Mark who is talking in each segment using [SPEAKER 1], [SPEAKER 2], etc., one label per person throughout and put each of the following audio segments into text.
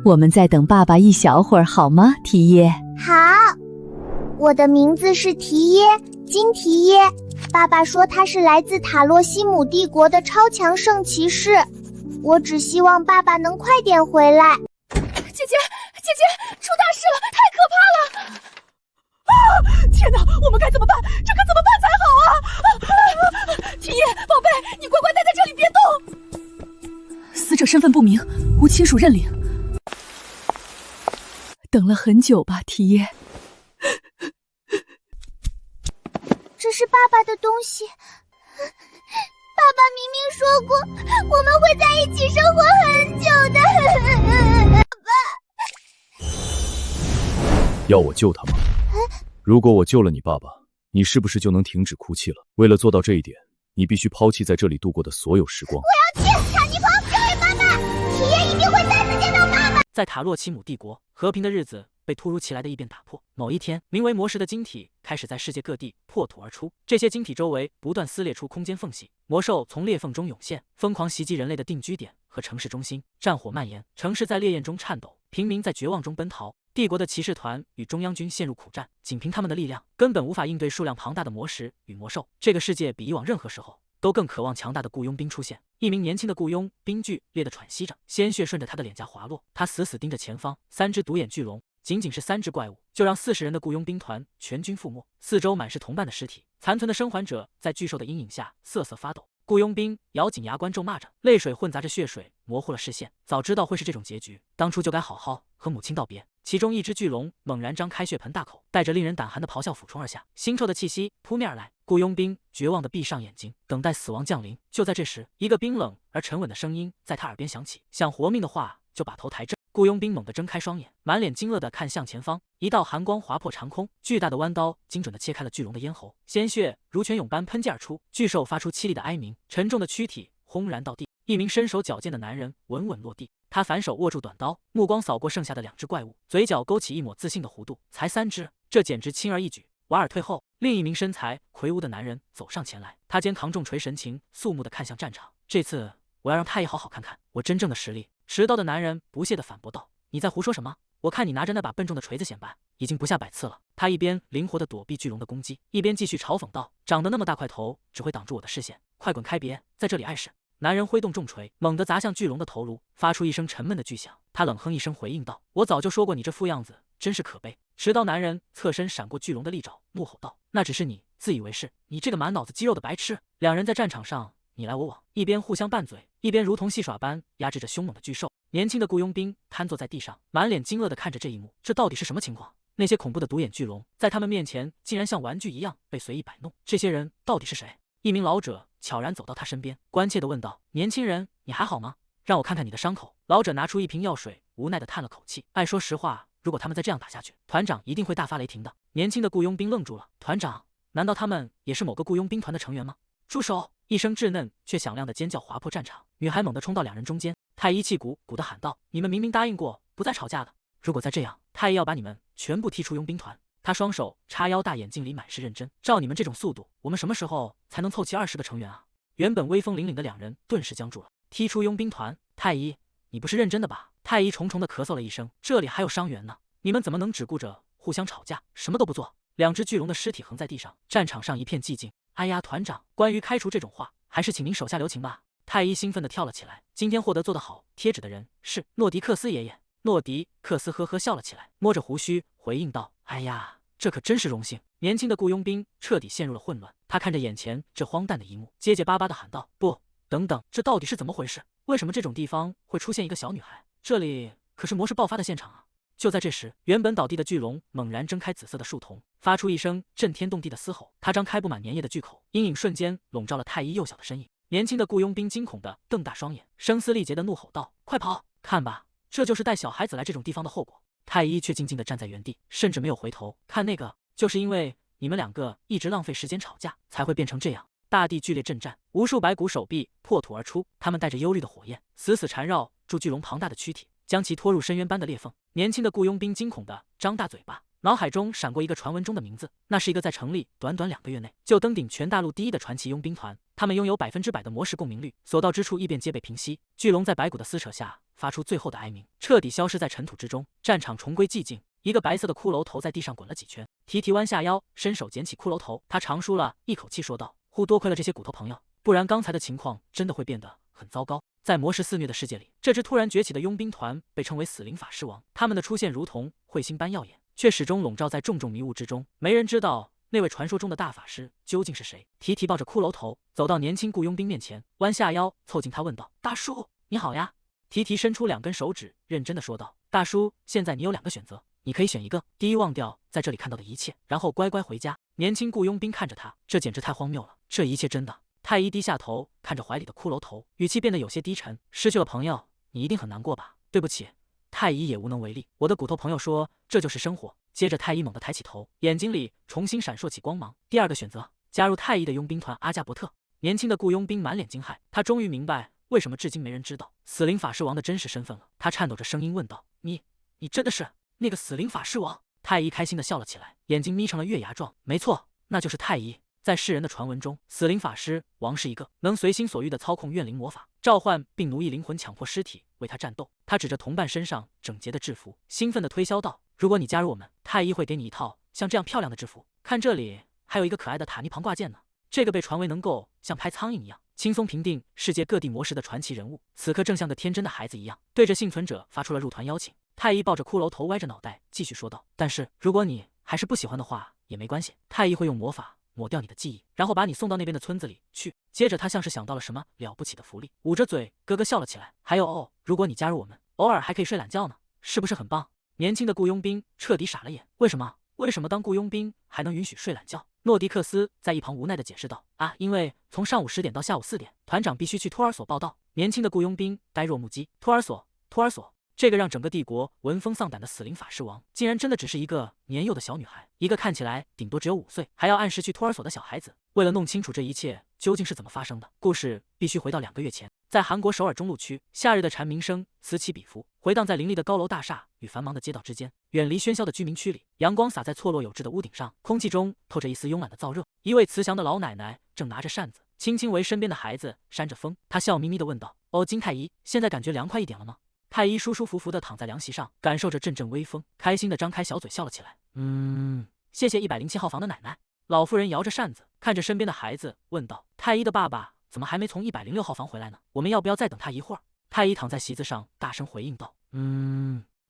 [SPEAKER 1] 我们再等爸爸一小会儿好吗，提耶？
[SPEAKER 2] 好，我的名字是提耶，金提耶。爸爸说他是来自塔洛西姆帝国的超强圣骑士。我只希望爸爸能快点回来。
[SPEAKER 3] 姐姐，出大事了，太可怕了！啊！天哪，我们该怎么办？这可怎么办才好啊！提耶，宝贝，你乖乖待在这里，别动。死者身份不明，无亲属认领。
[SPEAKER 1] 等了很久吧，提耶。
[SPEAKER 2] 这是爸爸的东西。爸爸明明说过，我们会在一起生活很久的。
[SPEAKER 4] 要我救他吗？如果我救了你爸爸，你是不是就能停止哭泣了？为了做到这一点，你必须抛弃在这里度过的所有时光。
[SPEAKER 2] 我要去塔尼蓬，救回妈妈！提耶一定会再次见到妈妈。
[SPEAKER 5] 在塔洛奇姆帝国，和平的日子被突如其来的异变打破。某一天，名为魔石的晶体开始在世界各地破土而出，这些晶体周围不断撕裂出空间缝隙，魔兽从裂缝中涌现，疯狂袭击人类的定居点和城市中心。战火蔓延，城市在烈焰中颤抖，平民在绝望中奔逃。帝国的骑士团与中央军陷入苦战，仅凭他们的力量，根本无法应对数量庞大的魔石与魔兽。这个世界比以往任何时候都更渴望强大的雇佣兵出现。一名年轻的雇佣兵剧烈地喘息着，鲜血顺着他的脸颊滑落。他死死盯着前方，三只独眼巨龙，仅仅是三只怪物，就让40人的雇佣兵团全军覆没。四周满是同伴的尸体，残存的生还者在巨兽的阴影下瑟瑟发抖。雇佣兵咬紧牙关咒骂着，泪水混杂着血水，模糊了视线。早知道会是这种结局，当初就该好好和母亲道别。其中一只巨龙猛然张开血盆大口，带着令人胆寒的咆哮俯冲而下，腥臭的气息扑面而来。雇佣兵绝望地闭上眼睛，等待死亡降临。就在这时，一个冰冷而沉稳的声音在他耳边响起：想活命的话，就把头抬正。雇佣兵猛地睁开双眼，满脸惊愕地看向前方，一道寒光划破长空，巨大的弯刀精准地切开了巨龙的咽喉，鲜血如泉涌般喷溅而出，巨兽发出凄厉的哀鸣，沉重的躯体轰然倒地。一名身手矫健的男人稳稳落地，他反手握住短刀，目光扫过剩下的2只怪物，嘴角勾起一抹自信的弧度。才3只，这简直轻而易举。瓦尔退后，另一名身材魁梧的男人走上前来，他肩扛重锤，神情肃穆地看向战场。这次我要让太一好好看看我真正的实力。持刀的男人不屑地反驳道：你在胡说什么？我看你拿着那把笨重的锤子显摆，已经不下100次了。他一边灵活地躲避巨龙的攻击，一边继续嘲讽道：长得那么大块头，只会挡住我的视线，快滚开，别在这里碍事。男人挥动重锤，猛地砸向巨龙的头颅，发出一声沉闷的巨响。他冷哼一声回应道：我早就说过你这副样子真是可悲。持刀男人侧身闪过巨龙的利爪，怒吼道：那只是你自以为是，你这个满脑子肌肉的白痴。两人在战场上你来我往，一边互相拌嘴，一边如同戏耍般压制着凶猛的巨兽。年轻的雇佣兵瘫坐在地上，满脸惊愕地看着这一幕，这到底是什么情况？那些恐怖的独眼巨龙在他们面前竟然像玩具一样被随意摆弄，这些人到底是谁？一名老者悄然走到他身边，关切地问道：年轻人，你还好吗？让我看看你的伤口。老者拿出一瓶药水，无奈地叹了口气：说实话，如果他们再这样打下去，团长一定会大发雷霆的。年轻的雇佣兵愣住了，团长？难道他们也是某个雇佣兵团的成员吗？住手！一声稚嫩却响亮的尖叫划破战场，女孩猛地冲到2人中间，太一气鼓鼓地喊道：你们明明答应过不再吵架的，如果再这样，太一要把你们全部踢出佣兵团。他双手叉腰，大眼睛里满是认真。照你们这种速度，我们什么时候才能凑齐20个成员啊？原本威风凛凛的2人顿时僵住了。踢出佣兵团？太一，你不是认真的吧？太一重重地咳嗽了一声，这里还有伤员呢，你们怎么能只顾着互相吵架，什么都不做？2只巨龙的尸体横在地上，战场上一片寂静。哎呀，团长，关于开除这种话，还是请您手下留情吧。太一兴奋地跳了起来，今天获得做得好贴纸的人是诺迪克斯爷爷。诺迪克斯呵呵笑了起来，摸着胡须回应道：哎呀，这可真是荣幸。年轻的雇佣兵彻底陷入了混乱，他看着眼前这荒诞的一幕，结结巴巴地喊道：不，等等，这到底是怎么回事？为什么这种地方会出现一个小女孩？这里可是魔石爆发的现场啊！就在这时，原本倒地的巨龙猛然睁开紫色的树瞳，发出一声震天动地的嘶吼。他张开布满粘液的巨口，阴影瞬间笼罩了太一幼小的身影。年轻的雇佣兵惊恐地瞪大双眼，声嘶力竭地怒吼道：快跑！看吧，这就是带小孩子来这种地方的后果。太一却静静地站在原地，甚至没有回头看那个，就是因为你们2个一直浪费时间吵架，才会变成这样。大地剧烈震颤，无数白骨手臂破土而出，它们带着忧虑的火焰，死死缠绕住巨龙庞大的躯体，将其拖入深渊般的裂缝。年轻的雇佣兵惊恐地张大嘴巴，脑海中闪过一个传闻中的名字，那是一个在成立短短2个月内就登顶全大陆第1的传奇佣兵团。他们拥有100%的魔石共鸣率，所到之处异变皆被平息。巨龙在白骨的撕扯下发出最后的哀鸣，彻底消失在尘土之中。战场重归寂静，一个白色的骷髅头在地上滚了几圈。提提弯下腰，伸手捡起骷髅头，他长舒了一口气，说道：“呼，多亏了这些骨头朋友，不然刚才的情况真的会变得很糟糕。”在魔石肆虐的世界里，这支突然崛起的佣兵团被称为死灵法师王，他们的出现如同彗星般耀眼，却始终笼罩在重重迷雾之中，没人知道那位传说中的大法师究竟是谁。提提抱着骷髅头走到年轻雇佣兵面前，弯下腰凑近他问道：“大叔，你好呀。”提提伸出2根手指，认真的说道：“大叔，现在你有2个选择，你可以选一个。第一，忘掉在这里看到的一切，然后乖乖回家。”年轻雇佣兵看着他，这简直太荒谬了，这一切真的？太医低下头看着怀里的骷髅头，语气变得有些低沉：“失去了朋友，你一定很难过吧？对不起。”太医也无能为力。我的骨头朋友说，这就是生活。接着太医猛地抬起头，眼睛里重新闪烁起光芒。第2个选择，加入太医的佣兵团阿加伯特。年轻的雇佣兵满脸惊骇，他终于明白为什么至今没人知道死灵法师王的真实身份了。他颤抖着声音问道：“你真的是那个死灵法师王？”太医开心地笑了起来，眼睛眯成了月牙状。没错，那就是太医。在世人的传闻中，死灵法师王是一个能随心所欲地操控怨灵魔法，召唤并奴役灵魂，强迫尸体为他战斗。他指着同伴身上整洁的制服，兴奋地推销道：“如果你加入我们，太医会给你一套像这样漂亮的制服。看这里，还有一个可爱的塔尼旁挂件呢。”这个被传为能够像拍苍蝇一样轻松平定世界各地魔石的传奇人物，此刻正像个天真的孩子一样，对着幸存者发出了入团邀请。太医抱着骷髅头，歪着脑袋继续说道：“但是如果你还是不喜欢的话，也没关系，太医会用魔法抹掉你的记忆，然后把你送到那边的村子里去。”接着他像是想到了什么了不起的福利，捂着嘴咯咯笑了起来。还有哦，如果你加入我们，偶尔还可以睡懒觉呢，是不是很棒？年轻的雇佣兵彻底傻了眼，为什么当雇佣兵还能允许睡懒觉？诺迪克斯在一旁无奈地解释道：“啊，因为从上午10点到下午4点，团长必须去托儿所报到。”年轻的雇佣兵呆若木鸡，托儿所，这个让整个帝国闻风丧胆的死灵法师王，竟然真的只是一个年幼的小女孩，一个看起来顶多只有5岁，还要按时去托儿所的小孩子。为了弄清楚这一切究竟是怎么发生的，故事必须回到2个月前。在韩国首尔中路区，夏日的蝉鸣声此起彼伏，回荡在林立的高楼大厦与繁忙的街道之间。远离喧嚣的居民区里，阳光洒在错落有致的屋顶上，空气中透着一丝慵懒的燥热。一位慈祥的老奶奶正拿着扇子，轻轻为身边的孩子扇着风。她笑眯眯地问道：“哦，金太医，现在感觉凉快一点了吗？”太医舒舒服服地躺在凉席上，感受着阵阵微风，开心地张开小嘴笑了起来。谢谢107号房的奶奶。老妇人摇着扇子，看着身边的孩子问道：“太医的爸爸怎么还没从106号房回来呢？我们要不要再等他一会儿？”太医躺在席子上，大声回应道：“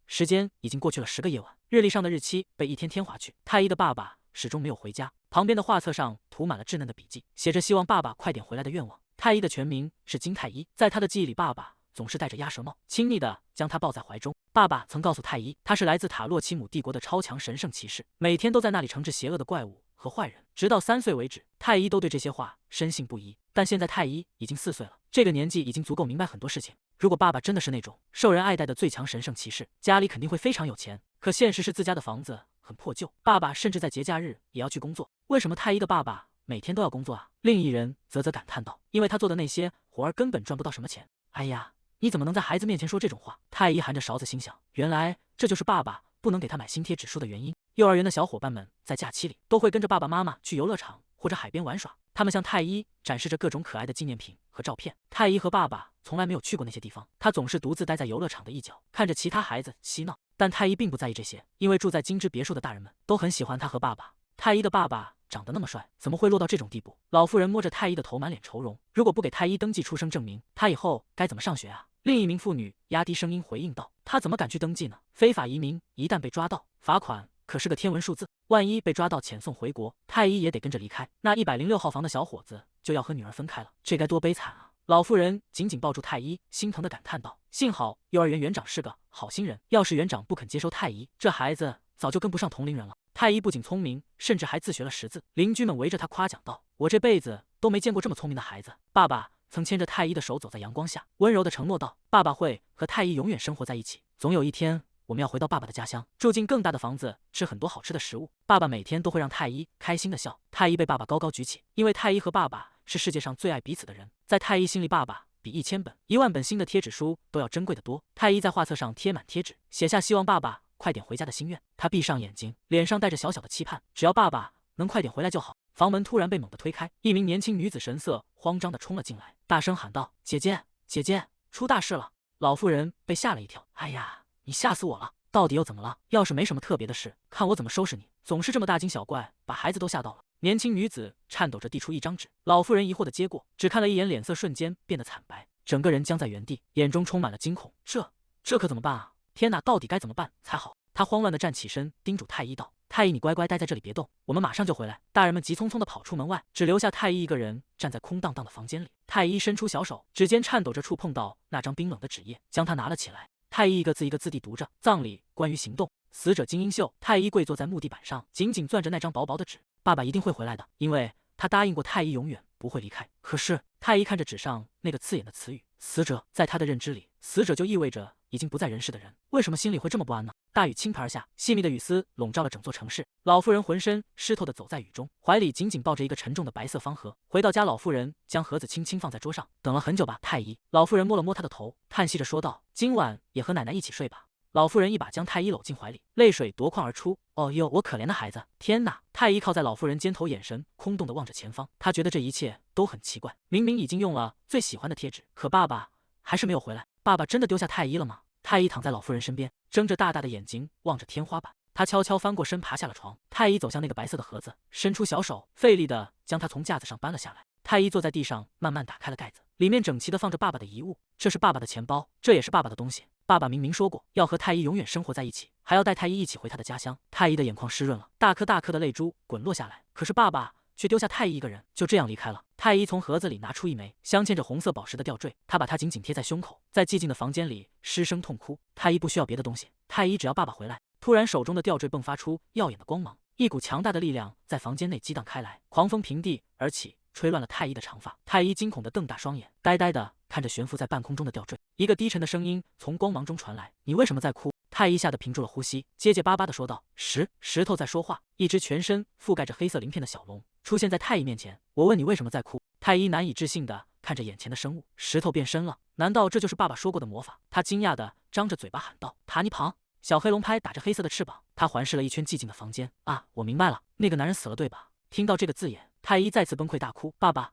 [SPEAKER 5] 时间已经过去了10个夜晚，日历上的日期被一天天划去。太医的爸爸始终没有回家。旁边的画册上涂满了稚嫩的笔记，写着希望爸爸快点回来的愿望。太医的全名是金太医，在他的记忆里，爸爸总是戴着鸭舌帽，亲昵地将他抱在怀中。爸爸曾告诉太医，他是来自塔洛奇姆帝国的超强神圣骑士，每天都在那里惩治邪恶的怪物和坏人，直到3岁为止。太医都对这些话深信不疑。但现在太医已经4岁了，这个年纪已经足够明白很多事情。如果爸爸真的是那种受人爱戴的最强神圣骑士，家里肯定会非常有钱。可现实是自家的房子很破旧，爸爸甚至在节假日也要去工作。为什么太医的爸爸每天都要工作啊？另一人啧啧感叹道：“因为他做的那些活儿根本赚不到什么钱。”哎呀，你怎么能在孩子面前说这种话？太医含着勺子心想，原来这就是爸爸不能给他买新贴纸书的原因。幼儿园的小伙伴们在假期里都会跟着爸爸妈妈去游乐场或者海边玩耍，他们向太医展示着各种可爱的纪念品和照片。太医和爸爸从来没有去过那些地方，他总是独自待在游乐场的一角，看着其他孩子嬉闹。但太医并不在意这些，因为住在精致别墅的大人们都很喜欢他和爸爸。太医的爸爸长得那么帅，怎么会落到这种地步？老妇人摸着太医的头，满脸愁容。如果不给太医登记出生证明，他以后该怎么上学啊？另一名妇女压低声音回应道：“他怎么敢去登记呢？非法移民一旦被抓到，罚款可是个天文数字，万一被抓到遣送回国，太医也得跟着离开，那106号房的小伙子就要和女儿分开了，这该多悲惨啊！”老妇人紧紧抱住太医，心疼地感叹道：“幸好幼儿园园长是个好心人，要是园长不肯接收太医，这孩子早就跟不上同龄人了。”太医不仅聪明，甚至还自学了识字。邻居们围着他夸奖道：“我这辈子都没见过这么聪明的孩子。”爸爸曾牵着太医的手走在阳光下，温柔地承诺道：“爸爸会和太医永远生活在一起。总有一天，我们要回到爸爸的家乡，住进更大的房子，吃很多好吃的食物。爸爸每天都会让太医开心地笑。”太医被爸爸高高举起，因为太医和爸爸是世界上最爱彼此的人。在太医心里，爸爸比1000本、10000本新的贴纸书都要珍贵得多。太医在画册上贴满贴纸，写下希望爸爸快点回家的心愿。他闭上眼睛，脸上带着小小的期盼，只要爸爸能快点回来就好。房门突然被猛地推开，一名年轻女子神色慌张地冲了进来，大声喊道：“姐姐，姐姐，出大事了！”老妇人被吓了一跳。哎呀，你吓死我了！到底又怎么了？要是没什么特别的事，看我怎么收拾你！总是这么大惊小怪，把孩子都吓到了。年轻女子颤抖着递出一张纸，老妇人疑惑地接过，只看了一眼，脸色瞬间变得惨白，整个人僵在原地，眼中充满了惊恐。这可怎么办啊？天哪，到底该怎么办才好？她慌乱地站起身，叮嘱太医道：“太医，你乖乖待在这里别动，我们马上就回来。”大人们急匆匆地跑出门外，只留下太医一个人站在空荡荡的房间里。太医伸出小手，指尖颤抖着触碰到那张冰冷的纸页，将它拿了起来。太医一个字一个字地读着：葬礼关于行动，死者金英秀。太医跪坐在木地板上，紧紧攥着那张薄薄的纸。爸爸一定会回来的，因为他答应过太医永远不会离开。可是太医看着纸上那个刺眼的词语，死者，在他的认知里，死者就意味着已经不在人世的人，为什么心里会这么不安呢？大雨倾盆而下，细密的雨丝笼罩了整座城市。老妇人浑身湿透的走在雨中，怀里紧紧抱着一个沉重的白色方盒。回到家，老妇人将盒子轻轻放在桌上。等了很久吧，太医？老妇人摸了摸他的头，叹息着说道：“今晚也和奶奶一起睡吧。”老妇人一把将太医搂进怀里，泪水夺眶而出。哦哟，我可怜的孩子！天哪！太医靠在老妇人肩头，眼神空洞地望着前方。他觉得这一切都很奇怪，明明已经用了最喜欢的贴纸，可爸爸还是没有回来。爸爸真的丢下太医了吗？太医躺在老妇人身边，睁着大大的眼睛望着天花板。他悄悄翻过身，爬下了床。太医走向那个白色的盒子，伸出小手，费力地将它从架子上搬了下来。太医坐在地上，慢慢打开了盖子，里面整齐地放着爸爸的遗物。这是爸爸的钱包，这也是爸爸的东西。爸爸明明说过要和太医永远生活在一起，还要带太医一起回他的家乡。太医的眼眶湿润了，大颗大颗的泪珠滚落下来。可是爸爸却丢下太医一个人，就这样离开了。太医从盒子里拿出一枚镶嵌着红色宝石的吊坠，他把它紧紧贴在胸口，在寂静的房间里失声痛哭。太医不需要别的东西，太医只要爸爸回来。突然，手中的吊坠迸发出耀眼的光芒，一股强大的力量在房间内激荡开来，狂风平地而起，吹乱了太医的长发。太医惊恐地瞪大双眼，呆呆地看着悬浮在半空中的吊坠。一个低沉的声音从光芒中传来：“你为什么在哭？”太医吓得屏住了呼吸，结结巴巴地说道：“石头在说话。”一只全身覆盖着黑色鳞片的小龙出现在太医面前。“我问你为什么在哭？”太医难以置信地看着眼前的生物，石头变身了。难道这就是爸爸说过的魔法？他惊讶地张着嘴巴喊道：“塔尼庞！”小黑龙拍打着黑色的翅膀，他环视了一圈寂静的房间。啊，我明白了，那个男人死了，对吧？听到这个字眼，太医再次崩溃大哭：“爸爸，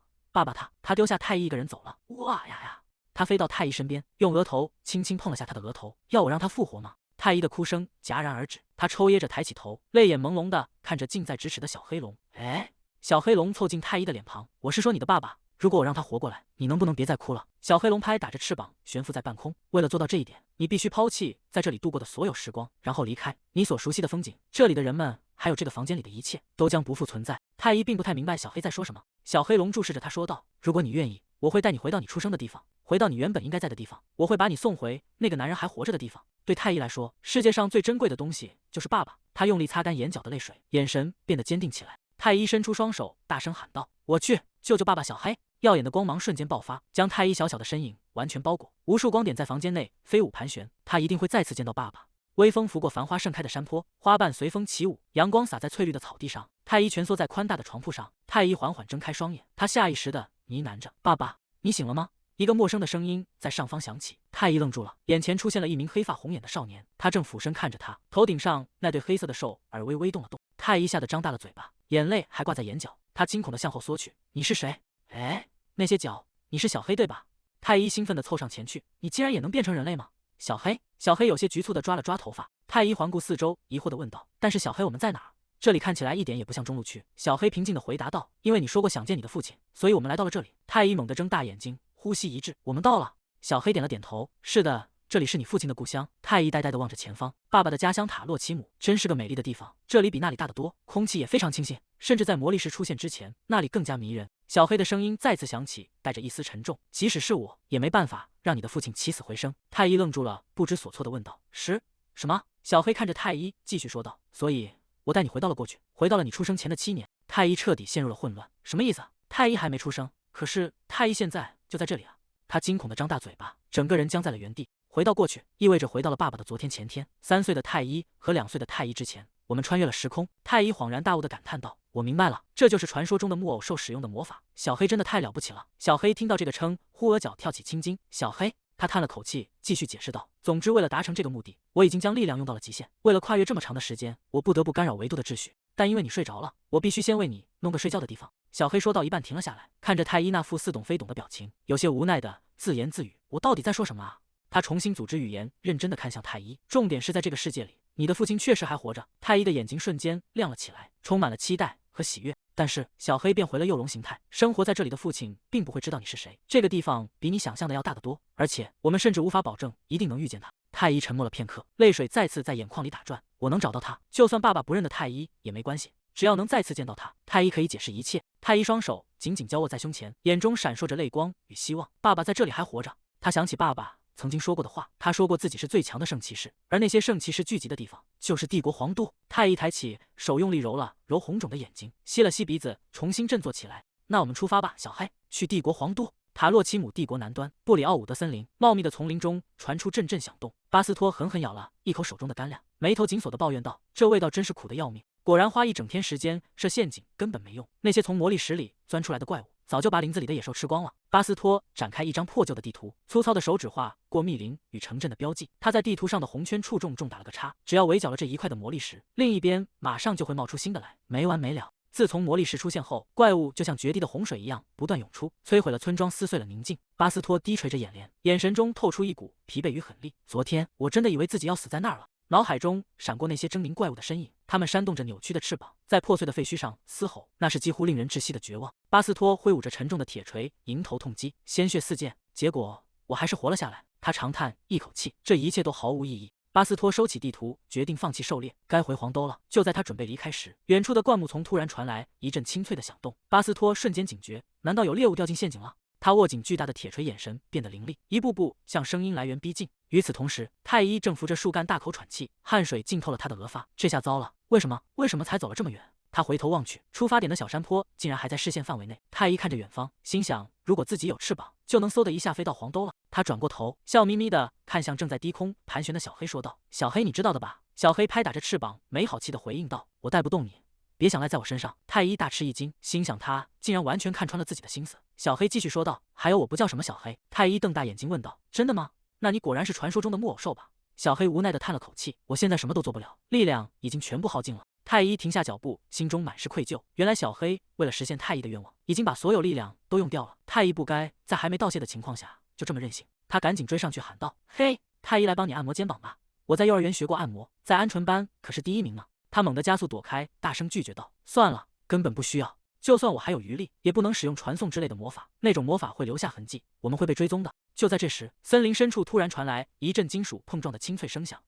[SPEAKER 5] 他丢下太医一个人走了！”哇呀呀！他飞到太医身边，用额头轻轻碰了下他的额头。“要我让他复活吗？”太医的哭声戛然而止，他抽噎着抬起头，泪眼朦胧地看着近在咫尺的小黑龙。哎，小黑龙凑近太医的脸庞：“我是说你的爸爸，如果我让他活过来，你能不能别再哭了？”小黑龙拍打着翅膀，悬浮在半空。为了做到这一点，你必须抛弃在这里度过的所有时光，然后离开你所熟悉的风景，这里的人们，还有这个房间里的一切，都将不复存在。太医并不太明白小黑在说什么。小黑龙注视着他说道：“如果你愿意，我会带你回到你出生的地方，回到你原本应该在的地方。我会把你送回那个男人还活着的地方。”对太医来说，世界上最珍贵的东西就是爸爸。他用力擦干眼角的泪水，眼神变得坚定起来。太医伸出双手，大声喊道：“我去救救爸爸！”小黑耀眼的光芒瞬间爆发，将太医小小的身影完全包裹。无数光点在房间内飞舞盘旋，他一定会再次见到爸爸。微风拂过繁花盛开的山坡，花瓣随风起舞，阳光洒在翠绿的草地上。太医蜷缩在宽大的床铺上，太医缓缓睁开双眼，他下意识地呢喃着：“爸爸，你醒了吗？”一个陌生的声音在上方响起，太医愣住了，眼前出现了一名黑发红眼的少年，他正俯身看着他，头顶上那对黑色的兽耳微微动了动。太医吓得张大了嘴巴，眼泪还挂在眼角，他惊恐地向后缩去：“你是谁？哎，那些脚，你是小黑对吧？”太医兴奋地凑上前去：“你竟然也能变成人类吗？”小黑有些局促地抓了抓头发。太医环顾四周，疑惑地问道：“但是小黑，我们在哪儿？这里看起来一点也不像中路区。”小黑平静地回答道：“因为你说过想见你的父亲，所以我们来到了这里。”太医猛地睁大眼睛，呼吸一滞：“我们到了。”小黑点了点头：“是的，这里是你父亲的故乡。”太医呆呆地望着前方，爸爸的家乡塔洛奇姆真是个美丽的地方，这里比那里大得多，空气也非常清新，甚至在魔力石出现之前，那里更加迷人。小黑的声音再次响起，带着一丝沉重：“即使是我，也没办法让你的父亲起死回生。”太医愣住了，不知所措地问道：“什么？”小黑看着太医，继续说道：“所以，我带你回到了过去，回到了你出生前的7年。”太医彻底陷入了混乱，什么意思？太医还没出生，可是太医现在就在这里啊！他惊恐地张大嘴巴，整个人僵在了原地。回到过去，意味着回到了爸爸的昨天、前天，3岁的太医和2岁的太医之前，我们穿越了时空。太医恍然大悟地感叹道：“我明白了，这就是传说中的木偶兽使用的魔法。小黑真的太了不起了。”小黑听到这个称呼，额角跳起青筋。小黑，他叹了口气，继续解释道：“总之，为了达成这个目的，我已经将力量用到了极限。为了跨越这么长的时间，我不得不干扰维度的秩序。但因为你睡着了，我必须先为你弄个睡觉的地方。”小黑说到一半停了下来，看着太医那副似懂非懂的表情，有些无奈的自言自语：“我到底在说什么啊？”他重新组织语言，认真的看向太一。重点是在这个世界里，你的父亲确实还活着。太一的眼睛瞬间亮了起来，充满了期待和喜悦。但是小黑变回了幼龙形态，生活在这里的父亲并不会知道你是谁。这个地方比你想象的要大得多，而且我们甚至无法保证一定能遇见他。太一沉默了片刻，泪水再次在眼眶里打转。我能找到他，就算爸爸不认得太一也没关系，只要能再次见到他，太一可以解释一切。太一双手紧紧交握在胸前，眼中闪烁着泪光与希望。爸爸在这里还活着。他想起爸爸曾经说过的话，他说过自己是最强的圣骑士，而那些圣骑士聚集的地方就是帝国皇都。太一抬起手，用力揉了揉红肿的眼睛，吸了吸鼻子，重新振作起来。那我们出发吧，小黑，去帝国皇都。塔洛奇姆帝国南端布里奥伍德森林，茂密的丛林中传出阵阵响动。巴斯托狠狠咬了一口手中的干粮，眉头紧锁地抱怨道：“这味道真是苦得要命。果然花一整天时间设陷阱根本没用，那些从魔力石里钻出来的怪物早就把林子里的野兽吃光了。”巴斯托展开一张破旧的地图，粗糙的手指划过密林与城镇的标记。他在地图上的红圈处重重打了个叉，只要围剿了这一块的魔力石，另一边马上就会冒出新的来，没完没了。自从魔力石出现后，怪物就像决堤的洪水一样不断涌出，摧毁了村庄，撕碎了宁静。巴斯托低垂着眼帘，眼神中透出一股疲惫与狠戾。昨天我真的以为自己要死在那儿了。脑海中闪过那些狰狞怪物的身影，它们扇动着扭曲的翅膀，在破碎的废墟上嘶吼，那是几乎令人窒息的绝望。巴斯托挥舞着沉重的铁锤，迎头痛击，鲜血四溅。结果我还是活了下来。他长叹一口气，这一切都毫无意义。巴斯托收起地图，决定放弃狩猎，该回黄兜了。就在他准备离开时，远处的灌木丛突然传来一阵清脆的响动。巴斯托瞬间警觉，难道有猎物掉进陷阱了？他握紧巨大的铁锤，眼神变得凌厉，一步步向声音来源逼近。与此同时，太一正扶着树干大口喘气，汗水浸透了他的额发。这下糟了，为什么才走了这么远？他回头望去，出发点的小山坡竟然还在视线范围内。太一看着远方，心想，如果自己有翅膀，就能嗖的一下飞到黄兜了。他转过头，笑眯眯地看向正在低空盘旋的小黑，说道：“小黑，你知道的吧？”小黑拍打着翅膀，没好气地回应道：“我带不动你，别想赖在我身上。”太一大吃一惊，心想他竟然完全看穿了自己的心思。小黑继续说道：“还有，我不叫什么小黑。”太一瞪大眼睛问道：“真的吗？那你果然是传说中的木偶兽吧？”小黑无奈地叹了口气：“我现在什么都做不了，力量已经全部耗尽了。”太一停下脚步，心中满是愧疚。原来小黑为了实现太一的愿望，已经把所有力量都用掉了。太一不该在还没道谢的情况下就这么任性。他赶紧追上去喊道：“嘿，太一，来帮你按摩肩膀吧！我在幼儿园学过按摩，在鹌鹑班可是第1名呢。”他猛地加速躲开，大声拒绝道：“算了，根本不需要。就算我还有余力，也不能使用传送之类的魔法，那种魔法会留下痕迹，我们会被追踪的。”就在这时，森林深处突然传来一阵金属碰撞的清脆声响。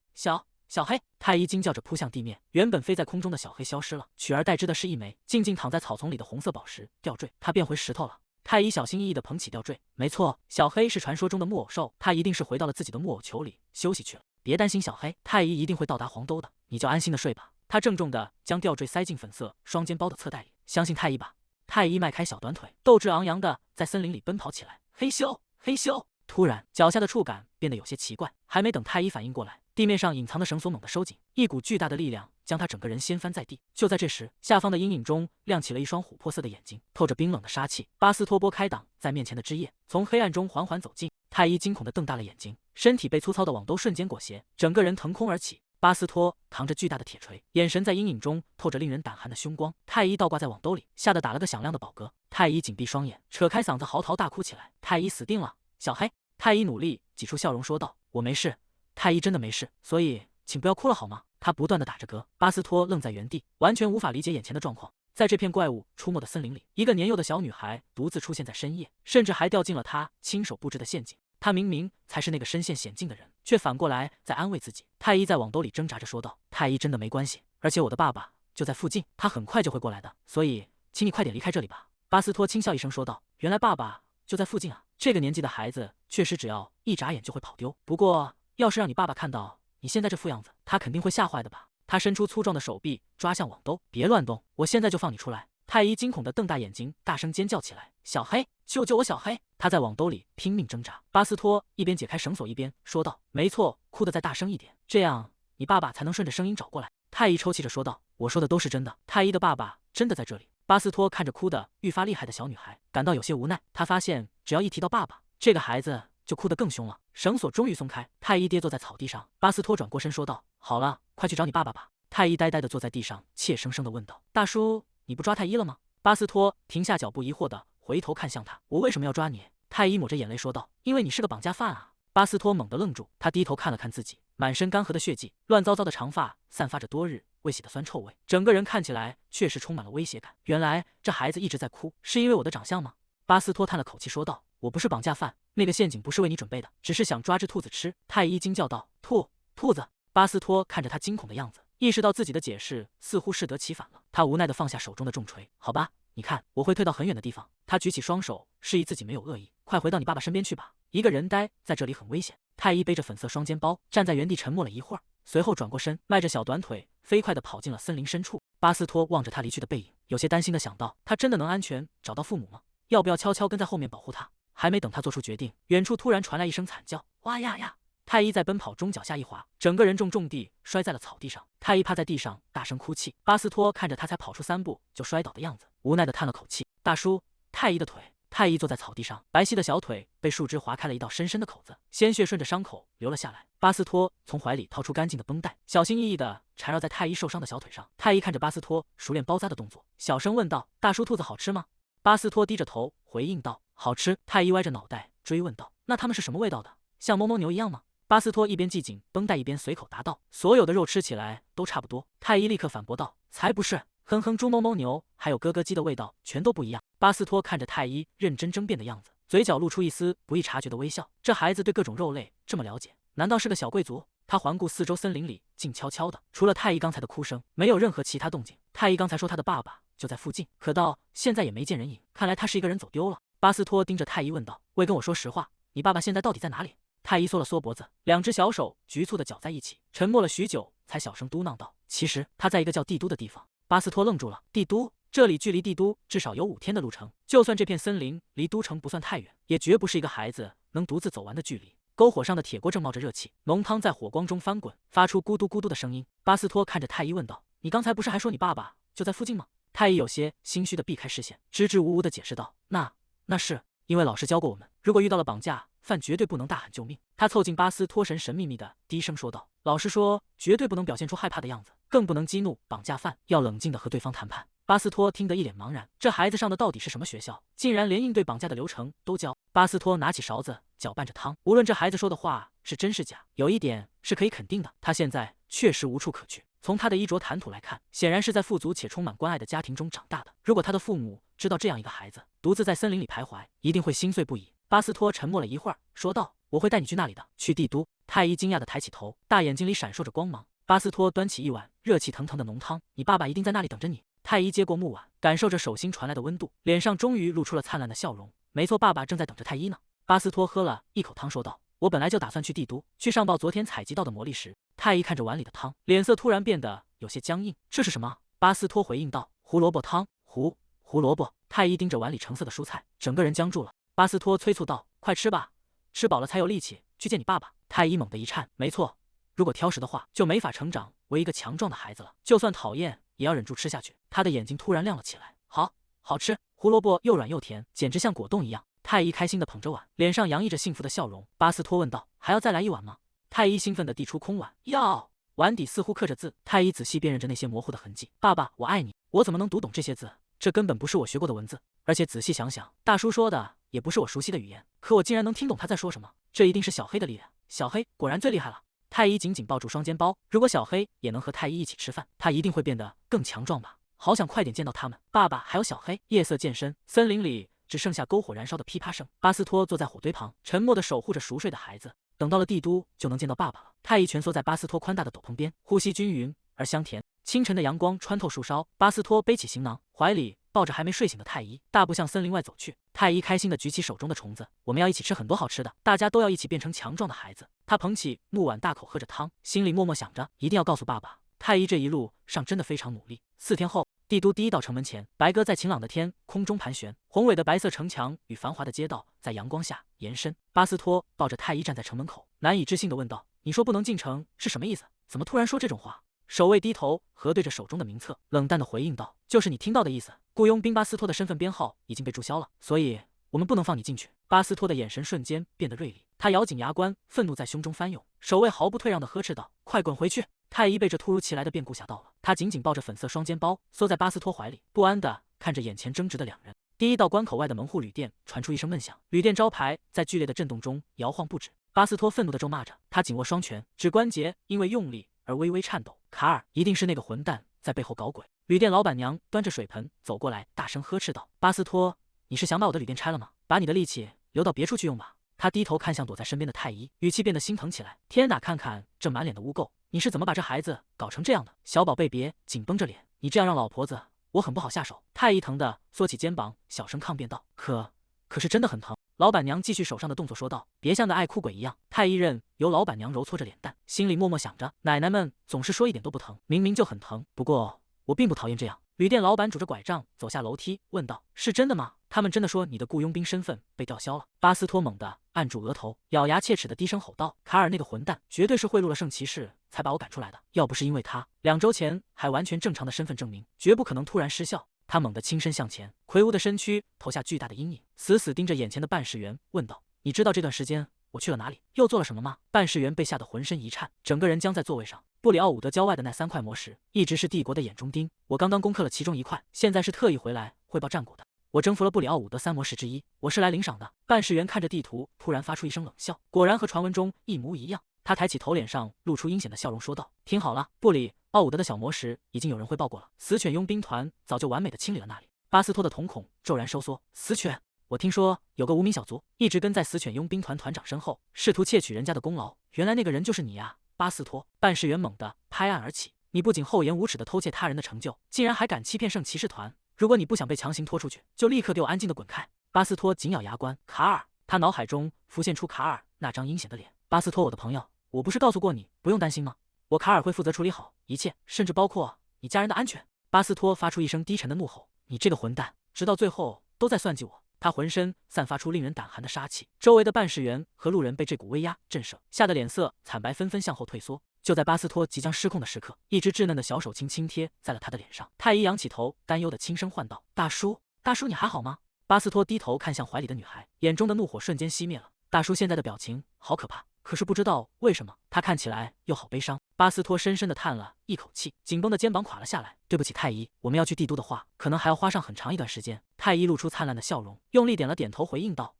[SPEAKER 5] 小黑！太一惊叫着扑向地面，原本飞在空中的小黑消失了，取而代之的是一枚静静躺在草丛里的红色宝石吊坠，它变回石头了。太一小心翼翼地捧起吊坠，没错，小黑是传说中的木偶兽，他一定是回到了自己的木偶球里休息去了。别担心，小黑，太一一定会到达黄兜的，你就安心的睡吧。他郑重地将吊坠塞进粉色双肩包的侧袋里，相信太一吧。太一迈开小短腿，斗志昂扬地在森林里奔跑起来。嘿咻嘿咻！突然，脚下的触感变得有些奇怪，还没等太一反应过来，地面上隐藏的绳索猛地收紧，一股巨大的力量将他整个人掀翻在地。就在这时，下方的阴影中亮起了一双琥珀色的眼睛，透着冰冷的杀气。巴斯托拨开挡在面前的枝叶，从黑暗中缓缓走近。太一惊恐地瞪大了眼睛，身体被粗糙的网兜瞬间裹挟，整个人腾空而起。巴斯托扛着巨大的铁锤，眼神在阴影中透着令人胆寒的凶光。太一倒挂在网兜里，吓得打了个响亮的饱嗝。太一紧闭双眼，扯开嗓子嚎啕大哭起来。太一死定了，小黑！太一努力挤出笑容说道：“我没事。”太一真的没事，所以请不要哭了好吗？他不断地打着嗝。巴斯托愣在原地，完全无法理解眼前的状况。在这片怪物出没的森林里，一个年幼的小女孩独自出现在深夜，甚至还掉进了他亲手布置的陷阱。他明明才是那个身陷险境的人，却反过来在安慰自己。太一在网兜里挣扎着说道：“太一真的没关系，而且我的爸爸就在附近，他很快就会过来的，所以请你快点离开这里吧。”巴斯托轻笑一声说道：“原来爸爸就在附近啊！这个年纪的孩子确实只要一眨眼就会跑丢，不过要是让你爸爸看到你现在这副样子，他肯定会吓坏的吧？”他伸出粗壮的手臂抓向网兜，“别乱动，我现在就放你出来！”太一惊恐地瞪大眼睛，大声尖叫起来：“小黑，救救我！小黑！”他在网兜里拼命挣扎。巴斯托一边解开绳索一边说道：“没错，哭得再大声一点，这样你爸爸才能顺着声音找过来。”太一抽泣着说道：“我说的都是真的，太一的爸爸真的在这里。”巴斯托看着哭得愈发厉害的小女孩，感到有些无奈。他发现只要一提到爸爸，这个孩子就哭得更凶了。绳索终于松开，太一跌坐在草地上。巴斯托转过身说道：“好了，快去找你爸爸吧。”太一呆呆地坐在地上，怯生生地问道：“大叔，你不抓太一了吗？”巴斯托停下脚步，疑惑地回头看向他：“我为什么要抓你？”太一抹着眼泪说道：“因为你是个绑架犯啊！”巴斯托猛地愣住，他低头看了看自己满身干涸的血迹，乱糟糟的长发散发着多日未洗的酸臭味，整个人看起来确实充满了威胁感。原来这孩子一直在哭，是因为我的长相吗？巴斯托叹了口气说道：“我不是绑架犯，那个陷阱不是为你准备的，只是想抓只兔子吃。”太医惊叫道：“兔子！”巴斯托看着他惊恐的样子，意识到自己的解释似乎适得其反了，他无奈地放下手中的重锤。好吧，你看，我会退到很远的地方。他举起双手，示意自己没有恶意。快回到你爸爸身边去吧，一个人待在这里很危险。太医背着粉色双肩包，站在原地沉默了一会儿，随后转过身，迈着小短腿，飞快地跑进了森林深处。巴斯托望着他离去的背影，有些担心地想到，他真的能安全找到父母吗？要不要悄悄跟在后面保护他？还没等他做出决定，远处突然传来一声惨叫，哇呀呀！太医在奔跑中脚下一滑，整个人重地摔在了草地上。太医趴在地上大声哭泣。巴斯托看着他才跑出3步就摔倒的样子，无奈地叹了口气。大叔，太医的腿。太医坐在草地上，白皙的小腿被树枝划开了一道深深的口子，鲜血顺着伤口流了下来。巴斯托从怀里掏出干净的绷带，小心翼翼地缠绕在太医受伤的小腿上。太医看着巴斯托熟练包扎的动作，小声问道：“大叔，兔子好吃吗？”巴斯托低着头回应道：“好吃。”太医歪着脑袋追问道：“那它们是什么味道的？像哞哞牛一样吗？”巴斯托一边系紧绷带一边随口答道：“所有的肉吃起来都差不多。”太医立刻反驳道：“才不是！哼哼，猪哞哞牛还有咯咯鸡的味道全都不一样。”巴斯托看着太医认真争辩的样子，嘴角露出一丝不易察觉的微笑。这孩子对各种肉类这么了解，难道是个小贵族？他环顾四周，森林里静悄悄的，除了太医刚才的哭声，没有任何其他动静。太医刚才说他的爸爸就在附近，可到现在也没见人影，看来他是一个人走丢了。巴斯托盯着太医问道：“喂，跟我说实话，你爸爸现在到底在哪里？”太医缩了缩脖子，两只小手局促地搅在一起，沉默了许久，才小声嘟囔道：“其实他在一个叫帝都的地方。”巴斯托愣住了，帝都？这里距离帝都至少有5天的路程，就算这片森林离都城不算太远，也绝不是一个孩子能独自走完的距离。篝火上的铁锅正冒着热气，浓汤在火光中翻滚，发出咕嘟咕嘟的声音。巴斯托看着太医问道：“你刚才不是还说你爸爸就在附近吗？”太医有些心虚地避开视线，支支吾吾地解释道：“那是因为老师教过我们，如果遇到了绑架犯，绝对不能大喊救命。”他凑近巴斯托，神秘的低声说道：“老师说，绝对不能表现出害怕的样子，更不能激怒绑架犯，要冷静地和对方谈判。”巴斯托听得一脸茫然，这孩子上的到底是什么学校，竟然连应对绑架的流程都教？巴斯托拿起勺子搅拌着汤，无论这孩子说的话是真是假，有一点是可以肯定的，他现在确实无处可去。从他的衣着谈吐来看，显然是在富足且充满关爱的家庭中长大的。如果他的父母知道这样一个孩子独自在森林里徘徊，一定会心碎不已。巴斯托沉默了一会儿，说道：“我会带你去那里的，去帝都。”太医惊讶地抬起头，大眼睛里闪烁着光芒。巴斯托端起一碗热气腾腾的浓汤：“你爸爸一定在那里等着你。”太医接过木碗，感受着手心传来的温度，脸上终于露出了灿烂的笑容。“没错，爸爸正在等着太医呢。”巴斯托喝了一口汤，说道：“我本来就打算去帝都，去上报昨天采集到的魔力石。”太医看着碗里的汤，脸色突然变得有些僵硬。“这是什么？”巴斯托回应道：“胡萝卜汤。”胡萝卜。太医盯着碗里橙色的蔬菜，整个人僵住了。巴斯托催促道：“快吃吧，吃饱了才有力气去见你爸爸。”太医猛地一颤：“没错，如果挑食的话，就没法成长为一个强壮的孩子了。就算讨厌，也要忍住吃下去。”他的眼睛突然亮了起来：“好吃！胡萝卜又软又甜，简直像果冻一样。”太医开心地捧着碗，脸上洋溢着幸福的笑容。巴斯托问道：“还要再来一碗吗？”太医兴奋地递出空碗：“要。”碗底似乎刻着字，太医仔细辨认着那些模糊的痕迹：“爸爸，我爱你。”我怎么能读懂这些字？这根本不是我学过的文字，而且仔细想想，大叔说的也不是我熟悉的语言，可我竟然能听懂他在说什么。这一定是小黑的力量，小黑果然最厉害了。太医紧紧抱住双肩包，如果小黑也能和太医一起吃饭，他一定会变得更强壮吧。好想快点见到他们，爸爸还有小黑。夜色渐深，森林里只剩下篝火燃烧的噼啪声。巴斯托坐在火堆旁，沉默地守护着熟睡的孩子。等到了帝都，就能见到爸爸了。太医蜷缩在巴斯托宽大的斗篷边，呼吸均匀而香甜。清晨的阳光穿透树梢，巴斯托背起行囊，怀里抱着还没睡醒的太医，大步向森林外走去。太医开心地举起手中的虫子：“我们要一起吃很多好吃的，大家都要一起变成强壮的孩子。”他捧起木碗，大口喝着汤，心里默默想着，一定要告诉爸爸，太医这一路上真的非常努力。4天后，帝都第1道城门前，白鸽在晴朗的天空中盘旋，宏伟的白色城墙与繁华的街道在阳光下延伸。巴斯托抱着太医站在城门口，难以置信地问道：“你说不能进城是什么意思？怎么突然说这种话？”守卫低头核对着手中的名册，冷淡地回应道：“就是你听到的意思。雇佣兵巴斯托的身份编号已经被注销了，所以我们不能放你进去。”巴斯托的眼神瞬间变得锐利，他咬紧牙关，愤怒在胸中翻涌。守卫毫不退让地呵斥道：“快滚回去！”太医被这突如其来的变故吓到了，他紧紧抱着粉色双肩包，缩在巴斯托怀里，不安地看着眼前争执的两人。第1道关口外的门户旅店传出一声闷响，旅店招牌在剧烈的震动中摇晃不止。巴斯托愤怒地咒骂着，他紧握双拳，指关节因为用力而微微颤抖。卡尔，一定是那个混蛋在背后搞鬼。旅店老板娘端着水盆走过来，大声呵斥道：“巴斯托，你是想把我的旅店拆了吗？把你的力气留到别处去用吧。”他低头看向躲在身边的太医，语气变得心疼起来。天哪，看看这满脸的污垢，你是怎么把这孩子搞成这样的？小宝贝别紧绷着脸，你这样让老婆子我很不好下手。太医疼的缩起肩膀，小声抗辩道：“可是真的很疼。”老板娘继续手上的动作说道：“别像个爱哭鬼一样。”太医任由老板娘揉搓着脸蛋，心里默默想着：奶奶们总是说一点都不疼，明明就很疼。不过我并不讨厌这样。旅店老板拄着拐杖走下楼梯，问道：“是真的吗？他们真的说你的雇佣兵身份被吊销了？”巴斯托猛地按住额头，咬牙切齿的低声吼道：“卡尔那个混蛋，绝对是贿赂了圣骑士才把我赶出来的。要不是因为他2周前还完全正常的身份证明，绝不可能突然失效。”他猛地倾身向前，魁梧的身躯投下巨大的阴影，死死盯着眼前的办事员，问道：“你知道这段时间我去了哪里，又做了什么吗？”办事员被吓得浑身一颤，整个人僵在座位上。布里奥伍德郊外的那3块魔石，一直是帝国的眼中钉。我刚刚攻克了其中1块，现在是特意回来汇报战果的。我征服了布里奥伍德3魔石之一，我是来领赏的。办事员看着地图，突然发出一声冷笑，果然和传闻中一模一样。他抬起头，脸上露出阴险的笑容，说道：“听好了，布里奥伍德的小魔石已经有人汇报过了，死犬佣兵团早就完美的清理了那里。”巴斯托的瞳孔骤然收缩。死犬？我听说有个无名小卒一直跟在死犬佣兵团团长身后，试图窃取人家的功劳。原来那个人就是你呀，巴斯托！办事员猛地拍案而起。你不仅厚颜无耻的偷窃他人的成就，竟然还敢欺骗圣骑士团！如果你不想被强行拖出去，就立刻给我安静的滚开！巴斯托紧咬牙关。卡尔！他脑海中浮现出卡尔那张阴险的脸。巴斯托，我的朋友，我不是告诉过你不用担心吗？我卡尔会负责处理好一切，甚至包括你家人的安全。巴斯托发出一声低沉的怒吼。你这个混蛋，直到最后都在算计我！他浑身散发出令人胆寒的杀气，周围的办事员和路人被这股威压震慑，吓得脸色惨白，纷纷向后退缩。就在巴斯托即将失控的时刻，一只稚嫩的小手轻贴在了他的脸上。太医仰起头，担忧的轻声唤道：“大叔，大叔，你还好吗？”巴斯托低头看向怀里的女孩，眼中的怒火瞬间熄灭了。大叔现在的表情好可怕，可是不知道为什么，他看起来又好悲伤。巴斯托深深地叹了一口气，紧绷的肩膀垮了下来。对不起，太医，我们要去帝都的话，可能还要花上很长一段时间。太医露出灿烂的笑容，用力点了点头，回应道：“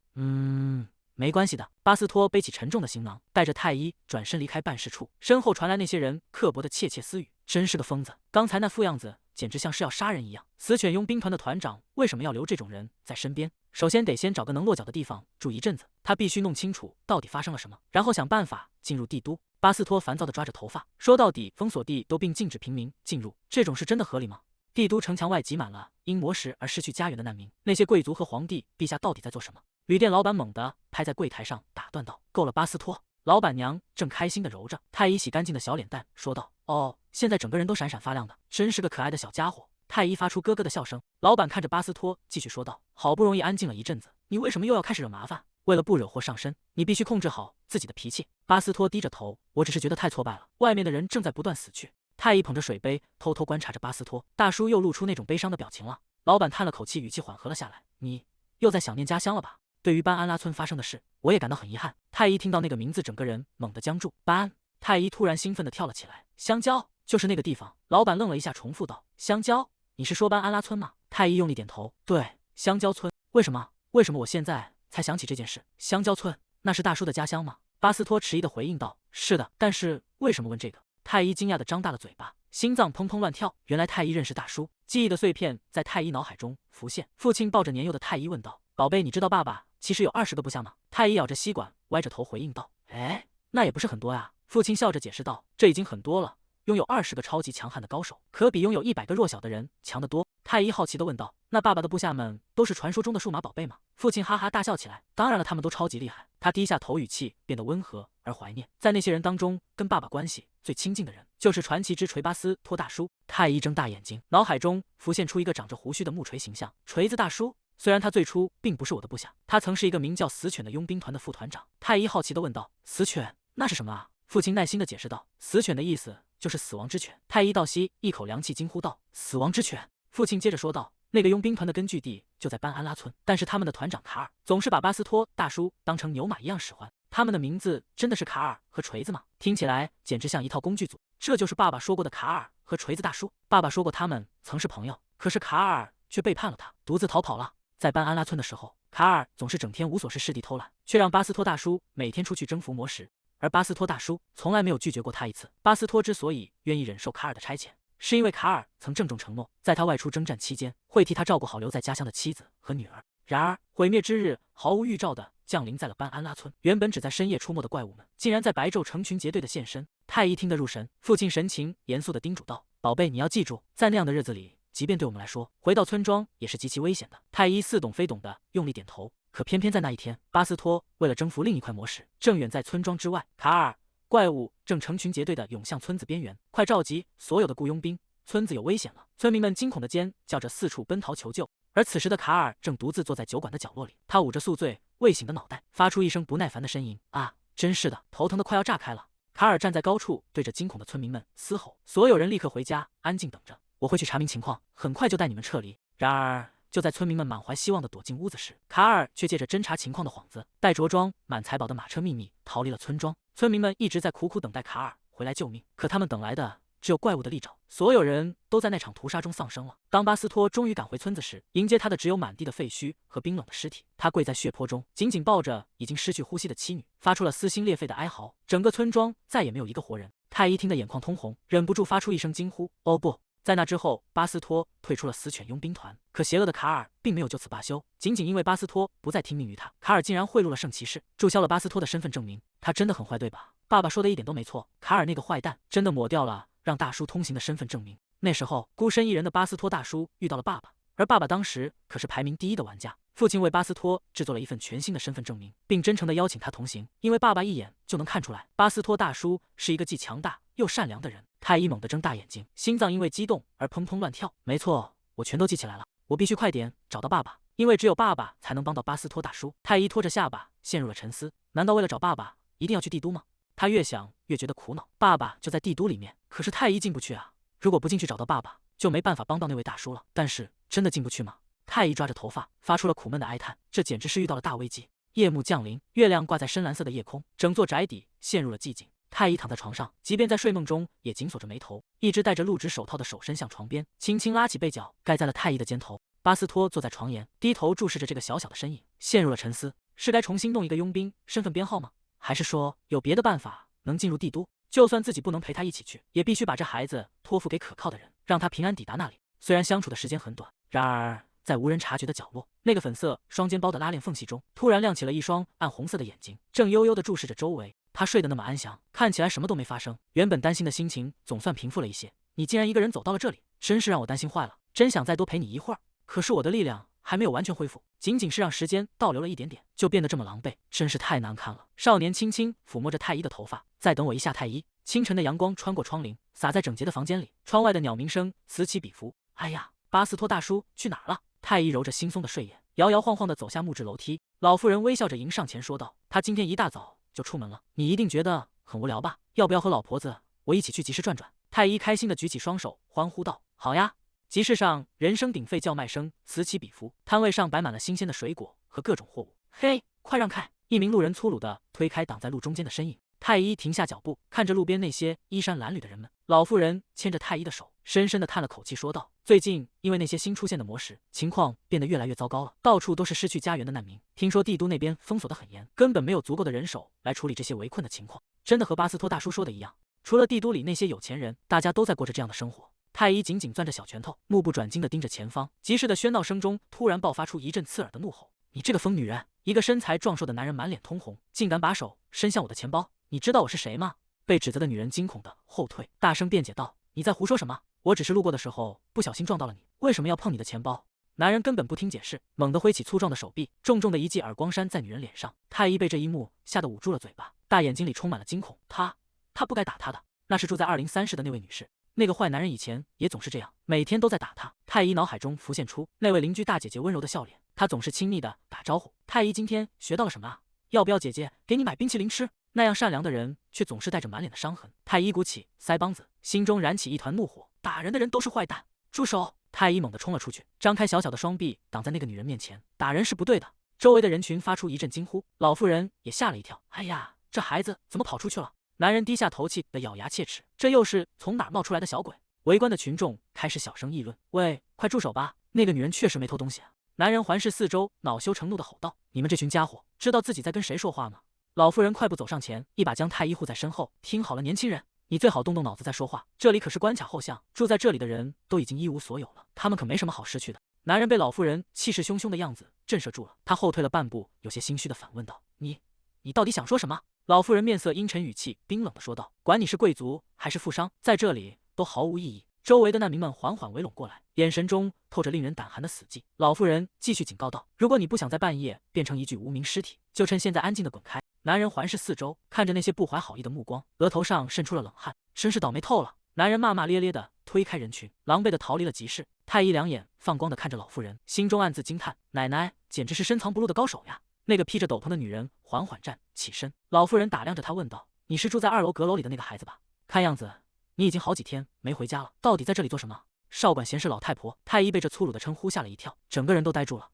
[SPEAKER 5] 没关系的。”巴斯托背起沉重的行囊，带着太医转身离开办事处，身后传来那些人刻薄的窃窃私语。真是个疯子，刚才那副样子简直像是要杀人一样。死犬佣兵团的团长为什么要留这种人在身边？首先得先找个能落脚的地方住一阵子，他必须弄清楚到底发生了什么，然后想办法进入帝都。巴斯托烦躁地抓着头发，说到底封锁帝都并禁止平民进入，这种事真的合理吗？帝都城墙外挤满了因魔石而失去家园的难民，那些贵族和皇帝陛下到底在做什么？旅店老板猛地拍在柜台上，打断道：“够了，巴斯托！”老板娘正开心地揉着太医洗干净的小脸蛋，说道：“哦，现在整个人都闪闪发亮的，真是个可爱的小家伙。”太医发出咯咯的笑声。老板看着巴斯托，继续说道：“好不容易安静了一阵子，你为什么又要开始惹麻烦？为了不惹祸上身，你必须控制好自己的脾气。”巴斯托低着头：“我只是觉得太挫败了，外面的人正在不断死去。”太医捧着水杯，偷偷观察着巴斯托。大叔又露出那种悲伤的表情了。老板叹了口气，语气缓和了下来：“你又在想念家乡了吧？对于班安拉村发生的事，我也感到很遗憾。”太医听到那个名字，整个人猛地僵住。班安！太医突然兴奋地跳了起来。香蕉，就是那个地方。老板愣了一下，重复道：“香蕉？你是说班安拉村吗？”太医用力点头：“对，香蕉村。为什么？为什么我现在才想起这件事？香蕉村，那是大叔的家乡吗？”巴斯托迟疑地回应道：“是的，但是为什么问这个？”太医惊讶地张大了嘴巴，心脏砰砰乱跳。原来太医认识大叔。记忆的碎片在太医脑海中浮现。父亲抱着年幼的太医问道：“宝贝，你知道爸爸其实有20个部下吗？”太医咬着吸管，歪着头回应道：“哎，那也不是很多呀。”父亲笑着解释道：“这已经很多了，拥有20个超级强悍的高手，可比拥有100个弱小的人强得多。”太医好奇地问道：“那爸爸的部下们都是传说中的数码宝贝吗？”父亲哈哈大笑起来：“当然了，他们都超级厉害。”他低下头，语气变得温和而怀念。在那些人当中，跟爸爸关系最亲近的人，就是传奇之锤巴斯托大叔。太医睁大眼睛，脑海中浮现出一个长着胡须的木锤形象。锤子大叔，虽然他最初并不是我的部下，他曾是一个名叫死犬的佣兵团的副团长。太医好奇地问道：“死犬，那是什么啊？”父亲耐心地解释道：“死犬的意思就是死亡之犬。”太医倒吸一口凉气，惊呼道：“死亡之犬！”父亲接着说道：“那个佣兵团的根据地就在班安拉村，但是他们的团长卡尔总是把巴斯托大叔当成牛马一样使唤。他们的名字真的是卡尔和锤子吗？听起来简直像一套工具组。这就是爸爸说过的卡尔和锤子大叔。爸爸说过他们曾是朋友，可是卡尔却背叛了他，独自逃跑了。”在搬安拉村的时候，卡尔总是整天无所事事地偷懒，却让巴斯托大叔每天出去征服魔石，而巴斯托大叔从来没有拒绝过他一次。巴斯托之所以愿意忍受卡尔的差遣，是因为卡尔曾郑重承诺，在他外出征战期间，会替他照顾好留在家乡的妻子和女儿。然而，毁灭之日毫无预兆地降临在了班安拉村。原本只在深夜出没的怪物们，竟然在白昼成群结队的现身。太医听得入神，父亲神情严肃地叮嘱道：“宝贝，你要记住，在那样的日子里，即便对我们来说，回到村庄也是极其危险的。”太医似懂非懂地用力点头。可偏偏在那一天，巴斯托为了征服另一块魔石，正远在村庄之外。卡尔，怪物正成群结队地涌向村子边缘，快召集所有的雇佣兵，村子有危险了！村民们惊恐地尖叫着，四处奔逃求救。而此时的卡尔正独自坐在酒馆的角落里，他捂着宿醉未醒的脑袋，发出一声不耐烦的呻吟：“啊，真是的，头疼的快要炸开了！”卡尔站在高处，对着惊恐的村民们嘶吼：“所有人立刻回家，安静等着，我会去查明情况，很快就带你们撤离。”然而，就在村民们满怀希望地躲进屋子时，卡尔却借着侦查情况的幌子，带着装满财宝的马车秘密逃离了村庄。村民们一直在苦苦等待卡尔回来救命，可他们等来的只有怪物的利爪，所有人都在那场屠杀中丧生了。当巴斯托终于赶回村子时，迎接他的只有满地的废墟和冰冷的尸体。他跪在血泊中，紧紧抱着已经失去呼吸的妻女，发出了撕心裂肺的哀嚎。整个村庄再也没有一个活人。太医听得眼眶通红，忍不住发出一声惊呼：“哦不！”在那之后，巴斯托退出了死犬佣兵团。可邪恶的卡尔并没有就此罢休，仅仅因为巴斯托不再听命于他，卡尔竟然贿赂了圣骑士，注销了巴斯托的身份证明。他真的很坏，对吧？爸爸说的一点都没错，卡尔那个坏蛋真的抹掉了让大叔通行的身份证明。那时候，孤身一人的巴斯托大叔遇到了爸爸，而爸爸当时可是排名第1的玩家。父亲为巴斯托制作了一份全新的身份证明，并真诚地邀请他同行，因为爸爸一眼就能看出来，巴斯托大叔是一个既强大又善良的人。太医猛地睁大眼睛，心脏因为激动而砰砰乱跳。没错，我全都记起来了，我必须快点找到爸爸，因为只有爸爸才能帮到巴斯托大叔。太医拖着下巴陷入了沉思，难道为了找爸爸一定要去帝都吗？他越想越觉得苦恼，爸爸就在帝都里面，可是太医进不去啊！如果不进去找到爸爸，就没办法帮到那位大叔了。但是真的进不去吗？太医抓着头发，发出了苦闷的哀叹，这简直是遇到了大危机。夜幕降临，月亮挂在深蓝色的夜空，整座宅邸陷入了寂静。太医躺在床上，即便在睡梦中也紧锁着眉头，一只戴着露指手套的手伸向床边，轻轻拉起被角，盖在了太医的肩头。巴斯托坐在床沿，低头注视着这个小小的身影，陷入了沉思：是该重新弄一个佣兵身份编号吗？还是说有别的办法能进入帝都？就算自己不能陪他一起去，也必须把这孩子托付给可靠的人，让他平安抵达那里。虽然相处的时间很短，然而在无人察觉的角落，那个粉色双肩包的拉链缝隙中，突然亮起了一双暗红色的眼睛，正悠悠地注视着周围。他睡得那么安详，看起来什么都没发生。原本担心的心情总算平复了一些。你竟然一个人走到了这里，真是让我担心坏了。真想再多陪你一会儿，可是我的力量还没有完全恢复，仅仅是让时间倒流了一点点，就变得这么狼狈，真是太难看了。少年轻轻抚摸着太医的头发，再等我一下，太医。清晨的阳光穿过窗棂，洒在整洁的房间里，窗外的鸟鸣声此起彼伏。哎呀，巴斯托大叔去哪儿了？太医揉着惺忪的睡眼，摇摇晃晃地走下木质楼梯。老妇人微笑着迎上前说道：“他今天一大早就出门了，你一定觉得很无聊吧？要不要和老婆子我一起去集市转转？”太医开心地举起双手，欢呼道：“好呀！”集市上人声鼎沸，叫卖声此起彼伏，摊位上摆满了新鲜的水果和各种货物。嘿，快让开！一名路人粗鲁地推开挡在路中间的身影。太医停下脚步，看着路边那些衣衫褴褛的人们。老妇人牵着太医的手，深深地叹了口气，说道：“最近因为那些新出现的魔石，情况变得越来越糟糕了，到处都是失去家园的难民。听说帝都那边封锁得很严，根本没有足够的人手来处理这些围困的情况。真的和巴斯托大叔说的一样，除了帝都里那些有钱人，大家都在过着这样的生活。”太医紧紧攥着小拳头，目不转睛地盯着前方。集市的喧闹声中，突然爆发出一阵刺耳的怒吼：“你这个疯女人！”一个身材壮硕的男人满脸通红，竟敢把手伸向我的钱包！你知道我是谁吗？被指责的女人惊恐地后退，大声辩解道：“你在胡说什么？我只是路过的时候不小心撞到了你，为什么要碰你的钱包？”男人根本不听解释，猛地挥起粗壮的手臂，重重的一记耳光扇在女人脸上。太医被这一幕吓得捂住了嘴巴，大眼睛里充满了惊恐。他不该打他的，那是住在203室的那位女士。那个坏男人以前也总是这样，每天都在打他。太医脑海中浮现出那位邻居大姐姐温柔的笑脸，她总是亲昵的打招呼。太医今天学到了什么啊？要不要姐姐给你买冰淇淋吃？那样善良的人却总是带着满脸的伤痕。太医鼓起腮帮子，心中燃起一团怒火，打人的人都是坏蛋！住手！太医猛地冲了出去，张开小小的双臂挡在那个女人面前。打人是不对的。周围的人群发出一阵惊呼，老妇人也吓了一跳。哎呀，这孩子怎么跑出去了？男人低下头气的咬牙切齿，这又是从哪儿冒出来的小鬼？围观的群众开始小声议论：“喂，快住手吧！那个女人确实没偷东西啊。”男人环视四周，恼羞成怒的吼道：“你们这群家伙，知道自己在跟谁说话吗？”老妇人快步走上前，一把将太医护在身后。听好了，年轻人，你最好动动脑子再说话。这里可是关卡后巷，住在这里的人都已经一无所有了，他们可没什么好失去的。男人被老妇人气势汹汹的样子震慑住了，他后退了半步，有些心虚的反问道：“你到底想说什么？”老妇人面色阴沉，语气冰冷的说道：“管你是贵族还是富商，在这里都毫无意义。”周围的难民们缓缓围拢过来，眼神中透着令人胆寒的死寂。老妇人继续警告道：“如果你不想在半夜变成一具无名尸体，就趁现在安静的滚开。”男人环视四周，看着那些不怀好意的目光，额头上渗出了冷汗，真是倒霉透了。男人骂骂咧咧的推开人群，狼狈的逃离了集市。太医两眼放光的看着老妇人，心中暗自惊叹：奶奶简直是深藏不露的高手呀！那个披着斗篷的女人缓缓站起身，老妇人打量着她问道：“你是住在2楼阁楼里的那个孩子吧？看样子你已经好几天没回家了，到底在这里做什么？”少管闲事老太婆。太医被这粗鲁的称呼吓了一跳，整个人都呆住了。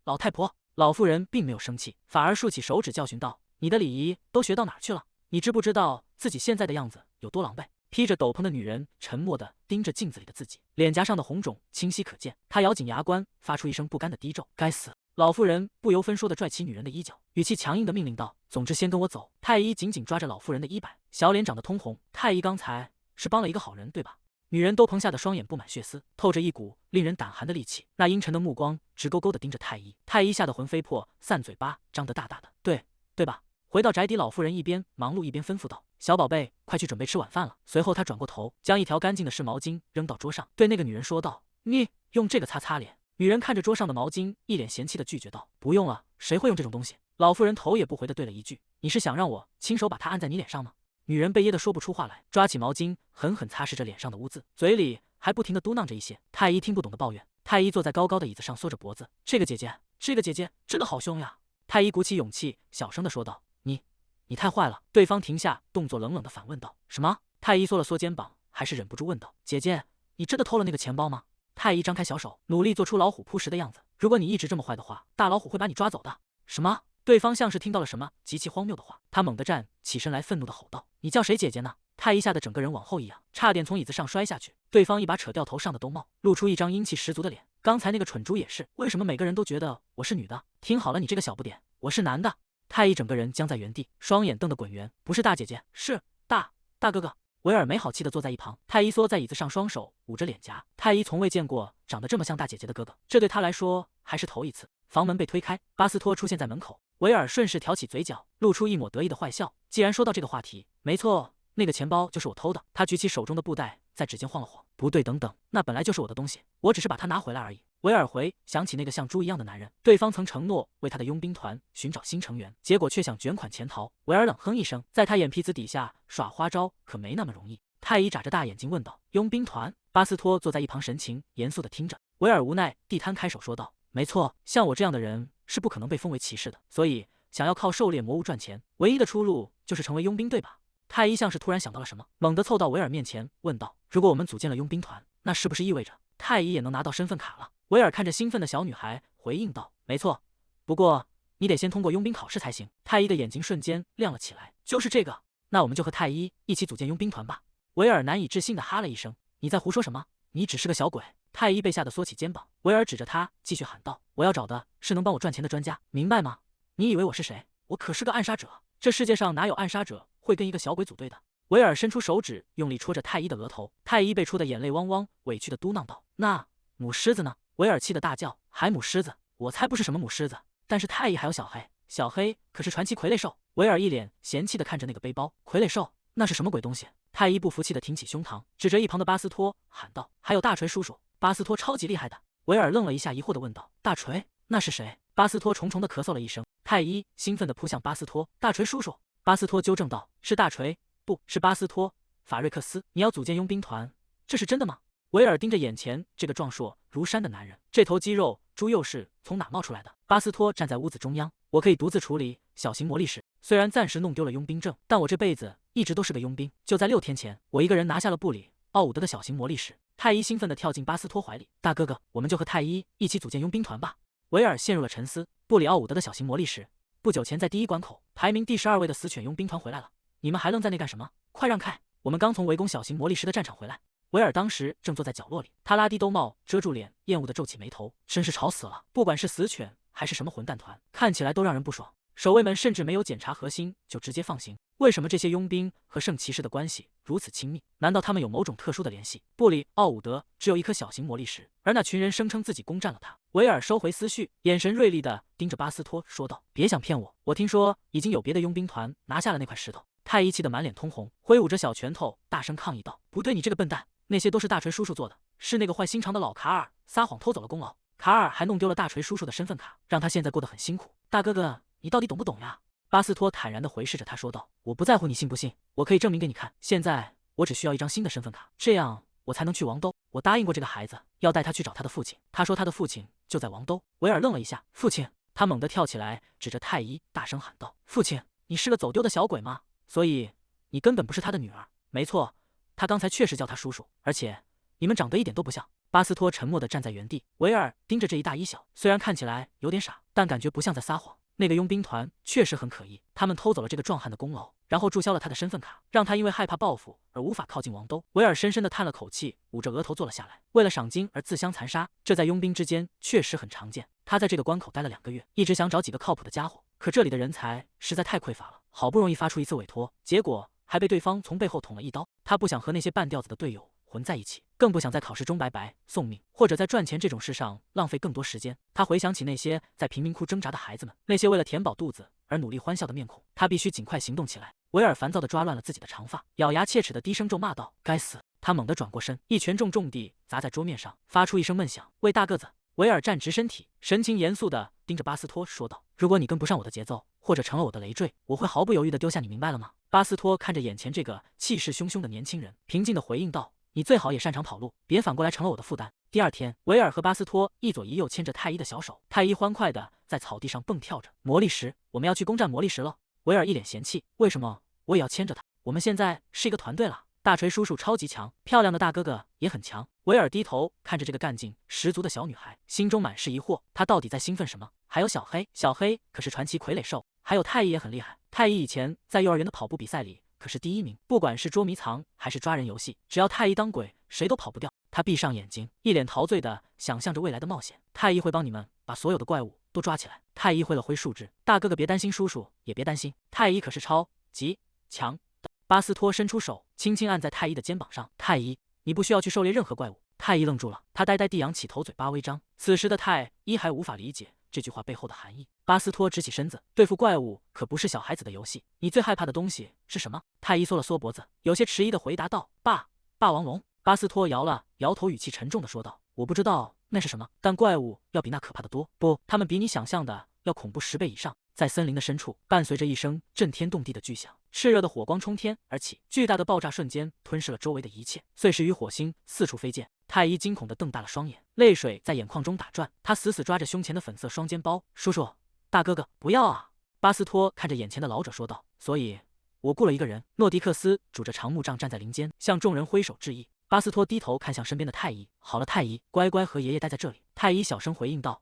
[SPEAKER 5] 老太婆。老妇人并没有生气，反而竖起手指教训道：“你的礼仪都学到哪儿去了？你知不知道自己现在的样子有多狼狈？”披着斗篷的女人沉默地盯着镜子里的自己，脸颊上的红肿清晰可见。她咬紧牙关，发出一声不甘的低咒：“该死！”老妇人不由分说地拽起女人的衣角，语气强硬地命令道：“总之先跟我走。”太医紧紧抓着老妇人的衣摆，小脸长得通红。太医刚才是帮了一个好人，对吧？女人斗篷下的双眼布满血丝，透着一股令人胆寒的戾气，那阴沉的目光直勾勾地盯着太医。太医吓得魂飞魄散，嘴巴张得大大的：“对吧？”回到宅邸，老妇人一边忙碌一边吩咐道：“小宝贝，快去准备吃晚饭了。”随后她转过头，将一条干净的湿毛巾扔到桌上，对那个女人说道：“你用这个擦擦脸。”女人看着桌上的毛巾，一脸嫌弃的拒绝道：“不用了，谁会用这种东西？”老妇人头也不回的对了一句：“你是想让我亲手把它按在你脸上吗？”女人被噎得说不出话来，抓起毛巾狠狠擦拭着脸上的污渍，嘴里还不停地嘟囔着一些太医听不懂的抱怨。太医坐在高高的椅子上，缩着脖子：“这个姐姐真的好凶呀！”太医鼓起勇气，小声地说道：“你太坏了！”对方停下动作，冷冷地反问道：“什么？”太医缩了缩肩膀，还是忍不住问道：“姐姐，你真的偷了那个钱包吗？”太医张开小手，努力做出老虎扑食的样子：“如果你一直这么坏的话，大老虎会把你抓走的。”什么？对方像是听到了什么极其荒谬的话，他猛地站起身来，愤怒地吼道：“你叫谁姐姐呢？”太医吓得整个人往后一仰，差点从椅子上摔下去。对方一把扯掉头上的兜帽，露出一张英气十足的脸：“刚才那个蠢猪也是，为什么每个人都觉得我是女的？听好了，你这个小不点，我是男的。”太医整个人僵在原地，双眼瞪得滚圆：“不是大姐姐，是大哥哥。”维尔没好气地坐在一旁，太医缩在椅子上，双手捂着脸颊。太医从未见过长得这么像大姐姐的哥哥，这对他来说还是头一次。房门被推开，巴斯托出现在门口。维尔顺势挑起嘴角，露出一抹得意的坏笑。既然说到这个话题，没错，那个钱包就是我偷的。他举起手中的布袋，在指尖晃了晃。不对，等等，那本来就是我的东西，我只是把它拿回来而已。维尔回想起那个像猪一样的男人，对方曾承诺为他的佣兵团寻找新成员，结果却想卷款潜逃。维尔冷哼一声，在他眼皮子底下耍花招可没那么容易。太医眨着大眼睛问道：“佣兵团？”巴斯托坐在一旁，神情严肃地听着。维尔无奈地摊开手说道：“没错，像我这样的人是不可能被封为骑士的，所以想要靠狩猎魔物赚钱，唯一的出路就是成为佣兵，对吧？”太医像是突然想到了什么，猛地凑到维尔面前问道：“如果我们组建了佣兵团，那是不是意味着太医也能拿到身份卡了？”维尔看着兴奋的小女孩回应道：“没错，不过你得先通过佣兵考试才行。”太医的眼睛瞬间亮了起来：“就是这个，那我们就和太医一起组建佣兵团吧。”维尔难以置信地哈了一声：“你在胡说什么？你只是个小鬼！”太医被吓得缩起肩膀，维尔指着他继续喊道：“我要找的是能帮我赚钱的专家，明白吗？你以为我是谁？我可是个暗杀者，这世界上哪有暗杀者会跟一个小鬼组队的？”维尔伸出手指，用力戳着太医的额头，太医被戳得眼泪汪汪，委屈地嘟囔道：“那母狮子呢？”维尔气得大叫：“还母狮子？我才不是什么母狮子！但是太医还有小黑，小黑可是传奇傀儡兽。”维尔一脸嫌弃地看着那个背包，傀儡兽那是什么鬼东西？太医不服气地挺起胸膛，指着一旁的巴斯托喊道：“还有大锤叔叔，巴斯托超级厉害的。”维尔愣了一下，疑惑地问道：“大锤？那是谁？”巴斯托重重地咳嗽了一声。太医兴奋地扑向巴斯托：“大锤叔叔！”巴斯托纠正道：“是大锤，不是巴斯托。法瑞克斯，你要组建佣兵团，这是真的吗？”维尔盯着眼前这个壮硕如山的男人，这头肌肉猪又是从哪冒出来的？巴斯托站在屋子中央：“我可以独自处理小型魔力石，虽然暂时弄丢了佣兵证，但我这辈子一直都是个佣兵。就在6天前，我一个人拿下了布里奥伍德的小型魔力石。”太医兴奋地跳进巴斯托怀里：“大哥哥，我们就和太医一起组建佣兵团吧。”维尔陷入了沉思。布里奥伍德的小型魔力石，不久前在第1关口排名第12位的死犬佣兵团回来了，你们还愣在那干什么？快让开！我们刚从围攻小型魔力石的战场回来。维尔当时正坐在角落里，他拉低兜帽遮住脸，厌恶地皱起眉头，真是吵死了！不管是死犬还是什么混蛋团，看起来都让人不爽。守卫们甚至没有检查核心就直接放行。为什么这些佣兵和圣骑士的关系如此亲密？难道他们有某种特殊的联系？布里奥伍德只有一颗小型魔力石，而那群人声称自己攻占了他。维尔收回思绪，眼神锐利地盯着巴斯托说道：“别想骗我！我听说已经有别的佣兵团拿下了那块石头。”太医气得满脸通红，挥舞着小拳头，大声抗议道：“不对，你这个笨蛋！那些都是大锤叔叔做的，是那个坏心肠的老卡尔撒谎偷走了功劳。卡尔还弄丢了大锤叔叔的身份卡，让他现在过得很辛苦。大哥哥，你到底懂不懂呀？”巴斯托坦然地回视着他说道：“我不在乎你信不信，我可以证明给你看。现在我只需要一张新的身份卡，这样我才能去王都。我答应过这个孩子，要带他去找他的父亲。他说他的父亲就在王都。”维尔愣了一下，父亲？他猛地跳起来，指着太医大声喊道：“父亲，你是个走丢的小鬼吗？所以你根本不是他的女儿？”“没错，他刚才确实叫他叔叔，而且你们长得一点都不像。”巴斯托沉默地站在原地，维尔盯着这一大一小，虽然看起来有点傻，但感觉不像在撒谎。那个佣兵团确实很可疑，他们偷走了这个壮汉的功劳，然后注销了他的身份卡，让他因为害怕报复而无法靠近王都。维尔深深地叹了口气，捂着额头坐了下来。为了赏金而自相残杀，这在佣兵之间确实很常见。他在这个关口待了2个月，一直想找几个靠谱的家伙，可这里的人才实在太匮乏了。好不容易发出一次委托，结果还被对方从背后捅了一刀。他不想和那些半吊子的队友混在一起，更不想在考试中白白送命，或者在赚钱这种事上浪费更多时间。他回想起那些在贫民窟挣扎的孩子们，那些为了填饱肚子而努力欢笑的面孔，他必须尽快行动起来。维尔烦躁地抓乱了自己的长发，咬牙切齿地低声咒骂道：“该死！”他猛地转过身，一拳重重地砸在桌面上，发出一声闷响。“喂，大个子！”维尔站直身体，神情严肃地盯着巴斯托说道：“如果你跟不上我的节奏，或者成了我的累赘，我会毫不犹豫地丢下你，明白了吗？”巴斯托看着眼前这个气势汹汹的年轻人，平静地回应道：“你最好也擅长跑路，别反过来成了我的负担。”第二天，维尔和巴斯托一左一右牵着太医的小手，太医欢快地在草地上蹦跳着。魔力石，我们要去攻占魔力石了。维尔一脸嫌弃：“为什么我也要牵着他？我们现在是一个团队了。大锤叔叔超级强，漂亮的大哥哥也很强。”维尔低头看着这个干劲十足的小女孩，心中满是疑惑，她到底在兴奋什么？还有小黑，小黑可是传奇傀儡兽，还有太医也很厉害。太医以前在幼儿园的跑步比赛里可是第1名，不管是捉迷藏还是抓人游戏，只要太医当鬼，谁都跑不掉。他闭上眼睛，一脸陶醉地想象着未来的冒险。太医会帮你们把所有的怪物都抓起来。太医挥了挥树枝，大哥哥别担心，叔叔也别担心，太医可是超级强的。巴斯托伸出手，轻轻按在太医的肩膀上。太医，你不需要去狩猎任何怪物。太医愣住了，他呆呆地仰起头，嘴巴微张。此时的太医还无法理解这句话背后的含义。巴斯托直起身子，对付怪物可不是小孩子的游戏。你最害怕的东西是什么？太医缩了缩脖子，有些迟疑地回答道：“霸王龙。”巴斯托摇了摇头，语气沉重地说道：“我不知道那是什么，但怪物要比那可怕得多。不，他们比你想象的要恐怖10倍以上。”在森林的深处，伴随着一声震天动地的巨响，炽热的火光冲天而起，巨大的爆炸瞬间吞噬了周围的一切，碎石与火星四处飞溅。太医惊恐地瞪大了双眼，泪水在眼眶中打转，他死死抓着胸前的粉色双肩包：“叔叔，大哥哥，不要啊！”巴斯托看着眼前的老者说道：“所以，我雇了一个人。”诺迪克斯拄着长木杖站在林间，向众人挥手致意。巴斯托低头看向身边的太医：“好了，太医，乖乖和爷爷待在这里。”太医小声回应道：“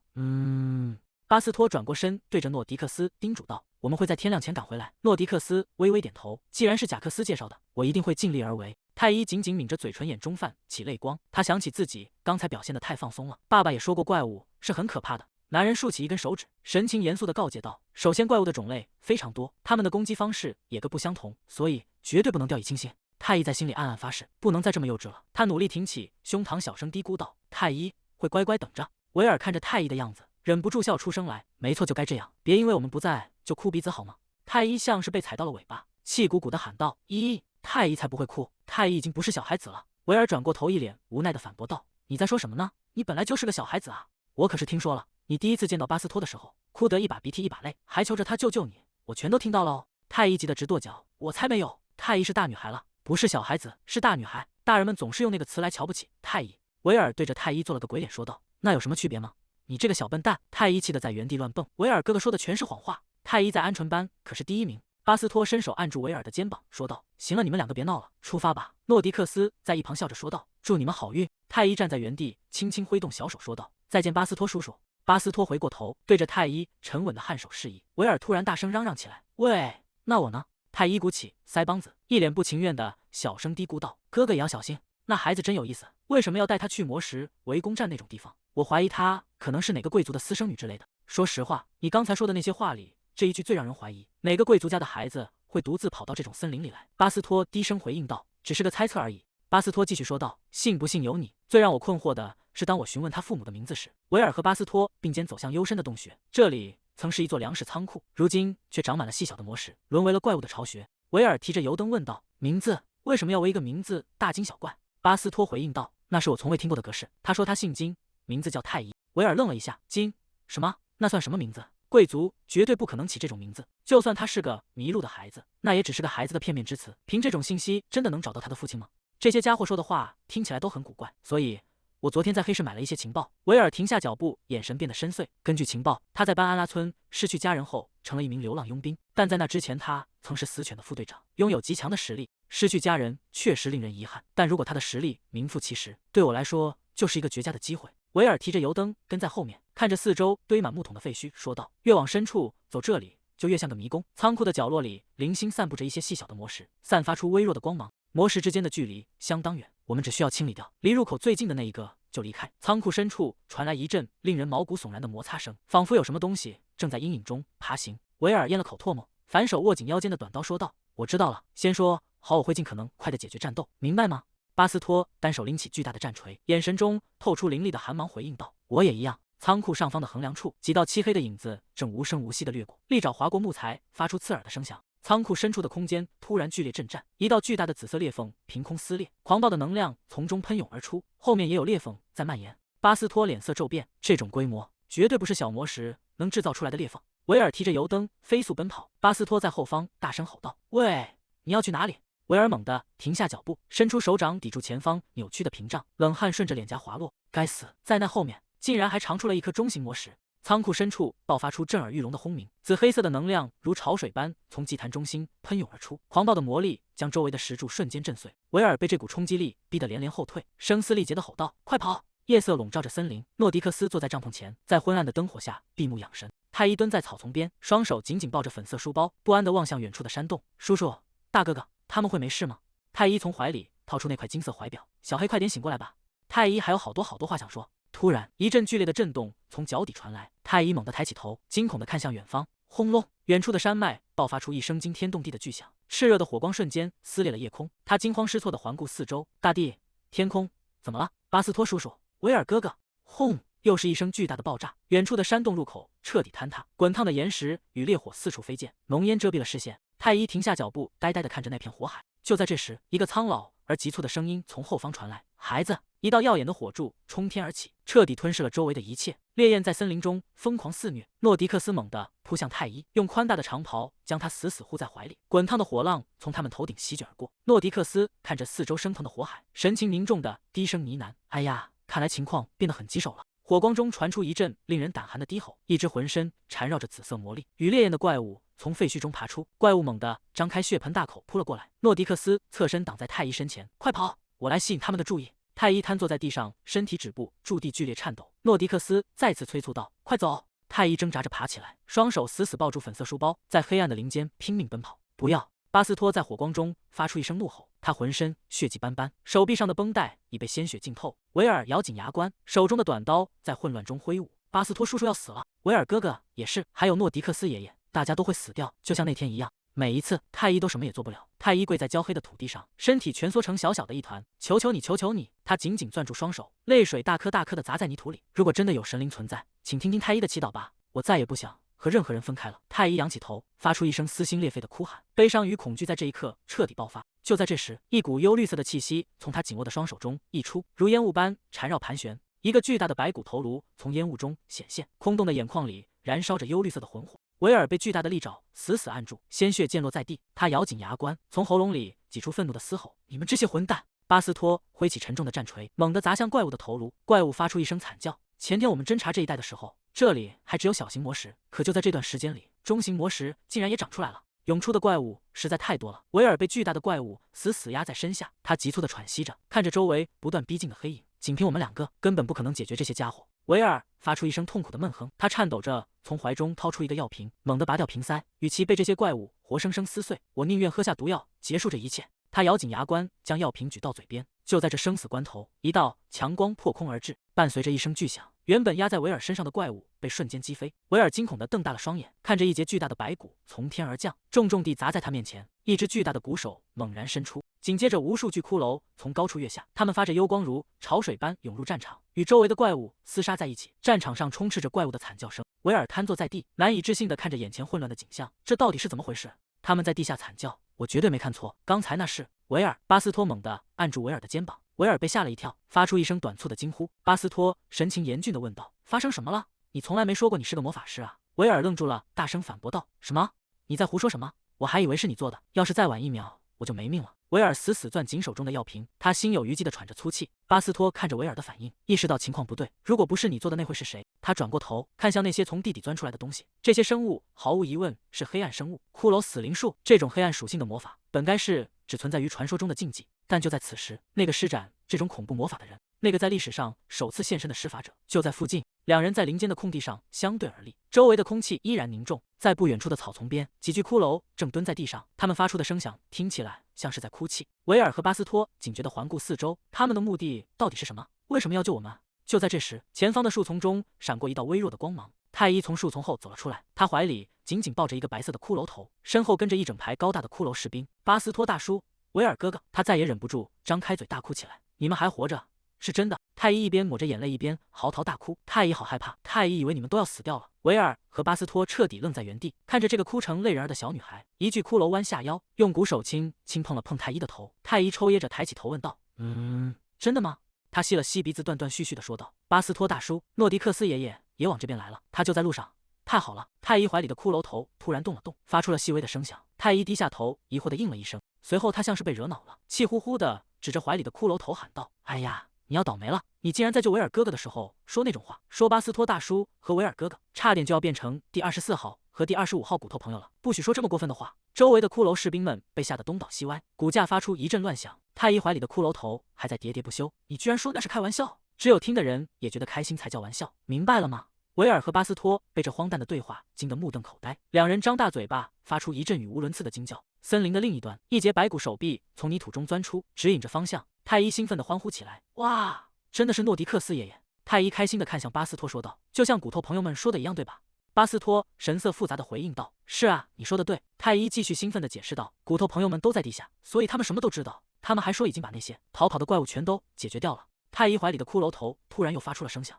[SPEAKER 5] 巴斯托转过身，对着诺迪克斯叮嘱道：“我们会在天亮前赶回来。”诺迪克斯微微点头：“既然是贾克斯介绍的，我一定会尽力而为。”太医紧紧抿着嘴唇，眼中泛起泪光。他想起自己刚才表现得太放松了，爸爸也说过怪物是很可怕的。男人竖起一根手指，神情严肃地告诫道：“首先，怪物的种类非常多，他们的攻击方式也各不相同，所以绝对不能掉以轻心。”太医在心里暗暗发誓，不能再这么幼稚了。他努力挺起胸膛，小声嘀咕道：“太医会乖乖等着。”维尔看着太医的样子，忍不住笑出声来：“没错，就该这样，别因为我们不在就哭鼻子好吗？”太医像是被踩到了尾巴，气鼓鼓地喊道：“咦，太医才不会哭，太医已经不是小孩子了。”维尔转过头，一脸无奈地反驳道：“你在说什么呢？你本来就是个小孩子啊！我可是听说了，你第一次见到巴斯托的时候，哭得一把鼻涕一把泪，还求着他救救你，我全都听到了哦。”太医急得直跺脚：“我才没有！太医是大女孩了，不是小孩子，是大女孩。大人们总是用那个词来瞧不起太医。”维尔对着太医做了个鬼脸，说道：“那有什么区别吗？你这个小笨蛋！”太医气得在原地乱蹦。维尔哥哥说的全是谎话，太医在鹌鹑班可是第1名。巴斯托伸手按住维尔的肩膀，说道：“行了，你们2个别闹了，出发吧。”诺迪克斯在一旁笑着说道：“祝你们好运。”太医站在原地，轻轻挥动小手，说道：“再见，巴斯托叔叔。”巴斯托回过头，对着太医沉稳的颔首示意。维尔突然大声嚷嚷起来：“喂，那我呢？”太医鼓起腮帮子，一脸不情愿的小声嘀咕道：“哥哥也要小心。”那孩子真有意思，为什么要带他去魔石围攻战那种地方？我怀疑他可能是哪个贵族的私生女之类的。说实话，你刚才说的那些话里，这一句最让人怀疑，哪个贵族家的孩子会独自跑到这种森林里来？巴斯托低声回应道：“只是个猜测而已。”巴斯托继续说道：“信不信由你。最让我困惑的是，当我询问他父母的名字时，维尔和巴斯托并肩走向幽深的洞穴。这里曾是一座粮食仓库，如今却长满了细小的魔石，沦为了怪物的巢穴。”维尔提着油灯问道：“名字？为什么要为一个名字大惊小怪？”巴斯托回应道：“那是我从未听过的格式。”他说他姓金，名字叫太医。维尔愣了一下：“金？什么？那算什么名字？贵族绝对不可能起这种名字。就算他是个迷路的孩子，那也只是个孩子的片面之词。凭这种信息，真的能找到他的父亲吗？”这些家伙说的话听起来都很古怪，所以我昨天在黑市买了一些情报。维尔停下脚步，眼神变得深邃。根据情报，他在班安拉村失去家人后成了一名流浪佣兵，但在那之前，他曾是死犬的副队长，拥有极强的实力。失去家人确实令人遗憾，但如果他的实力名副其实，对我来说就是一个绝佳的机会。维尔提着油灯跟在后面，看着四周堆满木桶的废墟，说道：“越往深处走，这里就越像个迷宫。仓库的角落里零星散布着一些细小的魔石，散发出微弱的光芒。魔石之间的距离相当远，我们只需要清理掉离入口最近的那一个就离开。”仓库深处传来一阵令人毛骨悚然的摩擦声，仿佛有什么东西正在阴影中爬行。维尔咽了口唾沫，反手握紧腰间的短刀，说道：“我知道了，先说好，我会尽可能快的解决战斗，明白吗？”巴斯托单手拎起巨大的战锤，眼神中透出凌厉的寒芒，回应道：“我也一样。”仓库上方的横梁处，几道漆黑的影子正无声无息地掠过，利爪划过木材，发出刺耳的声响。仓库深处的空间突然剧烈震颤，一道巨大的紫色裂缝凭空撕裂，狂暴的能量从中喷涌而出，后面也有裂缝在蔓延。巴斯托脸色骤变，这种规模绝对不是小魔石能制造出来的裂缝。维尔提着油灯飞速奔跑，巴斯托在后方大声吼道：“喂，你要去哪里？”维尔猛地停下脚步，伸出手掌抵住前方扭曲的屏障，冷汗顺着脸颊滑落。该死，在那后面竟然还藏出了一颗中型魔石。仓库深处爆发出震耳欲聋的轰鸣，紫黑色的能量如潮水般从祭坛中心喷涌而出，狂暴的魔力将周围的石柱瞬间震碎。维尔被这股冲击力逼得连连后退，声嘶力竭地吼道：“快跑！”夜色笼罩着森林，诺迪克斯坐在帐篷前，在昏暗的灯火下闭目养神。太医蹲在草丛边，双手紧紧抱着粉色书包，不安地望向远处的山洞。“叔叔，大哥哥，他们会没事吗？”太医从怀里掏出那块金色怀表，“小黑，快点醒过来吧。”太医还有好多话想说。突然，一阵剧烈的震动从脚底传来，太医猛地抬起头，惊恐地看向远方。轰隆！远处的山脉爆发出一声惊天动地的巨响，炽热的火光瞬间撕裂了夜空。他惊慌失措地环顾四周，大地、天空，怎么了？巴斯托叔叔，维尔哥哥！轰！又是一声巨大的爆炸，远处的山洞入口彻底坍塌，滚烫的岩石与烈火四处飞溅，浓烟遮蔽了视线。太医停下脚步，呆呆地看着那片火海。就在这时，一个苍老而急促的声音从后方传来：“孩子！”一道耀眼的火柱冲天而起，彻底吞噬了周围的一切。烈焰在森林中疯狂肆虐。诺迪克斯猛地扑向太医，用宽大的长袍将他死死护在怀里。滚烫的火浪从他们头顶席卷而过。诺迪克斯看着四周升腾的火海，神情凝重地低声呢喃：“哎呀，看来情况变得很棘手了。”火光中传出一阵令人胆寒的低吼，一只浑身缠绕着紫色魔力与烈焰的怪物从废墟中爬出。怪物猛地张开血盆大口扑了过来，诺迪克斯侧身挡在太医身前：“快跑，我来吸引他们的注意。”太医瘫坐在地上，身体止步，驻地剧烈颤抖。诺迪克斯再次催促道：“快走！”太医挣扎着爬起来，双手死死抱住粉色书包，在黑暗的林间拼命奔跑。“不要！”巴斯托在火光中发出一声怒吼，他浑身血迹斑斑，手臂上的绷带已被鲜血浸透。维尔咬紧牙关，手中的短刀在混乱中挥舞。巴斯托叔叔要死了，维尔哥哥也是，还有诺迪克斯爷爷，大家都会死掉，就像那天一样。每一次，太医都什么也做不了。太医跪在焦黑的土地上，身体蜷缩成小小的一团。“求求你，求求你！”他紧紧攥住双手，泪水大颗大颗地砸在泥土里。“如果真的有神灵存在，请听听太医的祈祷吧，我再也不想和任何人分开了。”太医仰起头，发出一声撕心裂肺的哭喊，悲伤与恐惧在这一刻彻底爆发。就在这时，一股幽绿色的气息从他紧握的双手中溢出，如烟雾般缠绕盘旋。一个巨大的白骨头颅从烟雾中显现，空洞的眼眶里燃烧着幽绿色的魂火。维尔被巨大的利爪死死按住，鲜血溅落在地。他咬紧牙关，从喉咙里挤出愤怒的嘶吼：“你们这些混蛋！”巴斯托挥起沉重的战锤，猛地砸向怪物的头颅。怪物发出一声惨叫。前天我们侦查这一带的时候，这里还只有小型魔石，可就在这段时间里，中型魔石竟然也长出来了。涌出的怪物实在太多了。维尔被巨大的怪物死死压在身下，他急促地喘息着，看着周围不断逼近的黑影。仅凭我们两个，根本不可能解决这些家伙。维尔发出一声痛苦的闷哼，他颤抖着从怀中掏出一个药瓶，猛地拔掉瓶塞。与其被这些怪物活生生撕碎，我宁愿喝下毒药，结束这一切。他咬紧牙关，将药瓶举到嘴边。就在这生死关头，一道强光破空而至，伴随着一声巨响，原本压在维尔身上的怪物被瞬间击飞。维尔惊恐地瞪大了双眼，看着一截巨大的白骨从天而降，重重地砸在他面前。一只巨大的鼓手猛然伸出，紧接着无数具骷髅从高处跃下，他们发着幽光如潮水般涌入战场，与周围的怪物厮杀在一起。战场上充斥着怪物的惨叫声。维尔瘫坐在地，难以置信地看着眼前混乱的景象，这到底是怎么回事？他们在地下惨叫，我绝对没看错，刚才那是维尔。巴斯托猛地按住维尔的肩膀，维尔被吓了一跳，发出一声短促的惊呼。巴斯托神情严峻地问道：“发生什么了？你从来没说过你是个魔法师啊！”维尔愣住了，大声反驳道：“什么？你在胡说什么？我还以为是你做的，要是再晚1秒，我就没命了。”维尔死死攥紧手中的药瓶，他心有余悸地喘着粗气。巴斯托看着维尔的反应，意识到情况不对。如果不是你做的，那会是谁？他转过头看向那些从地底钻出来的东西，这些生物毫无疑问是黑暗生物，骷髅死灵术。这种黑暗属性的魔法本该是只存在于传说中的禁忌，但就在此时，那个施展这种恐怖魔法的人，那个在历史上首次现身的施法者就在附近。两人在林间的空地上相对而立，周围的空气依然凝重。在不远处的草丛边，几具骷髅正蹲在地上，他们发出的声响听起来像是在哭泣。维尔和巴斯托警觉地环顾四周，他们的目的到底是什么？为什么要救我们？就在这时，前方的树丛中闪过一道微弱的光芒，太医从树丛后走了出来，他怀里紧紧抱着一个白色的骷髅头，身后跟着一整排高大的骷髅士兵。巴斯托大叔，维尔哥哥，他再也忍不住，张开嘴大哭起来。你们还活着？是真的！太医一边抹着眼泪一边嚎啕大哭。太医好害怕，太医以为你们都要死掉了。维尔和巴斯托彻底愣在原地，看着这个哭成泪人儿的小女孩。一具骷髅弯下腰，用鼓手轻碰了碰太医的头。太医抽噎着抬起头问道：“真的吗？”他吸了吸鼻子，断断续续地说道：“巴斯托大叔，诺迪克斯爷爷也往这边来了，他就在路上。”太好了！太医怀里的骷髅头突然动了动，发出了细微的声响。太医低下头，疑惑地应了一声，随后他像是被惹恼了，气呼呼地指着怀里的骷髅头喊道：“哎呀！你要倒霉了！你竟然在救维尔哥哥的时候说那种话，说巴斯托大叔和维尔哥哥差点就要变成第24号和第25号骨头朋友了，不许说这么过分的话！”周围的骷髅士兵们被吓得东倒西歪，骨架发出一阵乱响。太医怀里的骷髅头还在喋喋不休：“你居然说那是开玩笑！”只有听的人也觉得开心才叫玩笑，明白了吗？维尔和巴斯托被这荒诞的对话惊得目瞪口呆，两人张大嘴巴，发出一阵语无伦次的惊叫。森林的另一端，一截白骨手臂从泥土中钻出，指引着方向。太医兴奋地欢呼起来：“哇，真的是诺迪克斯爷爷！”太医开心地看向巴斯托说道：“就像骨头朋友们说的一样，对吧？”巴斯托神色复杂地回应道：“是啊，你说的对。”太医继续兴奋地解释道：“骨头朋友们都在地下，所以他们什么都知道。他们还说已经把那些逃跑的怪物全都解决掉了。”太医怀里的骷髅头突然又发出了声响：“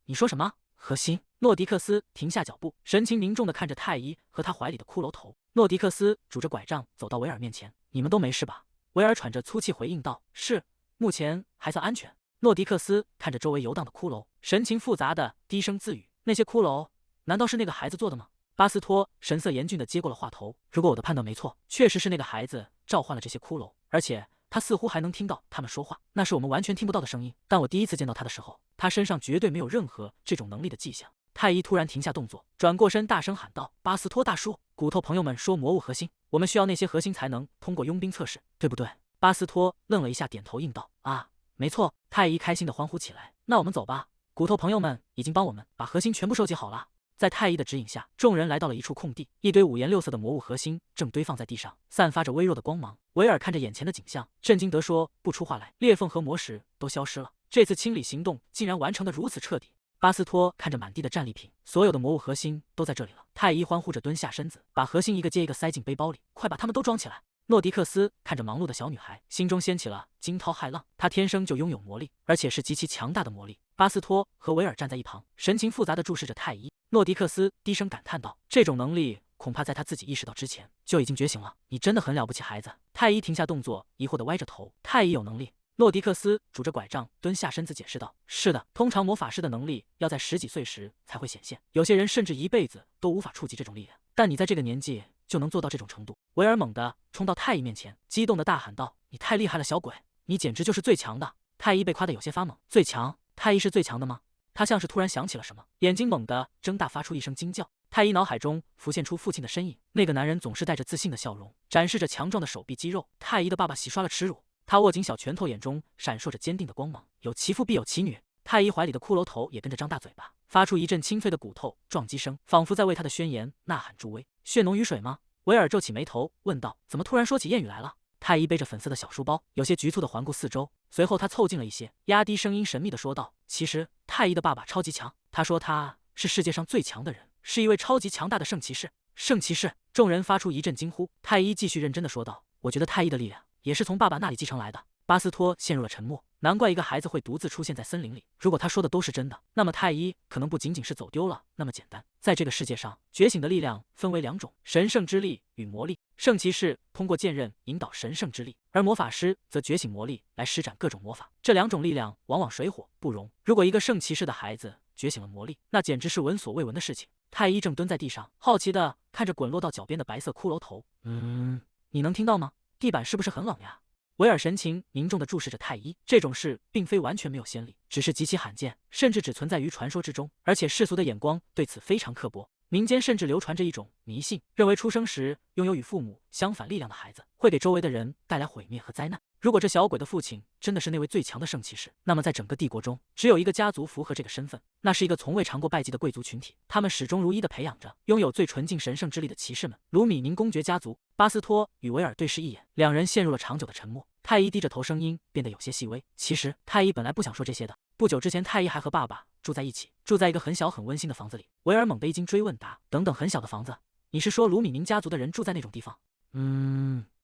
[SPEAKER 5] 你说什么？核心？”诺迪克斯停下脚步，神情凝重地看着太医和他怀里的骷髅头。诺迪克斯拄着拐杖走到维尔面前：“你们都没事吧？”维尔喘着粗气回应道：“是，目前还算安全。”诺迪克斯看着周围游荡的骷髅，神情复杂的低声自语：“那些骷髅难道是那个孩子做的吗？”巴斯托神色严峻地接过了话头：“如果我的判断没错，确实是那个孩子召唤了这些骷髅，而且他似乎还能听到他们说话，那是我们完全听不到的声音。但我第一次见到他的时候，他身上绝对没有任何这种能力的迹象。”太医突然停下动作，转过身大声喊道：“巴斯托大叔，骨头朋友们说魔物核心，我们需要那些核心才能通过佣兵测试，对不对？”巴斯托愣了一下，点头应道：“啊，没错。”太医开心地欢呼起来：“那我们走吧，骨头朋友们已经帮我们把核心全部收集好了。”在太医的指引下，众人来到了一处空地，一堆五颜六色的魔物核心正堆放在地上，散发着微弱的光芒。维尔看着眼前的景象，震惊得说不出话来。裂缝和魔石都消失了，这次清理行动竟然完成得如此彻底。巴斯托看着满地的战利品，所有的魔物核心都在这里了。太医欢呼着蹲下身子，把核心一个接一个塞进背包里，快把它们都装起来。诺迪克斯看着忙碌的小女孩，心中掀起了惊涛骇浪。她天生就拥有魔力，而且是极其强大的魔力。巴斯托和维尔站在一旁，神情复杂地注视着太医。诺迪克斯低声感叹道：“这种能力恐怕在他自己意识到之前就已经觉醒了。你真的很了不起，孩子。”太医停下动作，疑惑地歪着头：“太医有能力？”诺迪克斯拄着拐杖蹲下身子解释道：“是的，通常魔法师的能力要在10几岁时才会显现，有些人甚至一辈子都无法触及这种力量。但你在这个年纪就能做到这种程度。”维尔猛地冲到太医面前，激动地大喊道：“你太厉害了，小鬼！你简直就是最强的！”太医被夸得有些发懵：“最强？太医是最强的吗？”他像是突然想起了什么，眼睛猛地睁大，发出一声惊叫。太医脑海中浮现出父亲的身影，那个男人总是带着自信的笑容，展示着强壮的手臂肌肉。太医的爸爸洗刷了耻辱，他握紧小拳头，眼中闪烁着坚定的光芒。有其父必有其女。太医怀里的骷髅头也跟着张大嘴巴，发出一阵清脆的骨头撞击声，仿佛在为他的宣言呐喊助威。血浓于水吗？维尔皱起眉头问道：“怎么突然说起谚语来了？”太医背着粉色的小书包，有些局促地环顾四周，随后他凑近了一些，压低声音神秘地说道：“其实太医的爸爸超级强，他说他是世界上最强的人，是一位超级强大的圣骑士。”圣骑士！众人发出一阵惊呼。太医继续认真地说道：“我觉得太医的力量也是从爸爸那里继承来的。”巴斯托陷入了沉默。难怪一个孩子会独自出现在森林里。如果他说的都是真的，那么太医可能不仅仅是走丢了那么简单。在这个世界上，觉醒的力量分为两种：神圣之力与魔力。圣骑士通过剑刃引导神圣之力，而魔法师则觉醒魔力来施展各种魔法。这两种力量往往水火不容。如果一个圣骑士的孩子觉醒了魔力，那简直是闻所未闻的事情。太医正蹲在地上，好奇地看着滚落到脚边的白色骷髅头。你能听到吗？地板是不是很冷呀？维尔神情凝重地注视着太医。这种事并非完全没有先例，只是极其罕见，甚至只存在于传说之中，而且世俗的眼光对此非常刻薄。民间甚至流传着一种迷信，认为出生时拥有与父母相反力量的孩子会给周围的人带来毁灭和灾难。如果这小鬼的父亲真的是那位最强的圣骑士，那么在整个帝国中，只有一个家族符合这个身份，那是一个从未尝过败绩的贵族群体。他们始终如一地培养着拥有最纯净神圣之力的骑士们。卢米宁公爵家族。巴斯托与维尔对视一眼，两人陷入了长久的沉默。太医低着头，声音变得有些细微。其实太医本来不想说这些的。不久之前，太医还和爸爸住在一起，住在一个很小很温馨的房子里。维尔猛地一惊，追问答：“等等，很小的房子？你是说卢米宁家族的人住在那种地方？”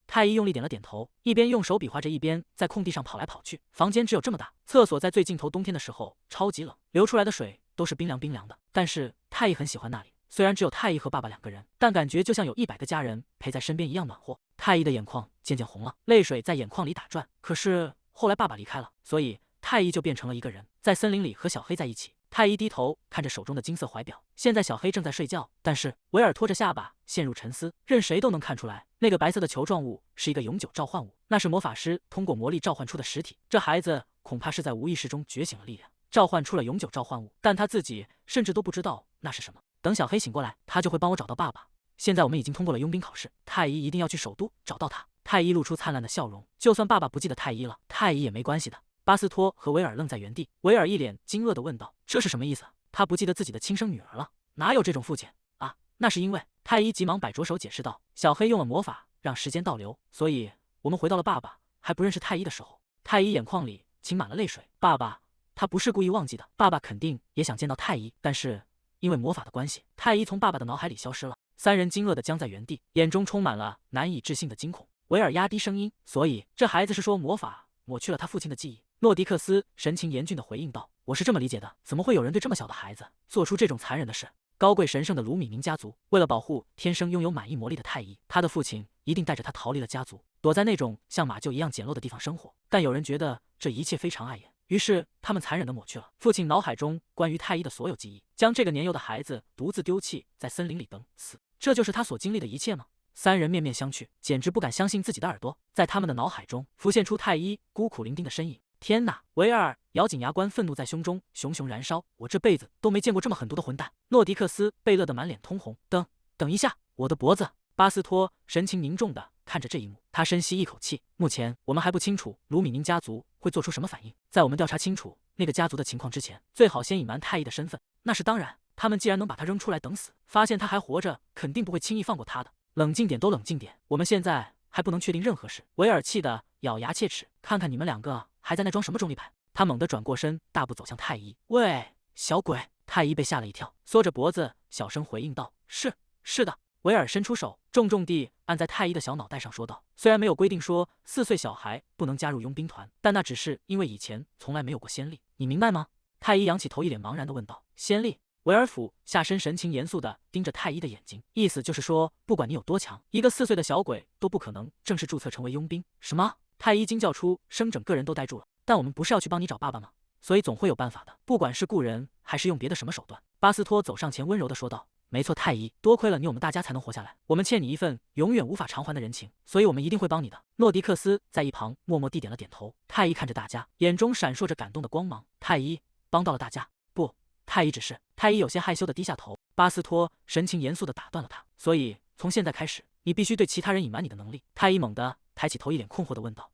[SPEAKER 5] 太医用力点了点头，一边用手比划着，一边在空地上跑来跑去。房间只有这么大，厕所在最尽头冬天的时候超级冷，流出来的水都是冰凉冰凉的。但是太医很喜欢那里，虽然只有太医和爸爸两个人，但感觉就像有100个家人陪在身边一样暖和。太医的眼眶渐渐红了，泪水在眼眶里打转。可是后来爸爸离开了，所以太医就变成了一个人，在森林里和小黑在一起。太医低头看着手中的金色怀表，现在小黑正在睡觉，但是维尔拖着下巴陷入沉思。任谁都能看出来，那个白色的球状物是一个永久召唤物，那是魔法师通过魔力召唤出的实体。这孩子恐怕是在无意识中觉醒了力量，召唤出了永久召唤物，但他自己甚至都不知道那是什么。等小黑醒过来，他就会帮我找到爸爸。现在我们已经通过了佣兵考试，太医一定要去首都找到他。太医露出灿烂的笑容，就算爸爸不记得太医了，太医也没关系的。巴斯托和维尔愣在原地，维尔一脸惊愕地问道：“这是什么意思？他不记得自己的亲生女儿了？哪有这种父亲啊？”那是因为太医急忙摆着手解释道：“小黑用了魔法让时间倒流，所以我们回到了爸爸还不认识太医的时候。”太医眼眶里噙满了泪水。爸爸，他不是故意忘记的，爸爸肯定也想见到太医，但是因为魔法的关系，太医从爸爸的脑海里消失了。三人惊愕地僵在原地，眼中充满了难以置信的惊恐。维尔压低声音：“所以这孩子是说魔法抹去了他父亲的记忆？”诺迪克斯神情严峻地回应道：“我是这么理解的，怎么会有人对这么小的孩子做出这种残忍的事？高贵神圣的卢米宁家族，为了保护天生拥有满意魔力的太医，他的父亲一定带着他逃离了家族，躲在那种像马厩一样简陋的地方生活。但有人觉得这一切非常碍眼，于是他们残忍地抹去了父亲脑海中关于太医的所有记忆，将这个年幼的孩子独自丢弃在森林里等死。这就是他所经历的一切吗？”三人面面相觑，简直不敢相信自己的耳朵。在他们的脑海中浮现出太医孤苦伶仃的身影。天哪！维尔咬紧牙关，愤怒在胸中熊熊燃烧。我这辈子都没见过这么狠毒的混蛋！诺迪克斯被乐得满脸通红。等一下，我的脖子！巴斯托神情凝重地看着这一幕，他深吸一口气。目前我们还不清楚卢米宁家族会做出什么反应，在我们调查清楚那个家族的情况之前，最好先隐瞒太医的身份。那是当然，他们既然能把他扔出来等死，发现他还活着，肯定不会轻易放过他的。冷静点，都冷静点，我们现在还不能确定任何事。维尔气得咬牙切齿，看看你们两个还在那装什么中立牌！他猛地转过身，大步走向太医。喂，小鬼！太医被吓了一跳，缩着脖子小声回应道：“是的。”维尔伸出手，重重地按在太医的小脑袋上，说道：“虽然没有规定说4岁小孩不能加入佣兵团，但那只是因为以前从来没有过先例，你明白吗？”太医仰起头，一脸茫然地问道：“先例？”维尔俯下身，神情严肃地盯着太医的眼睛，意思就是说，不管你有多强，一个4岁的小鬼都不可能正式注册成为佣兵。什么？太医惊叫出声，整个人都呆住了。但我们不是要去帮你找爸爸吗？所以总会有办法的，不管是雇人还是用别的什么手段。巴斯托走上前，温柔地说道：“没错，太医，多亏了你，我们大家才能活下来。我们欠你一份永远无法偿还的人情，所以我们一定会帮你的。”诺迪克斯在一旁默默地点了点头。太医看着大家，眼中闪烁着感动的光芒。太医帮到了大家。不，太医只是……太医有些害羞地低下头。巴斯托神情严肃地打断了他：“所以从现在开始，你必须对其他人隐瞒你的能力。”太医猛地抬起头，一脸困惑地问道：“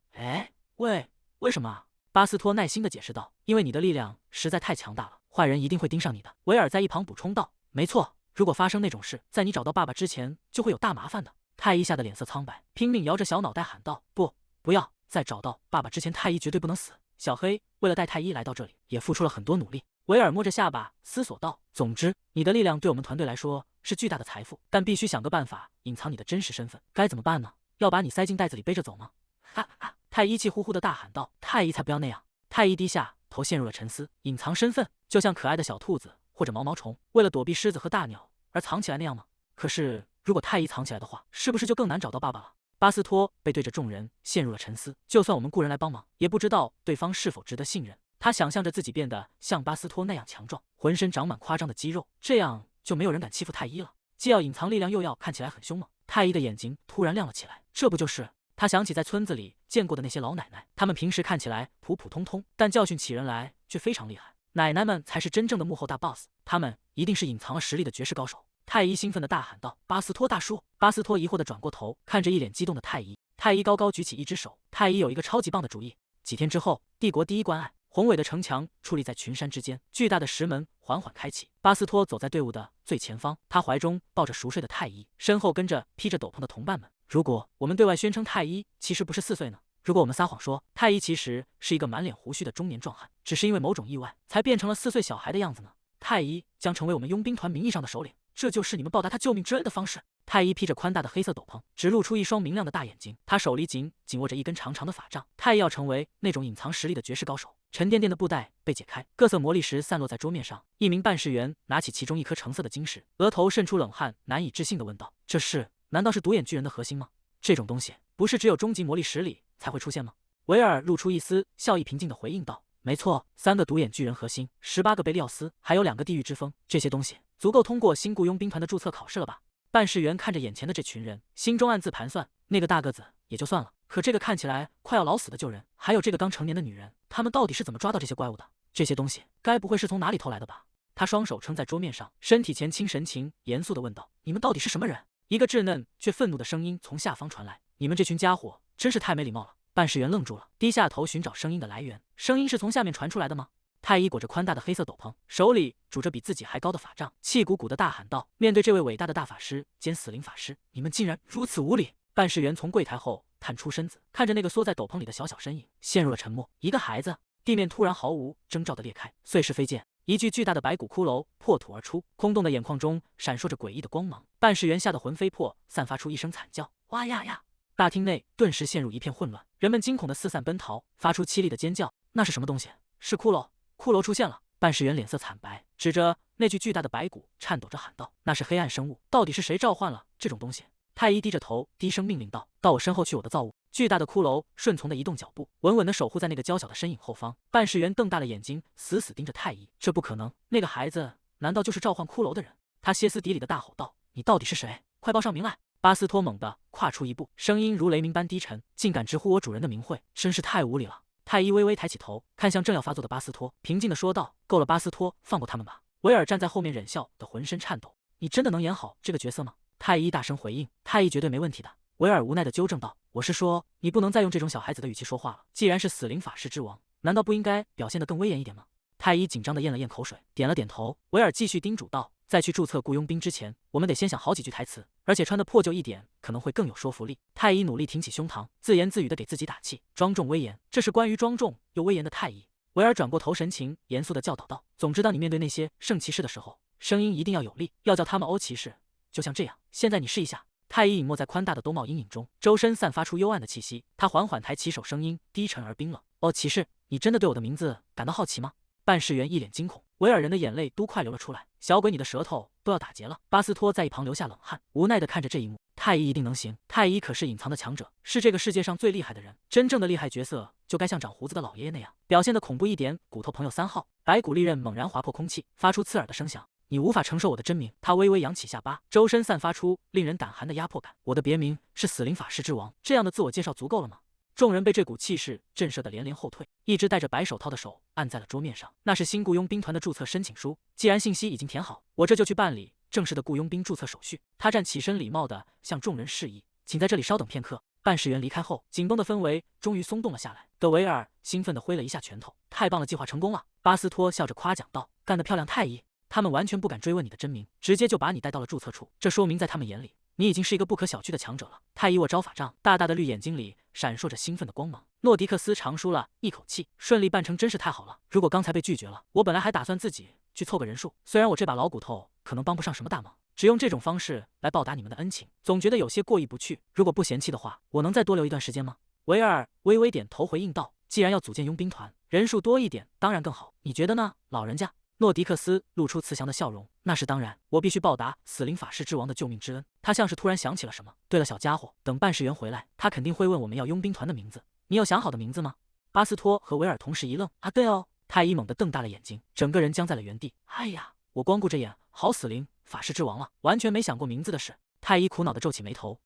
[SPEAKER 5] 为什么啊？”巴斯托耐心地解释道：“因为你的力量实在太强大了，坏人一定会盯上你的。”维尔在一旁补充道：“没错，如果发生那种事，在你找到爸爸之前，就会有大麻烦的。”太医吓得脸色苍白，拼命摇着小脑袋喊道：“不要！在找到爸爸之前，太医绝对不能死。”小黑为了带太医来到这里，也付出了很多努力。维尔摸着下巴思索道：“总之，你的力量对我们团队来说是巨大的财富，但必须想个办法隐藏你的真实身份。该怎么办呢？要把你塞进袋子里背着走吗？”哈哈！太医气呼呼的大喊道：“太医才不要那样！”太医低下头，陷入了沉思。隐藏身份，就像可爱的小兔子或者毛毛虫为了躲避狮子和大鸟而藏起来那样吗？可是，如果太医藏起来的话，是不是就更难找到爸爸了？巴斯托背对着众人，陷入了沉思。就算我们雇人来帮忙，也不知道对方是否值得信任。他想象着自己变得像巴斯托那样强壮，浑身长满夸张的肌肉，这样就没有人敢欺负太医了。既要隐藏力量，又要看起来很凶猛。太医的眼睛突然亮了起来，这不就是他想起在村子里见过的那些老奶奶？她们平时看起来普普通通，但教训起人来却非常厉害。奶奶们才是真正的幕后大 boss， 她们一定是隐藏了实力的绝世高手。太医兴奋地大喊道：“巴斯托大叔！”巴斯托疑惑地转过头，看着一脸激动的太医。太医高高举起一只手：“太医有一个超级棒的主意。几天之后，帝国第一关隘，宏伟的城墙矗立在群山之间，巨大的石门缓缓开启。巴斯托走在队伍的最前方，他怀中抱着熟睡的太医，身后跟着披着斗篷的同伴们。如果我们对外宣称太医其实不是4岁呢？如果我们撒谎说太医其实是一个满脸胡须的中年壮汉，只是因为某种意外才变成了4岁小孩的样子呢？太医将成为我们佣兵团名义上的首领。这就是你们报答他救命之恩的方式。”太医披着宽大的黑色斗篷，只露出一双明亮的大眼睛，他手里紧握着一根长长的法杖。太医要成为那种隐藏实力的绝世高手。沉甸甸的布袋被解开，各色魔力石散落在桌面上。一名办事员拿起其中一颗橙色的晶石，额头渗出冷汗，难以置信地问道：“这是？难道是独眼巨人的核心吗？这种东西不是只有终极魔力石里才会出现吗？”维尔露出一丝笑意，平静地回应道：“没错，3个独眼巨人核心，18个贝利奥斯，还有2个地狱之风，这些东西足够通过新雇佣兵团的注册考试了吧？”办事员看着眼前的这群人，心中暗自盘算：那个大个子也就算了，可这个看起来快要老死的旧人，还有这个刚成年的女人，他们到底是怎么抓到这些怪物的？这些东西该不会是从哪里偷来的吧？他双手撑在桌面上，身体前倾，神情严肃地问道：“你们到底是什么人？”一个稚嫩却愤怒的声音从下方传来：“你们这群家伙真是太没礼貌了！”办事员愣住了，低下头寻找声音的来源。声音是从下面传出来的吗？太医裹着宽大的黑色斗篷，手里拄着比自己还高的法杖，气鼓鼓地大喊道：“面对这位伟大的大法师兼死灵法师，你们竟然如此无礼！”办事员从柜台后探出身子，看着那个缩在斗篷里的小身影，陷入了沉默。一个孩子。地面突然毫无征兆地裂开，碎石飞溅，一具巨大的白骨骷髅破土而出，空洞的眼眶中闪烁着诡异的光芒。办事员吓得魂飞魄散，发出一声惨叫：“哇呀呀！”大厅内顿时陷入一片混乱，人们惊恐地四散奔逃，发出凄厉的尖叫。那是什么东西？是骷髅！骷髅出现了！办事员脸色惨白，指着那具巨大的白骨，颤抖着喊道：“那是黑暗生物！到底是谁召唤了这种东西？”太医低着头，低声命令道：“到我身后去，我的造物！”巨大的骷髅顺从地移动脚步，稳稳地守护在那个娇小的身影后方。办事员瞪大了眼睛，死死盯着太医。这不可能！那个孩子难道就是召唤骷髅的人？他歇斯底里地大吼道：“你到底是谁？快报上名来！”巴斯托猛地跨出一步，声音如雷鸣般低沉：“竟敢直呼我主人的名讳，真是太无礼了！”太医微微抬起头，看向正要发作的巴斯托，平静地说道：“够了，巴斯托，放过他们吧。”维尔站在后面忍笑的浑身颤抖：“你真的能演好这个角色吗？”太医大声回应：“太医绝对没问题的。”维尔无奈地纠正道：“我是说，你不能再用这种小孩子的语气说话了。既然是死灵法师之王，难道不应该表现得更威严一点吗？”太医紧张地咽了咽口水，点了点头。维尔继续叮嘱道：“在去注册雇佣兵之前，我们得先想好几句台词，而且穿得破旧一点，可能会更有说服力。”太医努力挺起胸膛，自言自语地给自己打气：“庄重威严，这是关于庄重又威严的太医。”维尔转过头，神情严肃地教导道：“总之，当你面对那些圣骑士的时候，声音一定要有力，要叫他们欧骑士，就像这样。现在你试一下。”太医隐没在宽大的兜帽阴影中，周身散发出幽暗的气息。他缓缓抬起手，声音低沉而冰冷：“哦，骑士，你真的对我的名字感到好奇吗？”办事员一脸惊恐，维尔人的眼泪都快流了出来。“小鬼，你的舌头都要打结了！”巴斯托在一旁流下冷汗，无奈地看着这一幕。太医一定能行，太医可是隐藏的强者，是这个世界上最厉害的人。真正的厉害角色就该像长胡子的老爷爷那样，表现得恐怖一点。骨头朋友3号，白骨利刃猛然划破空气，发出刺耳的声响。“你无法承受我的真名。”他微微扬起下巴，周身散发出令人胆寒的压迫感。“我的别名是死灵法师之王。”这样的自我介绍足够了吗？众人被这股气势震慑得连连后退，一只戴着白手套的手按在了桌面上，那是新雇佣兵团的注册申请书。既然信息已经填好，我这就去办理正式的雇佣兵注册手续。他站起身，礼貌地向众人示意：“请在这里稍等片刻。”办事员离开后，紧绷的氛围终于松动了下来。德维尔兴奋地挥了一下拳头：“太棒了，计划成功了！”巴斯托笑着夸奖道：“干得漂亮，太医！”他们完全不敢追问你的真名，直接就把你带到了注册处。这说明在他们眼里，你已经是一个不可小觑的强者了。太医握招法杖，大大的绿眼睛里闪烁着兴奋的光芒。诺迪克斯长舒了一口气，顺利办成真是太好了。如果刚才被拒绝了，我本来还打算自己去凑个人数，虽然我这把老骨头可能帮不上什么大忙，只用这种方式来报答你们的恩情，总觉得有些过意不去。如果不嫌弃的话，我能再多留一段时间吗？维尔微微点头回应道，既然要组建佣兵团，人数多一点当然更好，你觉得呢，老人家？诺迪克斯露出慈祥的笑容，那是当然，我必须报答死灵法师之王的救命之恩。他像是突然想起了什么，对了，小家伙，等办事员回来，他肯定会问我们要佣兵团的名字，你有想好的名字吗？巴斯托和维尔同时一愣，啊，对哦。太医猛地瞪大了眼睛，整个人僵在了原地。哎呀，我光顾着演好死灵法师之王了，完全没想过名字的事。太医苦恼地皱起眉头，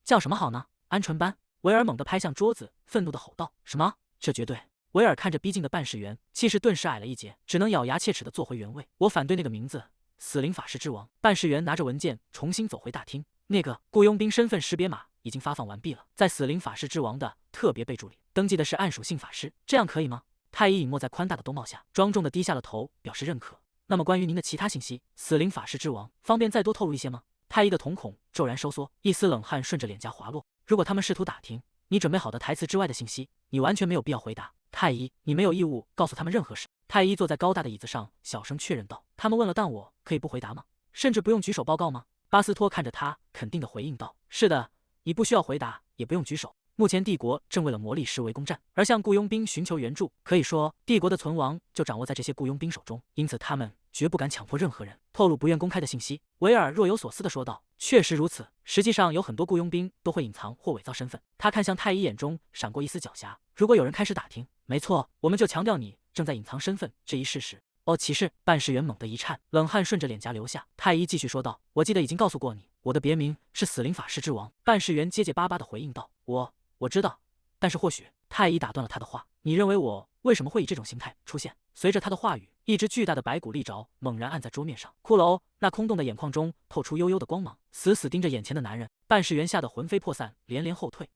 [SPEAKER 5] 叫什么好呢？鹌鹑斑。维尔猛地拍向桌子，愤怒地吼道：“什么？这绝对！”维尔看着逼近的办事员，气势顿时矮了一截，只能咬牙切齿地坐回原位。我反对那个名字，死灵法师之王。办事员拿着文件重新走回大厅。那个雇佣兵身份识别码已经发放完毕了，在死灵法师之王的特别备注里登记的是暗属性法师，这样可以吗？太医隐没在宽大的兜帽下，庄重地低下了头，表示认可。那么关于您的其他信息，死灵法师之王，方便再多透露一些吗？太医的瞳孔骤然收缩，一丝冷汗顺着脸颊滑落。如果他们试图打听你准备好的台词之外的信息，你完全没有必要回答。太医，你没有义务告诉他们任何事。太医坐在高大的椅子上，小声确认道：“他们问了，但我可以不回答吗？甚至不用举手报告吗？”巴斯托看着他，肯定地回应道：“是的，你不需要回答，也不用举手。目前帝国正为了魔力师围攻战而向雇佣兵寻求援助，可以说帝国的存亡就掌握在这些雇佣兵手中，因此他们绝不敢强迫任何人透露不愿公开的信息。”维尔若有所思地说道：“确实如此，实际上有很多雇佣兵都会隐藏或伪造身份。”他看向太医，眼中闪过一丝狡黠。如果有人开始打听，没错，我们就强调你正在隐藏身份这一事实。哦，骑士！办事员猛地一颤，冷汗顺着脸颊流下。太医继续说道：“我记得已经告诉过你，我的别名是死灵法师之王。”办事员结结巴巴地回应道：“我知道，但是或许……”太医打断了他的话：“你认为我为什么会以这种形态出现？”随着他的话语，一只巨大的白骨利爪猛然按在桌面上，骷髅那空洞的眼眶中透出幽幽的光芒，死死盯着眼前的男人。办事员吓得魂飞魄散，连连后退。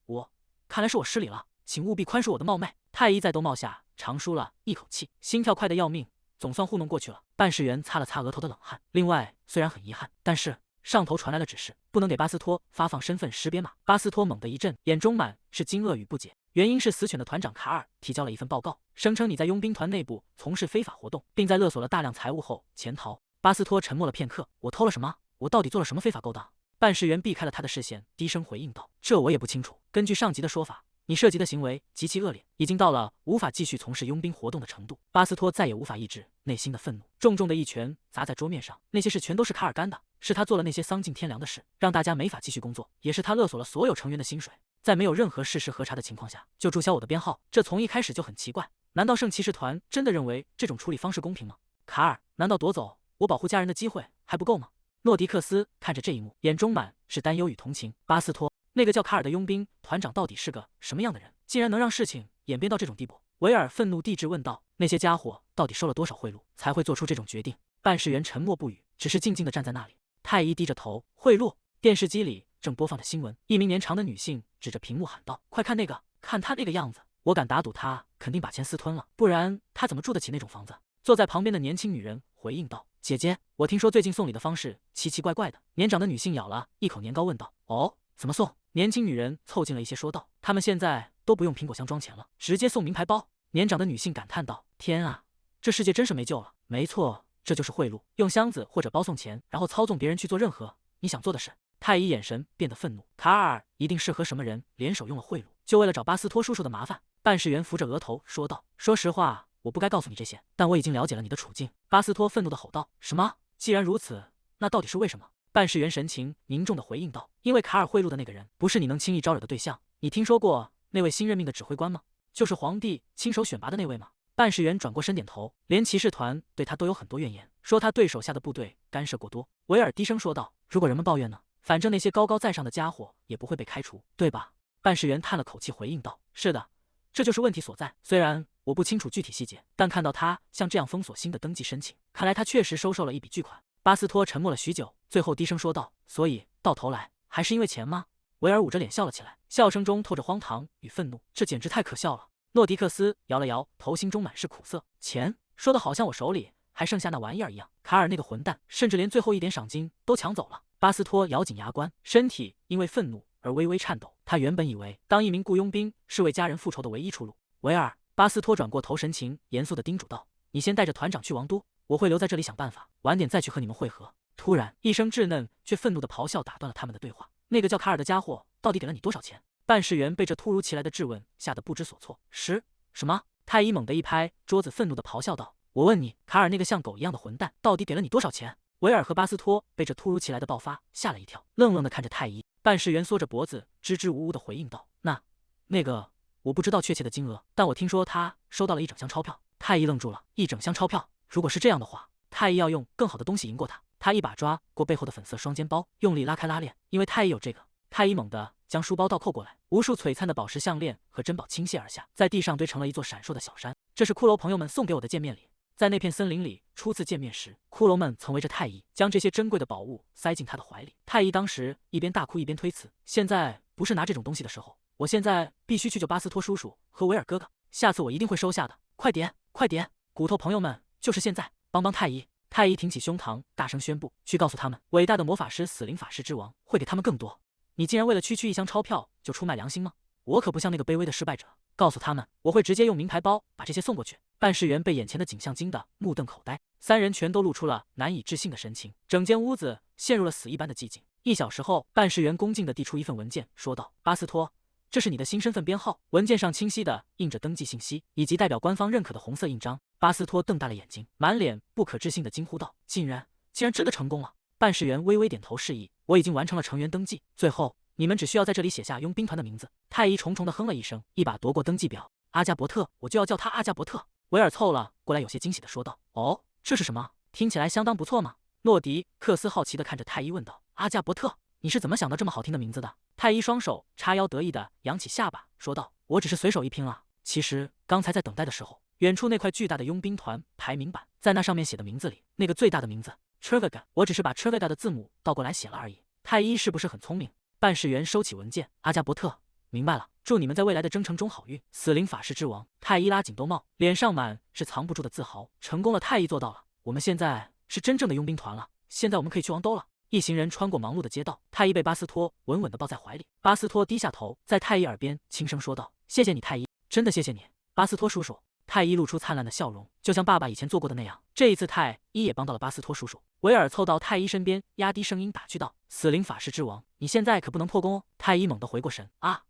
[SPEAKER 5] 看来是我失礼了，请务必宽恕我的冒昧。太医在兜帽下长舒了一口气，心跳快得要命，总算糊弄过去了。办事员擦了擦额头的冷汗。另外，虽然很遗憾，但是上头传来了指示，不能给巴斯托发放身份识别码。巴斯托猛地一震，眼中满是惊愕与不解。原因是死犬的团长卡尔提交了一份报告，声称你在佣兵团内部从事非法活动，并在勒索了大量财物后潜逃。巴斯托沉默了片刻，我偷了什么？我到底做了什么非法勾当？办事员避开了他的视线，低声回应道：“这我也不清楚。根据上级的说法，你涉及的行为极其恶劣，已经到了无法继续从事佣兵活动的程度。”巴斯托再也无法抑制内心的愤怒，重重的一拳砸在桌面上。那些事全都是卡尔干的，是他做了那些丧尽天良的事，让大家没法继续工作，也是他勒索了所有成员的薪水，在没有任何事实核查的情况下就注销我的编号，这从一开始就很奇怪。难道圣骑士团真的认为这种处理方式公平吗？卡尔，难道夺走我保护家人的机会还不够吗？诺迪克斯看着这一幕，眼中满是担忧与同情。巴斯托，那个叫卡尔的佣兵团长到底是个什么样的人，竟然能让事情演变到这种地步？维尔愤怒地质问道：“那些家伙到底收了多少贿赂，才会做出这种决定？”办事员沉默不语，只是静静地站在那里。太医低着头，贿赂。电视机里正播放着新闻，一名年长的女性指着屏幕喊道：“快看那个，看他那个样子，我敢打赌他肯定把钱私吞了，不然他怎么住得起那种房子？”坐在旁边的年轻女人回应道：“姐姐，我听说最近送礼的方式奇奇怪怪的。”年长的女性咬了一口年糕问道：“哦，怎么送？”年轻女人凑近了一些说道：“他们现在都不用苹果箱装钱了，直接送名牌包。”年长的女性感叹道：“天啊，这世界真是没救了。”没错，这就是贿赂，用箱子或者包送钱，然后操纵别人去做任何你想做的事。太医眼神变得愤怒，卡尔一定是和什么人联手用了贿赂，就为了找巴斯托叔叔的麻烦。办事员扶着额头说道：“说实话，我不该告诉你这些，但我已经了解了你的处境。”巴斯托愤怒地吼道：“什么？既然如此，那到底是为什么？”办事员神情凝重地回应道：“因为卡尔贿赂的那个人不是你能轻易招惹的对象。你听说过那位新任命的指挥官吗？就是皇帝亲手选拔的那位吗？”办事员转过身点头，连骑士团对他都有很多怨言，说他对手下的部队干涉过多。维尔低声说道：“如果人们抱怨呢？反正那些高高在上的家伙也不会被开除，对吧？”办事员叹了口气回应道：“是的，这就是问题所在。虽然我不清楚具体细节，但看到他像这样封锁新的登记申请，看来他确实收受了一笔巨款。”巴斯托沉默了许久，最后低声说道：“所以到头来还是因为钱吗？”维尔捂着脸笑了起来，笑声中透着荒唐与愤怒，这简直太可笑了。诺迪克斯摇了摇头，心中满是苦涩。钱说的好像我手里还剩下那玩意儿一样，卡尔那个混蛋甚至连最后一点赏金都抢走了。巴斯托咬紧牙关，身体因为愤怒而微微颤抖。他原本以为当一名雇佣兵是为家人复仇的唯一出路。维尔，巴斯托转过头，神情严肃地叮嘱道：“你先带着团长去王都，我会留在这里想办法，晚点再去和你们会合。”突然，一声稚嫩却愤怒的咆哮打断了他们的对话。那个叫卡尔的家伙到底给了你多少钱？办事员被这突如其来的质问吓得不知所措。什么？太医猛地一拍桌子，愤怒地咆哮道：“我问你，卡尔那个像狗一样的混蛋到底给了你多少钱？”维尔和巴斯托被这突如其来的爆发吓了一跳，愣愣地看着太医。办事员缩着脖子，支支吾吾地回应道：“那个，我不知道确切的金额，但我听说他收到了一整箱钞票。”太医愣住了，一整箱钞票？如果是这样的话，太医要用更好的东西赢过他。他一把抓过背后的粉色双肩包，用力拉开拉链，因为太医有这个。太医猛地将书包倒扣过来，无数璀璨的宝石项链和珍宝倾泻而下，在地上堆成了一座闪烁的小山。这是骷髅朋友们送给我的见面礼。在那片森林里初次见面时，骷髅们曾围着太医，将这些珍贵的宝物塞进他的怀里。太医当时一边大哭一边推辞：“现在不是拿这种东西的时候，我现在必须去救巴斯托叔叔和维尔哥哥，下次我一定会收下的。快点，快点！骨头朋友们，就是现在，帮帮太医！”太医挺起胸膛，大声宣布：“去告诉他们，伟大的魔法师死灵法师之王会给他们更多。你竟然为了区区一箱钞票就出卖良心吗？我可不像那个卑微的失败者。告诉他们，我会直接用名牌包把这些送过去。”办事员被眼前的景象惊得目瞪口呆，三人全都露出了难以置信的神情，整间屋子陷入了死一般的寂静。1小时后，办事员恭敬地递出一份文件，说道：“巴斯托，这是你的新身份编号。”文件上清晰地印着登记信息以及代表官方认可的红色印章。巴斯托瞪大了眼睛，满脸不可置信地惊呼道：“竟然真的成功了！”办事员微微点头示意：“我已经完成了成员登记，最后你们只需要在这里写下佣兵团的名字。”太医重重地哼了一声，一把夺过登记表。“阿加伯特，我就要叫他阿加伯特。”维尔凑了过来，有些惊喜地说道：“哦，这是什么？听起来相当不错嘛。”诺迪克斯好奇地看着太医问道：“阿加伯特，你是怎么想到这么好听的名字的？”太医双手叉腰，得意地扬起下巴，说道：“我只是随手一拼了。其实刚才在等待的时候，远处那块巨大的佣兵团排名板，在那上面写的名字里，那个最大的名字 Trevega， 我只是把 Trevega 的字母倒过来写了而已。太医是不是很聪明？”办事员收起文件：“阿加伯特，明白了，祝你们在未来的征程中好运。”死灵法师之王太医拉紧兜帽，脸上满是藏不住的自豪。成功了，太医做到了，我们现在是真正的佣兵团了，现在我们可以去王都了。一行人穿过忙碌的街道，太医被巴斯托稳稳地抱在怀里。巴斯托低下头，在太医耳边轻声说道：“谢谢你，太医，真的谢谢你，巴斯托叔叔。”太医露出灿烂的笑容，就像爸爸以前做过的那样。这一次，太医也帮到了巴斯托叔叔。维尔凑到太医身边，压低声音打趣道：“死灵法师之王，你现在可不能破功哦。”太医猛地回过神：“啊，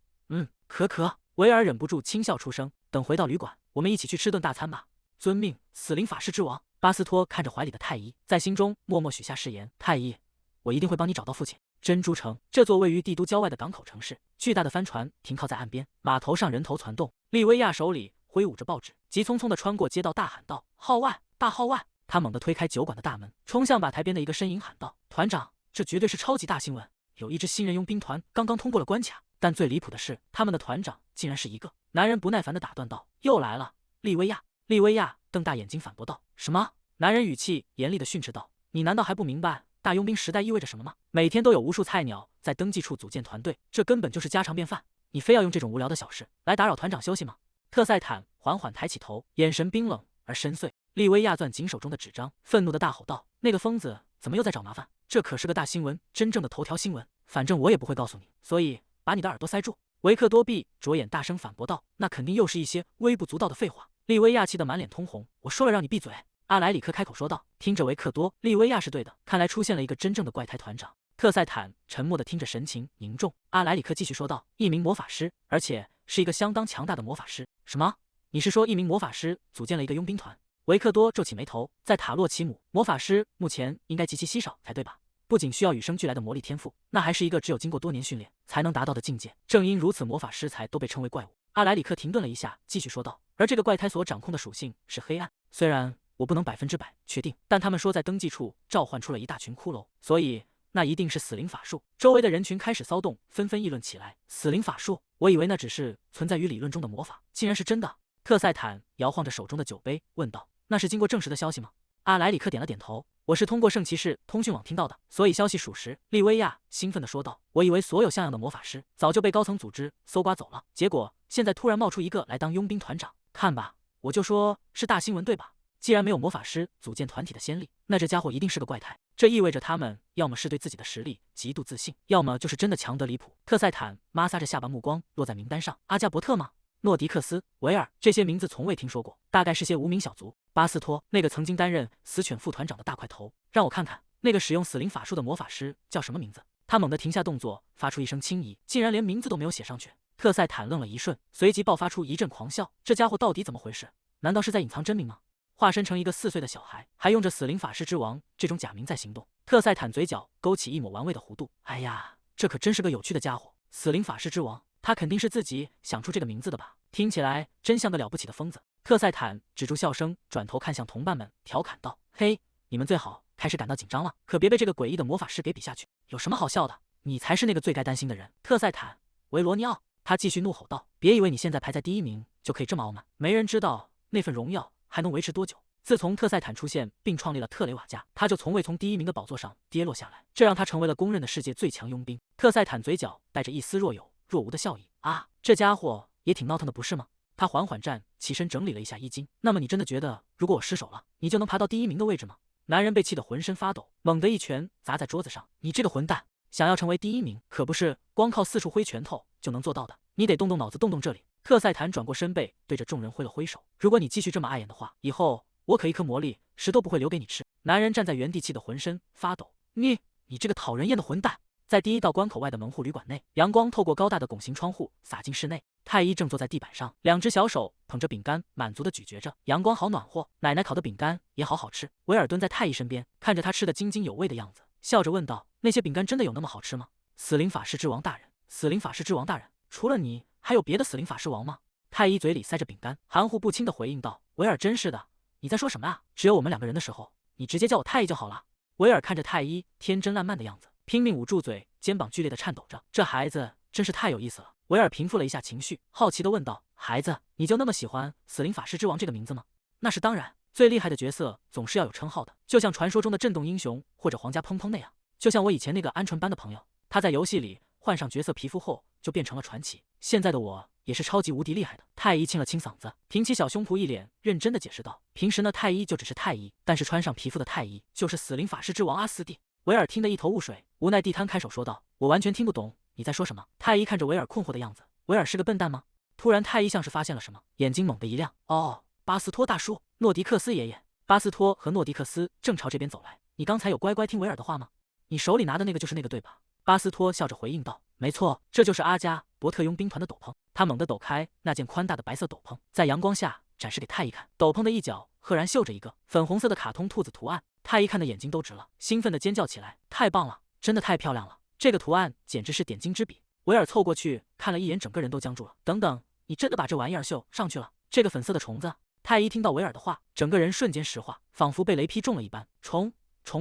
[SPEAKER 5] 可。”维尔忍不住轻笑出声。等回到旅馆，我们一起去吃顿大餐吧。遵命，死灵法师之王。巴斯托看着怀里的太医，在心中默默许下誓言：“太医，我一定会帮你找到父亲。”珍珠城，这座位于帝都郊外的港口城市，巨大的帆船停靠在岸边，码头上人头攒动。利维亚手里挥舞着报纸，急匆匆地穿过街道，大喊道：“号外，大号外！”他猛地推开酒馆的大门，冲向吧台边的一个身影喊道：“团长，这绝对是超级大新闻！有一支新人佣兵团刚刚通过了关卡，但最离谱的是，他们的团长竟然是一个男人。”不耐烦地打断道：“又来了，利维亚！”利维亚瞪大眼睛反驳道：“什么？”男人语气严厉地训斥道：“你难道还不明白大佣兵时代意味着什么吗？每天都有无数菜鸟在登记处组建团队，这根本就是家常便饭。你非要用这种无聊的小事来打扰团长休息吗？”特塞坦缓缓抬起头，眼神冰冷而深邃。利维亚攥紧手中的纸张，愤怒地大吼道：“那个疯子怎么又在找麻烦？这可是个大新闻，真正的头条新闻。反正我也不会告诉你，所以把你的耳朵塞住。”维克多毕着眼大声反驳道：“那肯定又是一些微不足道的废话。”利维亚气得满脸通红：“我说了让你闭嘴！”阿莱里克开口说道：“听着，维克多，利维亚是对的，看来出现了一个真正的怪胎团长。”特塞坦沉默地听着，神情凝重。阿莱里克继续说道：“一名魔法师，而且是一个相当强大的魔法师。”什么？你是说一名魔法师组建了一个佣兵团？维克多皱起眉头，在塔洛奇姆，魔法师目前应该极其稀少才对吧？不仅需要与生俱来的魔力天赋，那还是一个只有经过多年训练才能达到的境界。正因如此，魔法师才都被称为怪物。阿莱里克停顿了一下，继续说道：“而这个怪胎所掌控的属性是黑暗，虽然我不能100%确定，但他们说在登记处召唤出了一大群骷髅，所以那一定是死灵法术。”周围的人群开始骚动，纷纷议论起来。死灵法术？我以为那只是存在于理论中的魔法，竟然是真的。特塞坦摇晃着手中的酒杯，问道：“那是经过证实的消息吗？”阿莱里克点了点头：“我是通过圣骑士通讯网听到的，所以消息属实。”利维亚兴奋地说道：“我以为所有像样的魔法师早就被高层组织搜刮走了，结果现在突然冒出一个来当佣兵团长。看吧，我就说是大新闻对吧？既然没有魔法师组建团体的先例，那这家伙一定是个怪胎。”这意味着他们要么是对自己的实力极度自信，要么就是真的强得离谱。特塞坦摩挲着下巴，目光落在名单上。阿加伯特吗？诺迪克斯、维尔，这些名字从未听说过，大概是些无名小卒。巴斯托，那个曾经担任死犬副团长的大块头，让我看看，那个使用死灵法术的魔法师叫什么名字？他猛地停下动作，发出一声轻疑，竟然连名字都没有写上去。特塞坦愣了一瞬，随即爆发出一阵狂笑。这家伙到底怎么回事？难道是在隐藏真名吗？化身成一个4岁的小孩，还用着死灵法师之王这种假名在行动。特塞坦嘴角勾起一抹玩味的弧度。哎呀，这可真是个有趣的家伙！死灵法师之王，他肯定是自己想出这个名字的吧？听起来真像个了不起的疯子。特塞坦止住笑声，转头看向同伴们，调侃道：“嘿，你们最好开始感到紧张了，可别被这个诡异的魔法师给比下去。有什么好笑的？你才是那个最该担心的人。”特塞坦·维罗尼奥，他继续怒吼道：“别以为你现在排在第1名就可以这么傲慢，没人知道那份荣耀还能维持多久。”自从特塞坦出现并创立了特雷瓦家，他就从未从第1名的宝座上跌落下来，这让他成为了公认的世界最强佣兵。特塞坦嘴角带着一丝若有若无的笑意。啊，这家伙也挺闹腾的，不是吗？他缓缓站起身，整理了一下衣襟。那么你真的觉得，如果我失手了，你就能爬到第1名的位置吗？男人被气得浑身发抖，猛地一拳砸在桌子上。你这个混蛋，想要成为第1名，可不是光靠四处挥拳头就能做到的，你得动动脑子，动动这里。特塞坦转过身背，对着众人挥了挥手。如果你继续这么碍眼的话，以后我可一颗魔力石都不会留给你吃。男人站在原地，气得浑身发抖。你这个讨人厌的混蛋！在第1道关口外的门户旅馆内，阳光透过高大的拱形窗户洒进室内。太医正坐在地板上，2只小手捧着饼干，满足地咀嚼着。阳光好暖和，奶奶烤的饼干也好好吃。维尔蹲在太医身边，看着他吃得津津有味的样子，笑着问道：“那些饼干真的有那么好吃吗？”死灵法师之王大人，死灵法师之王大人，除了你，还有别的死灵法师王吗？太医嘴里塞着饼干，含糊不清地回应道：“维尔，真是的，你在说什么啊？只有我们2个人的时候，你直接叫我太医就好了。”维尔看着太医天真烂漫的样子，拼命捂住嘴，肩膀剧烈地颤抖着。这孩子真是太有意思了。维尔平复了一下情绪，好奇地问道：“孩子，你就那么喜欢死灵法师之王这个名字吗？”那是当然，最厉害的角色总是要有称号的，就像传说中的震动英雄或者皇家砰砰那样。就像我以前那个鹌鹑般的朋友，他在游戏里换上角色皮肤后就变成了传奇。现在的我也是超级无敌厉害的。太医清了清嗓子，挺起小胸脯，一脸认真地解释道：“平时呢，太医就只是太医，但是穿上皮肤的太医就是死灵法师之王阿斯蒂。”维尔听得一头雾水，无奈地摊开手说道：“我完全听不懂你在说什么。”太医看着维尔困惑的样子，维尔是个笨蛋吗？突然，太医像是发现了什么，眼睛猛地一亮。哦，巴斯托大叔，诺迪克斯爷爷。巴斯托和诺迪克斯正朝这边走来。你刚才有乖乖听维尔的话吗？你手里拿的那个就是那个对吧？巴斯托笑着回应道：“没错，这就是阿加伯特佣兵团的斗篷。”他猛地抖开那件宽大的白色斗篷，在阳光下展示给太医看。斗篷的一角赫然绣着一个粉红色的卡通兔子图案。太医看的眼睛都直了，兴奋地尖叫起来：“太棒了，真的太漂亮了！这个图案简直是点睛之笔。”维尔凑过去看了一眼，整个人都僵住了。“等等，你真的把这玩意儿绣上去了？这个粉色的虫子？”太医听到维尔的话，整个人瞬间石化，仿佛被雷劈中了一般。虫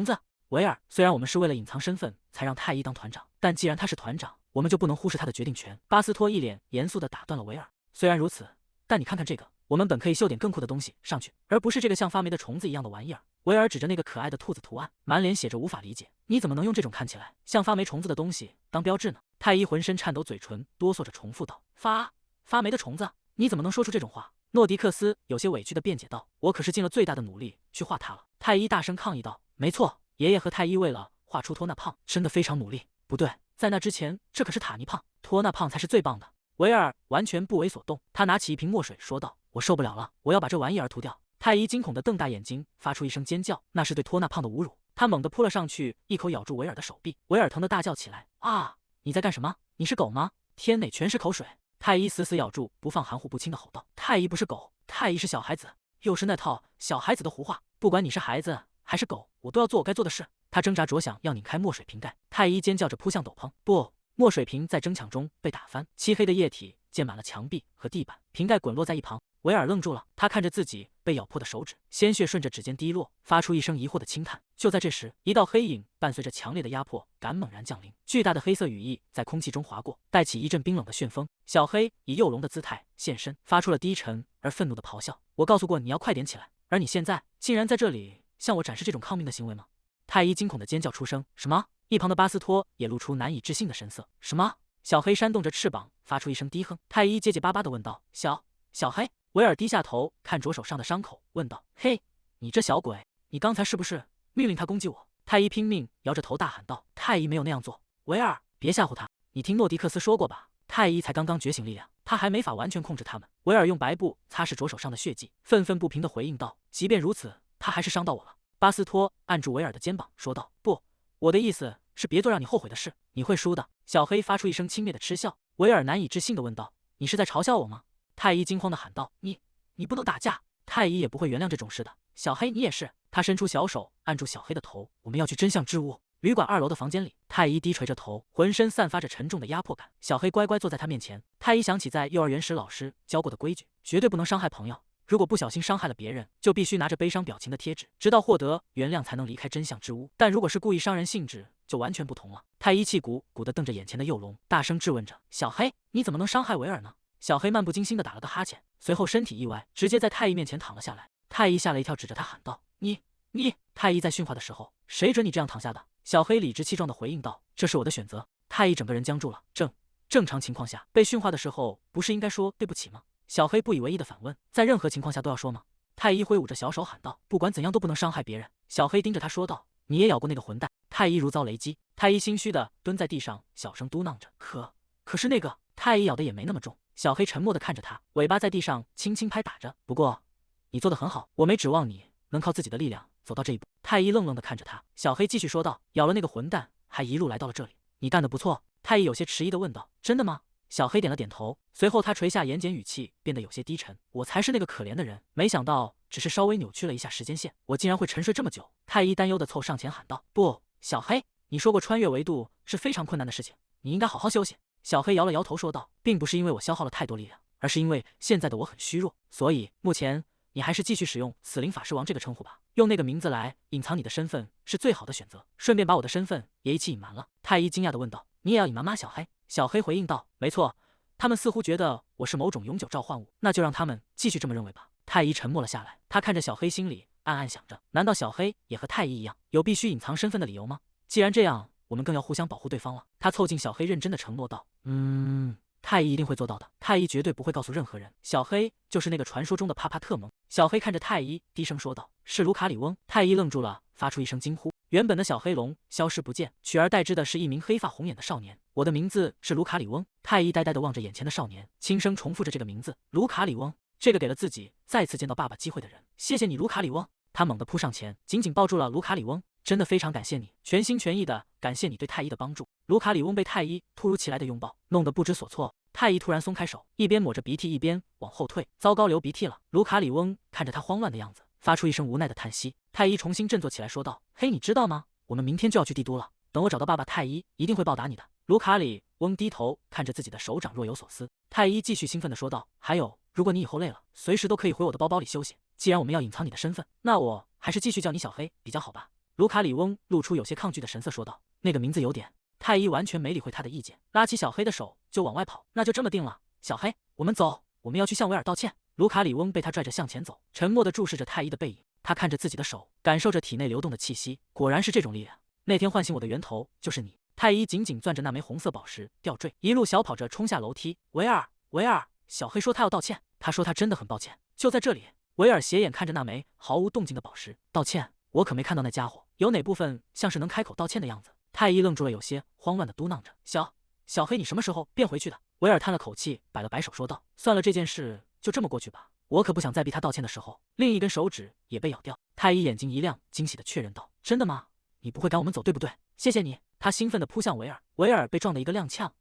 [SPEAKER 5] 子？维尔，虽然我们是为了隐藏身份才让太医当团长，但既然他是团长，我们就不能忽视他的决定权。巴斯托一脸严肃地打断了维尔。虽然如此，但你看看这个，我们本可以绣点更酷的东西上去，而不是这个像发霉的虫子一样的玩意儿。维尔指着那个可爱的兔子图案，满脸写着无法理解。你怎么能用这种看起来像发霉虫子的东西当标志呢？太医浑身颤抖，嘴唇哆嗦着重复道：“发霉的虫子？你怎么能说出这种话？”诺迪克斯有些委屈地辩解道：“我可是尽了最大的努力去画它了。”太医大声抗议道：“没错，爷爷和太医为了画出托纳胖，真的非常努力。不对，在那之前，这可是塔尼胖，托纳胖才是最棒的。”维尔完全不为所动，他拿起一瓶墨水说道：“我受不了了，我要把这玩意儿涂掉。”太医惊恐地瞪大眼睛，发出一声尖叫，那是对托纳胖的侮辱。他猛地扑了上去，一口咬住维尔的手臂。维尔疼得大叫起来：“啊！你在干什么？你是狗吗？天内全是口水！”太医死死咬住不放，含糊不清地吼道：“太医不是狗，太医是小孩子，又是那套小孩子的胡话。不管你是孩子还是狗，我都要做我该做的事。”他挣扎着想要拧开墨水瓶盖，太医尖叫着扑向斗篷。不，墨水瓶在争抢中被打翻，漆黑的液体溅满了墙壁和地板，瓶盖滚落在一旁。维尔愣住了，他看着自己被咬破的手指，鲜血顺着指尖滴落，发出一声疑惑的轻叹。就在这时，一道黑影伴随着强烈的压迫感猛然降临，巨大的黑色羽翼在空气中划过，带起一阵冰冷的旋风。小黑以幼龙的姿态现身，发出了低沉而愤怒的咆哮：“我告诉过你要快点起来，而你现在竟然在这里向我展示这种抗命的行为吗？”太医惊恐地尖叫出声：“什么？”一旁的巴斯托也露出难以置信的神色：“什么？”小黑扇动着翅膀，发出一声低哼。太医结结巴巴地问道：“小黑？”维尔低下头看着手上的伤口，问道：“嘿，你这小鬼，你刚才是不是命令他攻击我？”太医拼命摇着头大喊道：“太医没有那样做，维尔，别吓唬他。你听诺迪克斯说过吧？太医才刚刚觉醒力量，他还没法完全控制他们。”维尔用白布擦拭着手上的血迹，愤愤不平地回应道：“即便如此，他还是伤到我了。”巴斯托按住维尔的肩膀说道：“不，我的意思是别做让你后悔的事，你会输的。”小黑发出一声轻蔑的嗤笑。维尔难以置信地问道：“你是在嘲笑我吗？”太医惊慌地喊道：“你不能打架！太医也不会原谅这种事的。小黑，你也是。”他伸出小手按住小黑的头：“我们要去真相之屋。”旅馆2楼的房间里，太医低垂着头，浑身散发着沉重的压迫感。小黑乖乖坐在他面前。太医想起在幼儿园时老师教过的规矩，绝对不能伤害朋友。如果不小心伤害了别人，就必须拿着悲伤表情的贴纸，直到获得原谅才能离开真相之屋。但如果是故意伤人性质，就完全不同了。太医气鼓鼓地瞪着眼前的幼龙，大声质问着：“小黑，你怎么能伤害维尔呢？”小黑漫不经心地打了个哈欠，随后身体一歪，直接在太医面前躺了下来。太医吓了一跳，指着他喊道：“你！”太医在训话的时候，谁准你这样躺下的？小黑理直气壮地回应道：“这是我的选择。”太医整个人僵住了。正常情况下，被训话的时候不是应该说对不起吗？小黑不以为意地反问：“在任何情况下都要说吗？”太医挥舞着小手喊道：“不管怎样都不能伤害别人。”小黑盯着他说道：“你也咬过那个混蛋。”太医如遭雷击，太医心虚地蹲在地上，小声嘟囔着：“可是那个……”太医咬的也没那么重。小黑沉默地看着他，尾巴在地上轻轻拍打着。“不过，你做得很好，我没指望你能靠自己的力量走到这一步。”太医愣愣地看着他。小黑继续说道：“咬了那个混蛋，还一路来到了这里，你干得不错。”太医有些迟疑地问道：“真的吗？”小黑点了点头，随后他垂下眼睑，语气变得有些低沉：“我才是那个可怜的人，没想到只是稍微扭曲了一下时间线，我竟然会沉睡这么久。”太医担忧地凑上前喊道：“不，小黑，你说过穿越维度是非常困难的事情，你应该好好休息。”小黑摇了摇头说道：“并不是因为我消耗了太多力量，而是因为现在的我很虚弱，所以目前你还是继续使用死灵法师王这个称呼吧，用那个名字来隐藏你的身份是最好的选择，顺便把我的身份也一起隐瞒了。”太医惊讶地问道：“你也要隐瞒吗？”小黑回应道：“没错，他们似乎觉得我是某种永久召唤物，那就让他们继续这么认为吧。”太医沉默了下来，他看着小黑，心里暗暗想着：难道小黑也和太医一样，有必须隐藏身份的理由吗？既然这样，我们更要互相保护对方了。他凑近小黑，认真的承诺道：“太医一定会做到的，太医绝对不会告诉任何人。小黑就是那个传说中的帕帕特蒙。”小黑看着太医，低声说道：“是卢卡里翁。”太医愣住了，发出一声惊呼。原本的小黑龙消失不见，取而代之的是一名黑发红眼的少年。“我的名字是卢卡里翁。”太医呆呆地望着眼前的少年，轻声重复着这个名字：“卢卡里翁。”这个给了自己再次见到爸爸机会的人。谢谢你，卢卡里翁。他猛地扑上前，紧紧抱住了卢卡里翁。真的非常感谢你，全心全意的感谢你对太医的帮助。卢卡里翁被太医突如其来的拥抱弄得不知所措。太医突然松开手，一边抹着鼻涕一边往后退。糟糕，流鼻涕了！卢卡里翁看着他慌乱的样子，发出一声无奈的叹息。太医重新振作起来，说道：“嘿，你知道吗？我们明天就要去帝都了。等我找到爸爸，太医一定会报答你的。”卢卡里翁低头看着自己的手掌，若有所思。太医继续兴奋地说道：“还有，如果你以后累了，随时都可以回我的包包里休息。既然我们要隐藏你的身份，那我还是继续叫你小黑比较好吧？”卢卡里翁露出有些抗拒的神色，说道：“那个名字有点……”太医完全没理会他的意见，拉起小黑的手就往外跑。“那就这么定了，小黑，我们走，我们要去向维尔道歉。”卢卡里翁被他拽着向前走，沉默地注视着太医的背影。他看着自己的手，感受着体内流动的气息，果然是这种力量。那天唤醒我的源头就是你。太医紧紧攥着那枚红色宝石吊坠，一路小跑着冲下楼梯。“维尔，维尔！”小黑说他要道歉，他说他真的很抱歉。就在这里，维尔斜眼看着那枚毫无动静的宝石，道歉。我可没看到那家伙有哪部分像是能开口道歉的样子。太医愣住了，有些慌乱地嘟囔着：“小黑，你什么时候变回去的？”维尔叹了口气，摆了摆手说道：“算了，这件事就这么过去吧。我可不想再逼他道歉的时候，另一根手指也被咬掉。”太医眼睛一亮，惊喜地确认道：“真的吗？你不会赶我们走，对不对？谢谢你。”他兴奋地扑向维尔，维尔被撞得一个踉跄。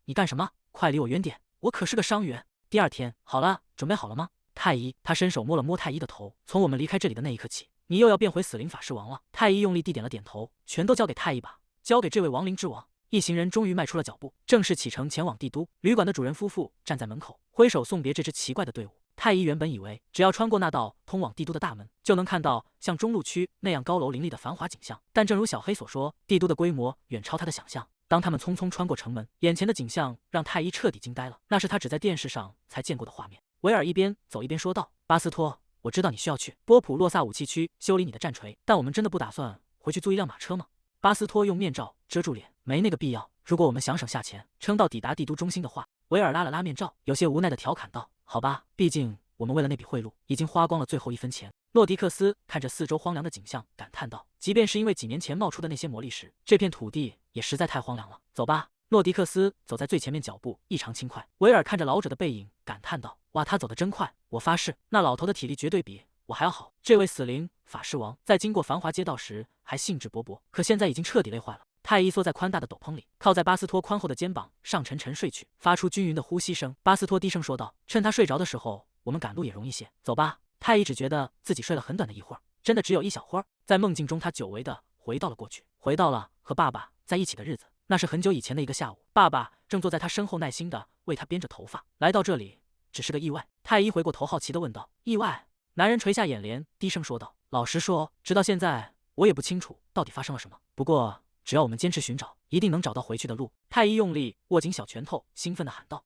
[SPEAKER 5] 你干什么？快离我远点，我可是个伤员。”第二天，好了，准备好了吗？太医，他伸手摸了摸太医的头。从我们离开这里的那一刻起，你又要变回死灵法师王了。太医用力地点了点头，全都交给太医吧，交给这位亡灵之王。一行人终于迈出了脚步，正式启程前往帝都。旅馆的主人夫妇站在门口，挥手送别这支奇怪的队伍。太医原本以为只要穿过那道通往帝都的大门，就能看到像中路区那样高楼林立的繁华景象，但正如小黑所说，帝都的规模远超他的想象。当他们匆匆穿过城门，眼前的景象让太医彻底惊呆了，那是他只在电视上才见过的画面。维尔一边走一边说道：“巴斯托，我知道你需要去波普洛萨武器区修理你的战锤，但我们真的不打算回去租一辆马车吗？”巴斯托用面罩遮住脸：“没那个必要，如果我们想省下钱，撑到抵达帝都中心的话。”维尔拉了拉面罩，有些无奈地调侃道：“好吧，毕竟我们为了那笔贿赂，已经花光了最后1分钱。诺迪克斯看着四周荒凉的景象，感叹道：“即便是因为几年前冒出的那些魔力石，这片土地也实在太荒凉了。走吧。”诺迪克斯走在最前面，脚步异常轻快。维尔看着老者的背影，感叹道：“哇，他走得真快！我发誓，那老头的体力绝对比我还要好。”这位死灵法师王在经过繁华街道时还兴致勃勃，可现在已经彻底累坏了。太医缩在宽大的斗篷里，靠在巴斯托宽厚的肩膀上沉沉睡去，发出均匀的呼吸声。巴斯托低声说道：“趁他睡着的时候，我们赶路也容易些。走吧。”太医只觉得自己睡了很短的一会儿，真的只有1小会儿。在梦境中，他久违的回到了过去，回到了和爸爸在一起的日子。那是很久以前的一个下午，爸爸正坐在他身后，耐心的为他编着头发。来到这里只是个意外。太医回过头，好奇的问道：“意外？”男人垂下眼帘，低声说道：“老实说，直到现在我也不清楚到底发生了什么。不过只要我们坚持寻找，一定能找到回去的路。”太医用力握紧小拳头，兴奋地喊道：“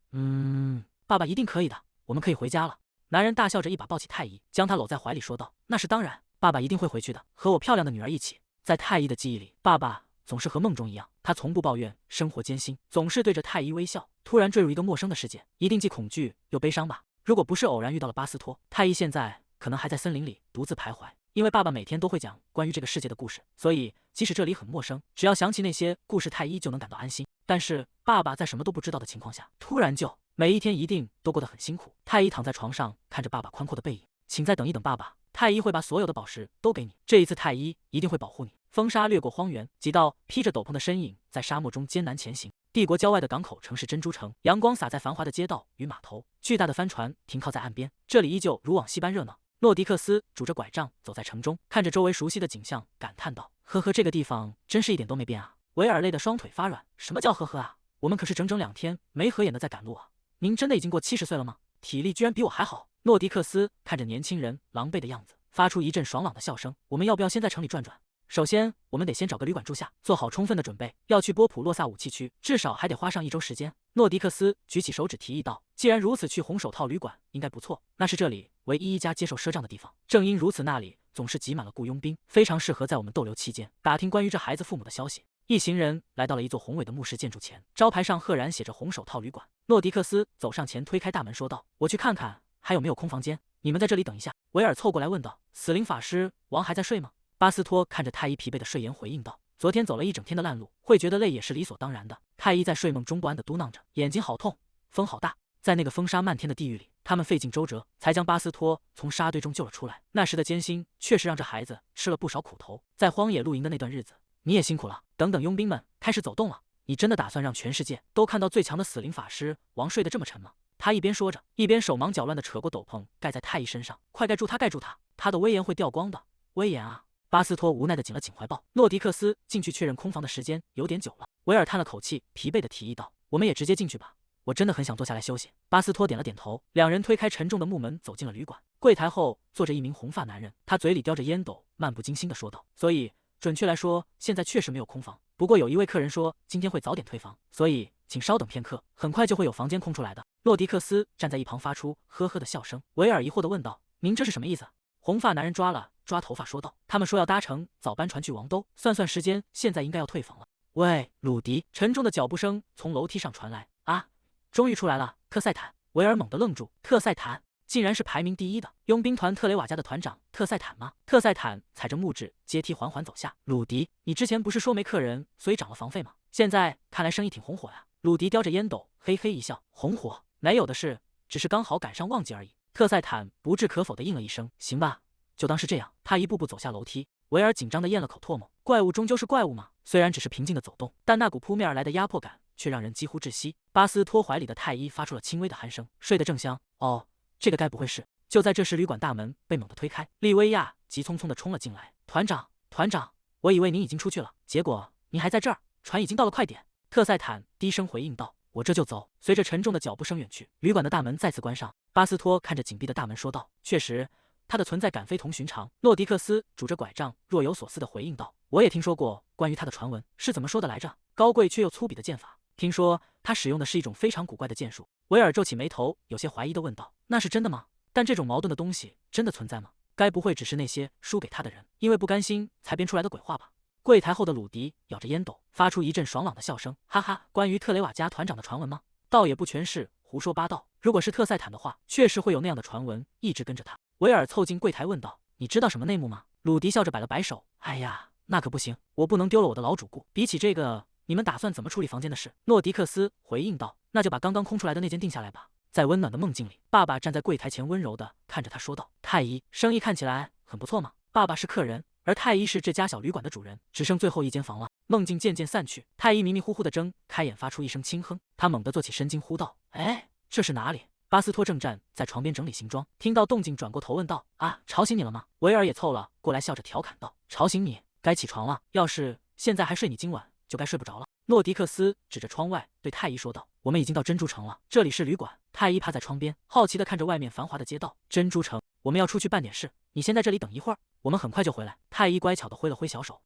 [SPEAKER 5] 爸爸一定可以的，我们可以回家了。”男人大笑着一把抱起太医，将她搂在怀里，说道：“那是当然，爸爸一定会回去的，和我漂亮的女儿一起。”在太医的记忆里，爸爸总是和梦中一样，他从不抱怨生活艰辛，总是对着太医微笑。突然坠入一个陌生的世界，一定既恐惧又悲伤吧？如果不是偶然遇到了巴斯托，太医现在可能还在森林里独自徘徊。因为爸爸每天都会讲关于这个世界的故事，所以即使这里很陌生，只要想起那些故事，太医就能感到安心。但是爸爸在什么都不知道的情况下，突然就每一天一定都过得很辛苦。太医躺在床上，看着爸爸宽阔的背影，请再等一等，爸爸，太医会把所有的宝石都给你，这一次太医一定会保护你。风沙掠过荒原，几道披着斗篷的身影在沙漠中艰难前行。帝国郊外的港口城市珍珠城，阳光洒在繁华的街道与码头，巨大的帆船停靠在岸边，这里依旧如往昔般热闹。诺迪克斯拄着拐杖走在城中，看着周围熟悉的景象，感叹道：“呵呵，这个地方真是一点都没变啊！”维尔累得双腿发软。什么叫呵呵啊？我们可是整整2天没合眼的在赶路啊！您真的已经过70岁了吗？体力居然比我还好。诺迪克斯看着年轻人狼狈的样子，发出一阵爽朗的笑声。我们要不要先在城里转转？首先，我们得先找个旅馆住下，做好充分的准备。要去波普洛萨武器区，至少还得花上1周时间。诺迪克斯举起手指提议道：“既然如此，去红手套旅馆应该不错，那是这里唯一一家接受赊账的地方。正因如此，那里总是挤满了雇佣兵，非常适合在我们逗留期间打听关于这孩子父母的消息。”一行人来到了一座宏伟的木式建筑前，招牌上赫然写着红手套旅馆。诺迪克斯走上前，推开大门说道：“我去看看还有没有空房间，你们在这里等一下。”维尔凑过来问道：“死灵法师王还在睡吗？”巴斯托看着太医疲惫的睡颜，回应道：“昨天走了一整天的烂路，会觉得累也是理所当然的。”太医在睡梦中不安地嘟囔着，眼睛好痛，风好大。在那个风沙漫天的地狱里，他们费尽周折才将巴斯托从沙堆中救了出来。那时的艰辛确实让这孩子吃了不少苦头。在荒野露营的那段日子，你也辛苦了。等等，佣兵们开始走动了。你真的打算让全世界都看到最强的死灵法师王睡得这么沉吗？他一边说着，一边手忙脚乱地扯过斗篷盖在太医身上。快盖住他，盖住他，他的威严会掉光的。威严啊！巴斯托无奈地紧了紧怀抱。诺迪克斯进去确认空房的时间有点久了。维尔叹了口气，疲惫地提议道：“我们也直接进去吧，我真的很想坐下来休息。”巴斯托点了点头。两人推开沉重的木门，走进了旅馆。柜台后坐着一名红发男人，他嘴里叼着烟斗，漫不经心地说道：“所以，准确来说，现在确实没有空房。不过有一位客人说今天会早点退房，所以请稍等片刻，很快就会有房间空出来的。”诺迪克斯站在一旁发出呵呵的笑声。维尔疑惑地问道：“您这是什么意思？”红发男人抓了抓头发说道：“他们说要搭乘早班船去王都，算算时间，现在应该要退房了。”喂，鲁迪！沉重的脚步声从楼梯上传来。啊，终于出来了，特赛坦！维尔猛地愣住，特赛坦竟然是排名第1的佣兵团特雷瓦家的团长特赛坦吗？特赛坦踩着木质阶梯缓缓走下。鲁迪，你之前不是说没客人，所以涨了房费吗？现在看来生意挺红火呀。鲁迪叼着烟斗，嘿嘿一笑。红火？没有的事，只是刚好赶上旺季而已。特赛坦不置可否地应了一声：“行吧，就当是这样。”他一步步走下楼梯。维尔紧张地咽了口唾沫。怪物终究是怪物嘛，虽然只是平静的走动，但那股扑面而来的压迫感却让人几乎窒息。巴斯托怀里的太医发出了轻微的鼾声，睡得正香。哦，这个该不会是……就在这时，旅馆大门被猛地推开，利维亚急匆匆地冲了进来。团长，团长，我以为您已经出去了，结果您还在这儿，船已经到了快点。特赛坦低声回应道：“我这就走。”随着沉重的脚步声远去，旅馆的大门再次关上。巴斯托看着紧闭的大门说道：“确实，他的存在感非同寻常。”诺迪克斯拄着拐杖，若有所思地回应道：“我也听说过关于他的传闻，是怎么说的来着？高贵却又粗鄙的剑法。听说他使用的是一种非常古怪的剑术。”维尔皱起眉头，有些怀疑地问道：“那是真的吗？但这种矛盾的东西真的存在吗？该不会只是那些输给他的人因为不甘心才编出来的鬼话吧？”柜台后的鲁迪咬着烟斗，发出一阵爽朗的笑声：“哈哈，关于特雷瓦家团长的传闻吗？倒也不全是胡胡说八道。如果是特赛坦的话，确实会有那样的传闻一直跟着他。维尔凑近柜台问道：“你知道什么内幕吗？”鲁迪笑着摆了摆手：“哎呀，那可不行，我不能丢了我的老主顾。比起这个，你们打算怎么处理房间的事？”诺迪克斯回应道：“那就把刚刚空出来的那间定下来吧。”在温暖的梦境里，爸爸站在柜台前，温柔地看着他说道：“太医，生意看起来很不错嘛。”爸爸是客人，而太医是这家小旅馆的主人，只剩最后一间房了。梦境渐渐散去，太医迷迷糊糊地睁开眼，发出一声轻哼。他猛地坐起身，惊呼道：“哎，这是哪里？”巴斯托正站在床边整理行装，听到动静转过头问道：“啊，吵醒你了吗？”维尔也凑了过来，笑着调侃道：“吵醒你，该起床了。要是现在还睡，你今晚就该睡不着了。”诺迪克斯指着窗外对太医说道：“我们已经到珍珠城了，这里是旅馆。”太医趴在窗边，好奇地看着外面繁华的街道。珍珠城，我们要出去办点事，你先在这里等一会儿，我们很快就回来。太医乖巧地挥了挥小手。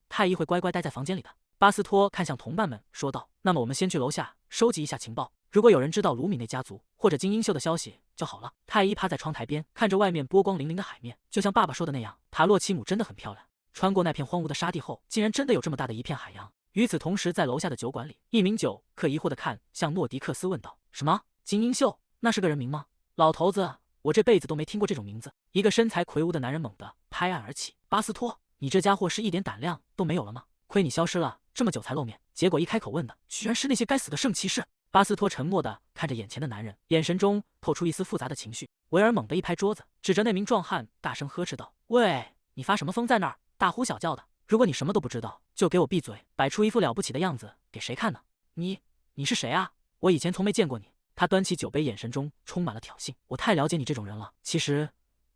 [SPEAKER 5] 太医会乖乖待在房间里的。巴斯托看向同伴们说道：“那么我们先去楼下收集一下情报，如果有人知道卢米内家族或者精英秀的消息就好了。”太医趴在窗台边，看着外面波光粼粼的海面，就像爸爸说的那样，塔洛奇姆真的很漂亮。穿过那片荒芜的沙地后，竟然真的有这么大的一片海洋。与此同时，在楼下的酒馆里，一名酒客疑惑地看向诺迪克斯问道：“什么？精英秀？那是个人名吗？”老头子，我这辈子都没听过这种名字。一个身材魁梧的男人猛地拍案而起：“巴斯托，你这家伙是一点胆量都没有了吗？亏你消失了这么久才露面，结果一开口问的居然是那些该死的圣骑士。”巴斯托沉默地看着眼前的男人，眼神中透出一丝复杂的情绪。维尔猛地一拍桌子，指着那名壮汉大声呵斥道：“喂，你发什么疯在那儿大呼小叫的？如果你什么都不知道，就给我闭嘴，摆出一副了不起的样子给谁看呢？你是谁啊？我以前从没见过你。”他端起酒杯，眼神中充满了挑衅：“我太了解你这种人了，其实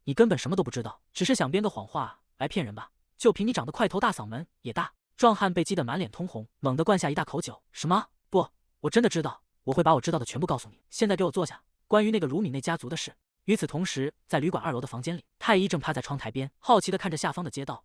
[SPEAKER 5] 你根本什么都不知道，只是想编个谎话来骗人吧？就凭你长得块头大，嗓门也大。”壮汉被激得满脸通红，猛地灌下一大口酒：“什么？不，我真的知道，我会把我知道的全部告诉你。现在给我坐下，关于那个卢米内家族的事。”与此同时，在旅馆2楼的房间里，太医正趴在窗台边，好奇地看着下方的街道。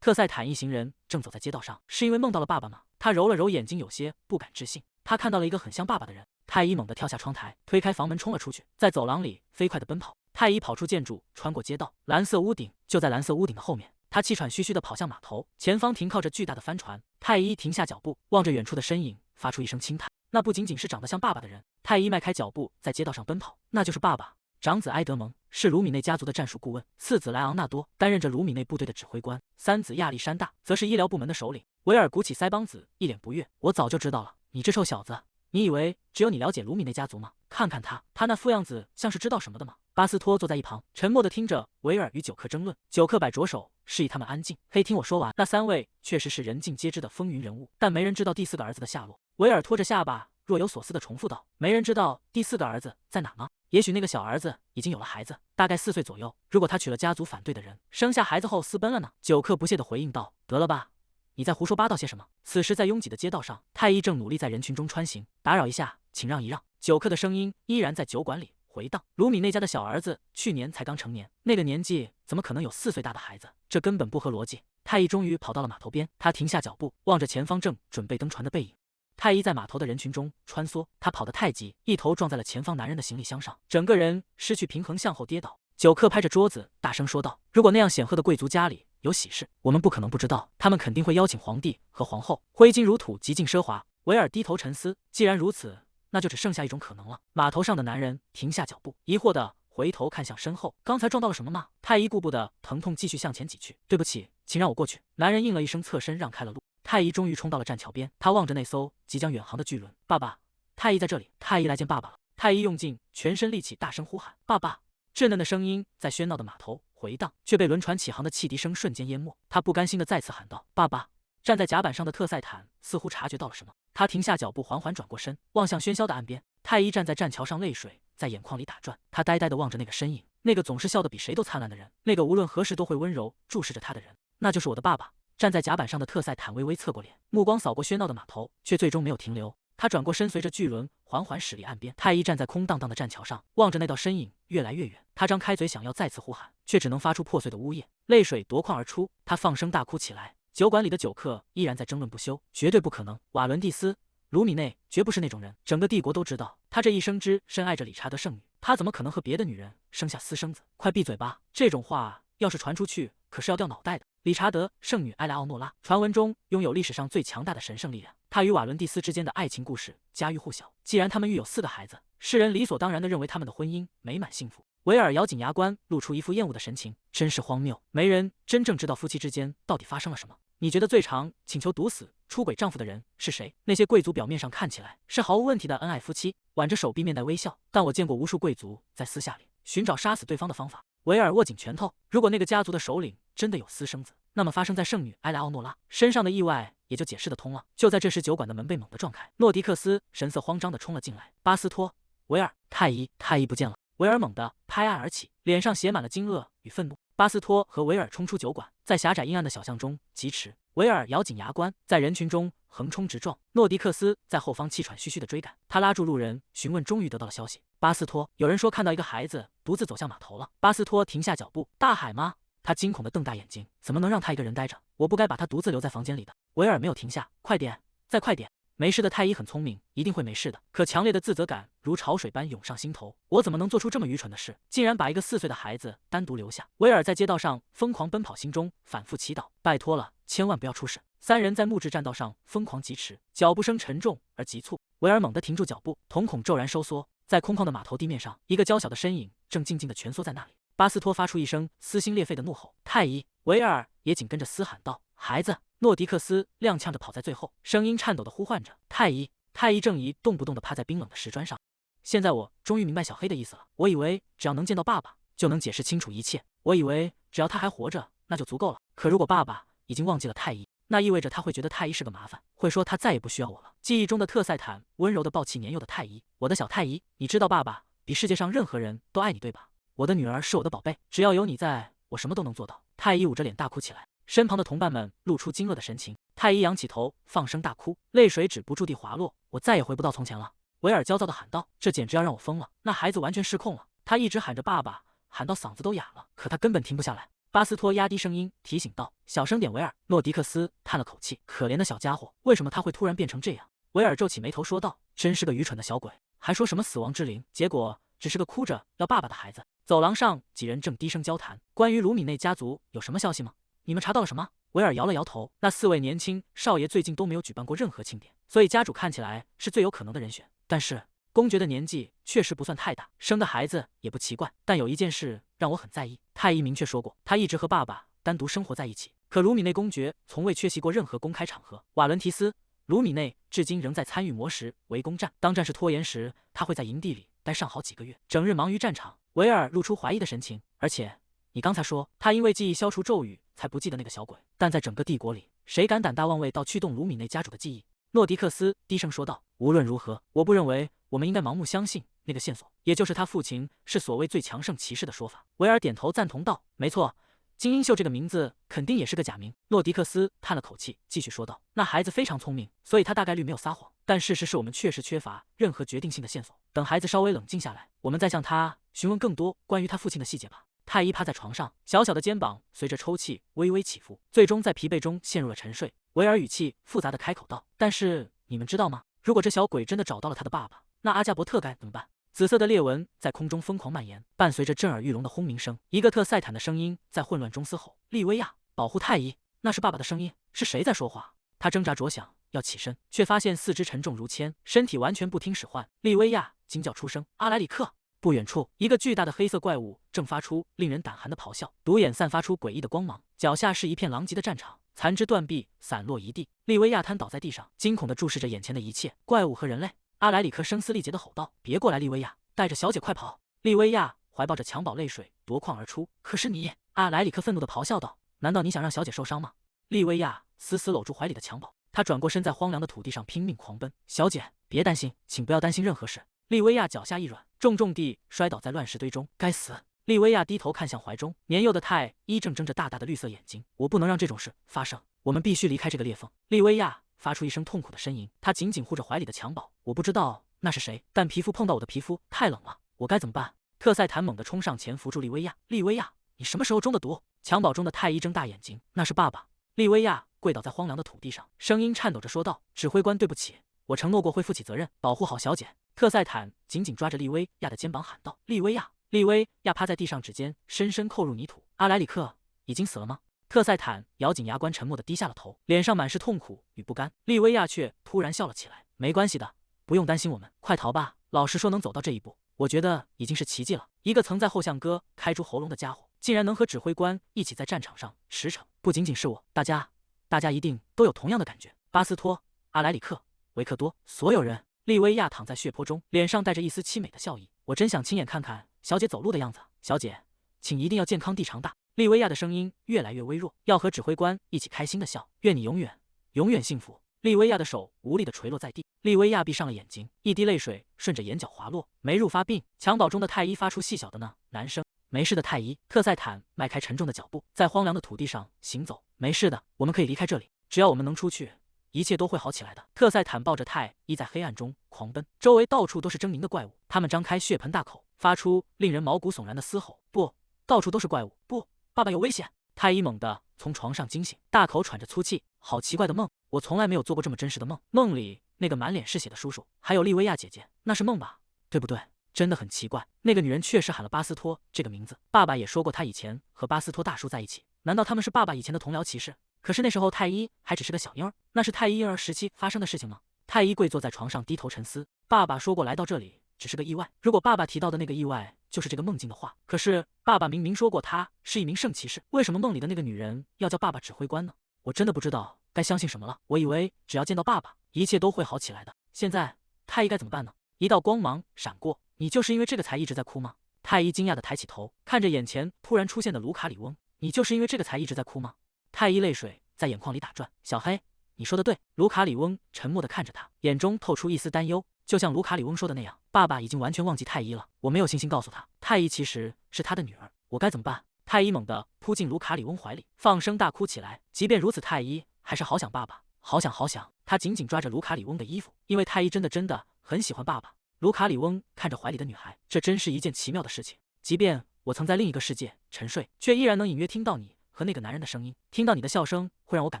[SPEAKER 5] 特赛坦一行人正走在街道上，是因为梦到了爸爸吗？他揉了揉眼睛，有些不敢置信。他看到了一个很像爸爸的人。太医猛地跳下窗台，推开房门冲了出去，在走廊里飞快地奔跑。太医跑出建筑，穿过街道，蓝色屋顶就在蓝色屋顶的后面。他气喘吁吁地跑向码头，前方停靠着巨大的帆船。太医停下脚步，望着远处的身影，发出一声轻叹。那不仅仅是长得像爸爸的人。太医迈开脚步，在街道上奔跑，那就是爸爸。长子埃德蒙是卢米内家族的战术顾问，次子莱昂纳多担任着卢米内部队的指挥官，三子亚历山大则是医疗部门的首领。维尔鼓起腮帮子，一脸不悦：“我早就知道了，你这臭小子，你以为只有你了解卢米内家族吗？看看他那副样子，像是知道什么的吗？”巴斯托坐在一旁，沉默地听着维尔与酒客争论。酒客摆着手示意他们安静。嘿，听我说完。那3位确实是人尽皆知的风云人物，但没人知道第4个儿子的下落。维尔拖着下巴，若有所思地重复道：“没人知道第4个儿子在哪吗？也许那个小儿子已经有了孩子，大概4岁左右。如果他娶了家族反对的人，生下孩子后私奔了呢？”酒客不屑地回应道：“得了吧，你在胡说八道些什么？”此时，在拥挤的街道上，太医正努力在人群中穿行。“打扰一下，请让一让。”酒客的声音依然在酒馆里回荡。卢米内家的小儿子去年才刚成年，那个年纪怎么可能有4岁大的孩子？这根本不合逻辑。太医终于跑到了码头边，他停下脚步，望着前方正准备登船的背影。太医在码头的人群中穿梭，他跑得太急，一头撞在了前方男人的行李箱上，整个人失去平衡向后跌倒。酒客拍着桌子大声说道：“如果那样显赫的贵族家里有喜事，我们不可能不知道，他们肯定会邀请皇帝和皇后，挥金如土，极尽奢华。”维尔低头沉思，既然如此，那就只剩下一种可能了。码头上的男人停下脚步，疑惑地回头看向身后，刚才撞到了什么吗？太医顾不得疼痛，继续向前挤去。“对不起，请让我过去。”男人应了一声，侧身让开了路。太医终于冲到了栈桥边，他望着那艘即将远航的巨轮。“爸爸，太医在这里，太医来见爸爸了。”太医用尽全身力气大声呼喊：“爸爸！”稚嫩的声音在喧闹的码头回荡，却被轮船起航的汽笛声瞬间淹没。他不甘心地再次喊道：“爸爸！”站在甲板上的特赛坦似乎察觉到了什么，他停下脚步，缓缓转过身，望向喧嚣的岸边。太医站在栈桥上，泪水在眼眶里打转。他呆呆地望着那个身影，那个总是笑得比谁都灿烂的人，那个无论何时都会温柔注视着他的人，那就是我的爸爸。站在甲板上的特赛坦微微侧过脸，目光扫过喧闹的码头，却最终没有停留。他转过身，随着巨轮缓缓驶离岸边。太医站在空荡荡的栈桥上，望着那道身影越来越远。他张开嘴想要再次呼喊，却只能发出破碎的呜咽，泪水夺眶而出。他放声大哭起来。酒馆里的酒客依然在争论不休，绝对不可能！瓦伦蒂斯、卢米内绝不是那种人，整个帝国都知道，他这一生之深爱着理查德圣女，他怎么可能和别的女人生下私生子？快闭嘴吧！这种话要是传出去，可是要掉脑袋的。理查德，圣女埃莱奥诺拉，传闻中拥有历史上最强大的神圣力量。她与瓦伦蒂斯之间的爱情故事家喻户晓。既然他们育有4个孩子，世人理所当然地认为他们的婚姻美满幸福。维尔咬紧牙关，露出一副厌恶的神情，真是荒谬。没人真正知道夫妻之间到底发生了什么。你觉得最常请求毒死、出轨丈夫的人是谁？那些贵族表面上看起来是毫无问题的恩爱夫妻，挽着手臂面带微笑，但我见过无数贵族在私下里寻找杀死对方的方法。维尔握紧拳头，如果那个家族的首领真的有私生子，那么发生在圣女埃莱奥诺拉身上的意外也就解释得通了。就在这时，酒馆的门被猛地撞开，诺迪克斯神色慌张地冲了进来。巴斯托，维尔，太医不见了！维尔猛地拍案而起，脸上写满了惊愕与愤怒。巴斯托和维尔冲出酒馆，在狭窄阴暗的小巷中疾驰。维尔咬紧牙关，在人群中横冲直撞。诺迪克斯在后方气喘吁吁地追赶，他拉住路人询问，终于得到了消息。巴斯托，有人说看到一个孩子独自走向码头了。巴斯托停下脚步，大海吗？他惊恐地瞪大眼睛，怎么能让他一个人待着？我不该把他独自留在房间里的。维尔没有停下，快点，再快点！没事的太医很聪明，一定会没事的。可强烈的自责感如潮水般涌上心头，我怎么能做出这么愚蠢的事？竟然把一个4岁的孩子单独留下。维尔在街道上疯狂奔跑，心中反复祈祷，拜托了，千万不要出事。3人在木质栈道上疯狂疾驰，脚步声沉重而急促。维尔猛地停住脚步，瞳孔骤然收缩，在空旷的码头地面上，一个娇小的身影正静静地蜷缩在那里。巴斯托发出一声撕心裂肺的怒吼，太医！维尔也紧跟着嘶喊道，孩子！诺迪克斯踉跄着跑在最后，声音颤抖地呼唤着，太医！太医正一动不动地趴在冰冷的石砖上。现在我终于明白小黑的意思了，我以为只要能见到爸爸，就能解释清楚一切，我以为只要他还活着，那就足够了。可如果爸爸已经忘记了太医，那意味着他会觉得太医是个麻烦，会说他再也不需要我了。记忆中的特赛坦温柔地抱起年幼的太医，我的小太医，你知道爸爸比世界上任何人都爱你，对吧？我的女儿是我的宝贝，只要有你在，我什么都能做到。太医捂着脸大哭起来，身旁的同伴们露出惊愕的神情。太医仰起头，放声大哭，泪水止不住地滑落。我再也回不到从前了，维尔焦躁地喊道，这简直要让我疯了。那孩子完全失控了，他一直喊着爸爸，喊到嗓子都哑了，可他根本停不下来。巴斯托压低声音提醒道，小声点，维尔。诺迪克斯叹了口气，可怜的小家伙，为什么他会突然变成这样？维尔皱起眉头说道，真是个愚蠢的小鬼，还说什么死亡之灵，结果只是个哭着要爸爸的孩子。走廊上几人正低声交谈，关于卢米内家族有什么消息吗？你们查到了什么？维尔摇了摇头，那4位年轻少爷最近都没有举办过任何庆典，所以家主看起来是最有可能的人选。但是公爵的年纪确实不算太大，生的孩子也不奇怪。但有一件事让我很在意，太医明确说过，他一直和爸爸单独生活在一起。可卢米内公爵从未缺席过任何公开场合。瓦伦提斯，卢米内至今仍在参与魔石围攻战，当战事拖延时，他会在营地里待上好几个月，整日忙于战场。维尔露出怀疑的神情，而且你刚才说他因为记忆消除咒语才不记得那个小鬼，但在整个帝国里，谁敢胆大妄为到驱动卢米内家主的记忆？诺迪克斯低声说道，无论如何，我不认为我们应该盲目相信那个线索，也就是他父亲是所谓最强盛骑士的说法。维尔点头赞同道，没错，金英秀这个名字肯定也是个假名。诺迪克斯叹了口气，继续说道，那孩子非常聪明，所以他大概率没有撒谎，但事实是我们确实缺乏任何决定性的线索。等孩子稍微冷静下来，我们再向他询问更多关于他父亲的细节吧。太医趴在床上，小小的肩膀随着抽泣微微起伏，最终在疲惫中陷入了沉睡。维尔语气复杂地开口道，但是你们知道吗？如果这小鬼真的找到了他的爸爸，那阿加伯特该怎么办？紫色的裂纹在空中疯狂蔓延，伴随着震耳欲聋的轰鸣声，一个特赛坦的声音在混乱中嘶吼，利威亚，保护太医！那是爸爸的声音，是谁在说话？他挣扎着想要起身，却发现四肢沉重如铅，身体完全不听使唤。利威亚惊叫出声，阿莱里克！不远处，一个巨大的黑色怪物正发出令人胆寒的咆哮，独眼散发出诡异的光芒，脚下是一片狼藉的战场，残肢断臂散落一地。利威亚瘫倒在地上，惊恐地注视着眼前的一切，怪物和人类。阿莱里克声嘶力竭地吼道：“别过来，利威亚，带着小姐快跑！”利威亚怀抱着襁褓，泪水夺眶而出。可是你，阿莱里克愤怒地咆哮道：“难道你想让小姐受伤吗？”利威亚死死搂住怀里的襁褓，他转过身，在荒凉的土地上拼命狂奔。小姐，别担心，请不要担心任何事。利威亚脚下一软，重重地摔倒在乱石堆中。该死！利威亚低头看向怀中年幼的太医，正睁着大大的绿色眼睛。我不能让这种事发生，我们必须离开这个裂缝。利威亚发出一声痛苦的呻吟，他紧紧护着怀里的襁褓。我不知道那是谁，但皮肤碰到我的皮肤太冷了，我该怎么办？特赛坦猛地冲上前扶住利威亚。利威亚，你什么时候中的毒？襁褓中的太医睁大眼睛，那是爸爸。利威亚跪倒在荒凉的土地上，声音颤抖着说道：“指挥官，对不起，我承诺过会负起责任，保护好小姐。”特赛坦紧紧抓着利威亚的肩膀喊道：“利威亚！”利威亚趴在地上，指尖深深扣入泥土。阿莱里克已经死了吗？特赛坦咬紧牙关，沉默地低下了头，脸上满是痛苦与不甘。利维亚却突然笑了起来：“没关系的，不用担心我们，快逃吧！老实说，能走到这一步，我觉得已经是奇迹了。一个曾在后巷哥开出喉咙的家伙，竟然能和指挥官一起在战场上驰骋。不仅仅是我，大家一定都有同样的感觉。巴斯托、阿莱里克、维克多，所有人。”利维亚躺在血泊中，脸上带着一丝凄美的笑意。我真想亲眼看看小姐走路的样子。小姐，请一定要健康地长大。利维亚的声音越来越微弱，要和指挥官一起开心的笑。愿你永远幸福。利维亚的手无力地垂落在地。利维亚闭上了眼睛，一滴泪水顺着眼角滑落。梅乳发病，襁褓中的太医发出细小的男声。没事的，太医。特赛坦迈开沉重的脚步，在荒凉的土地上行走。没事的，我们可以离开这里，只要我们能出去，一切都会好起来的。特赛坦抱着太医在黑暗中狂奔，周围到处都是狰狞的怪物，他们张开血盆大口，发出令人毛骨悚然的嘶吼。不，到处都是怪物！不，爸爸有危险！太医猛地从床上惊醒，大口喘着粗气。好奇怪的梦，我从来没有做过这么真实的梦。梦里那个满脸是血的叔叔，还有利维亚姐姐，那是梦吧？对不对？真的很奇怪，那个女人确实喊了巴斯托这个名字。爸爸也说过，他以前和巴斯托大叔在一起。难道他们是爸爸以前的同僚骑士？可是那时候太医还只是个小婴儿，那是太医婴儿时期发生的事情吗？太医跪坐在床上低头沉思。爸爸说过来到这里只是个意外，如果爸爸提到的那个意外就是这个梦境的话，可是爸爸明明说过他是一名圣骑士，为什么梦里的那个女人要叫爸爸指挥官呢？我真的不知道该相信什么了。我以为只要见到爸爸，一切都会好起来的。现在太医该怎么办呢？一道光芒闪过，你就是因为这个才一直在哭吗？太医惊讶地抬起头，看着眼前突然出现的卢卡里翁，你就是因为这个才一直在哭吗？太医泪水在眼眶里打转。小黑，你说的对。卢卡里翁沉默地看着他，眼中透出一丝担忧。就像卢卡里翁说的那样，爸爸已经完全忘记太医了。我没有信心告诉他，太医其实是他的女儿。我该怎么办？太医猛地扑进卢卡里翁怀里，放声大哭起来。即便如此，太医还是好想爸爸，好想好想。他紧紧抓着卢卡里翁的衣服，因为太医真的很喜欢爸爸。卢卡里翁看着怀里的女孩，这真是一件奇妙的事情。即便我曾在另一个世界沉睡，却依然能隐约听到你和那个男人的声音，听到你的笑声会让我感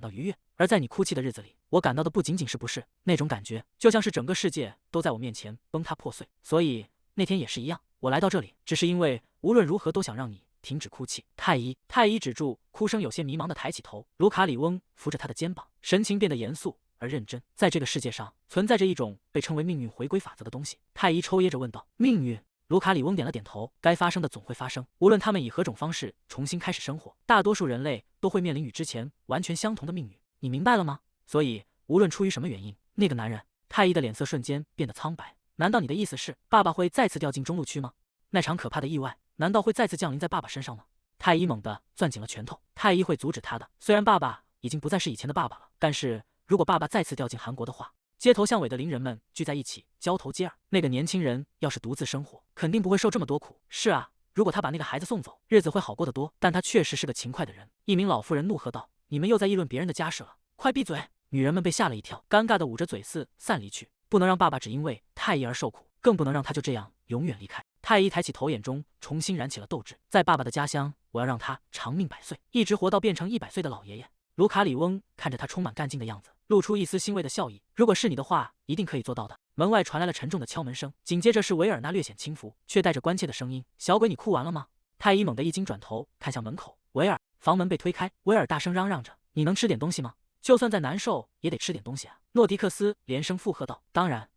[SPEAKER 5] 到愉悦。而在你哭泣的日子里，我感到的不仅仅是不适，那种感觉就像是整个世界都在我面前崩塌破碎。所以那天也是一样，我来到这里只是因为无论如何都想让你停止哭泣。太医止住哭声，有些迷茫地抬起头。卢卡里翁扶着他的肩膀，神情变得严肃而认真。在这个世界上存在着一种被称为命运回归法则的东西。太医抽噎着问道：命运？卢卡里翁点了点头，该发生的总会发生，无论他们以何种方式重新开始生活，大多数人类都会面临与之前完全相同的命运。你明白了吗？所以无论出于什么原因，那个男人……太医的脸色瞬间变得苍白。难道你的意思是，爸爸会再次掉进中路区吗？那场可怕的意外难道会再次降临在爸爸身上吗？太医猛地攥紧了拳头。太医会阻止他的。虽然爸爸已经不再是以前的爸爸了，但是如果爸爸再次掉进韩国的话，街头巷尾的邻人们聚在一起，交头接耳。那个年轻人要是独自生活，肯定不会受这么多苦。是啊，如果他把那个孩子送走，日子会好过得多。但他确实是个勤快的人。一名老妇人怒喝道：你们又在议论别人的家事了，快闭嘴！女人们被吓了一跳，尴尬地捂着嘴散离去。不能让爸爸只因为太医而受苦，更不能让他就这样永远离开。太医抬起头，眼中重新燃起了斗志。在爸爸的家乡，我要让他长命百岁，一直活到变成100岁的老爷爷。卢卡里翁看着他充满干劲的样子，露出一丝欣慰的笑意。如果是你的话，一定可以做到的。门外传来了沉重的敲门声，紧接着是维尔那略显轻浮却带着关切的声音：小鬼，你哭完了吗？太医猛地一惊，转头看向门口。维尔，房门被推开，维尔大声嚷嚷着：你能吃点东西吗？就算再难受也得吃点东西啊！诺迪克斯连声附和道：当然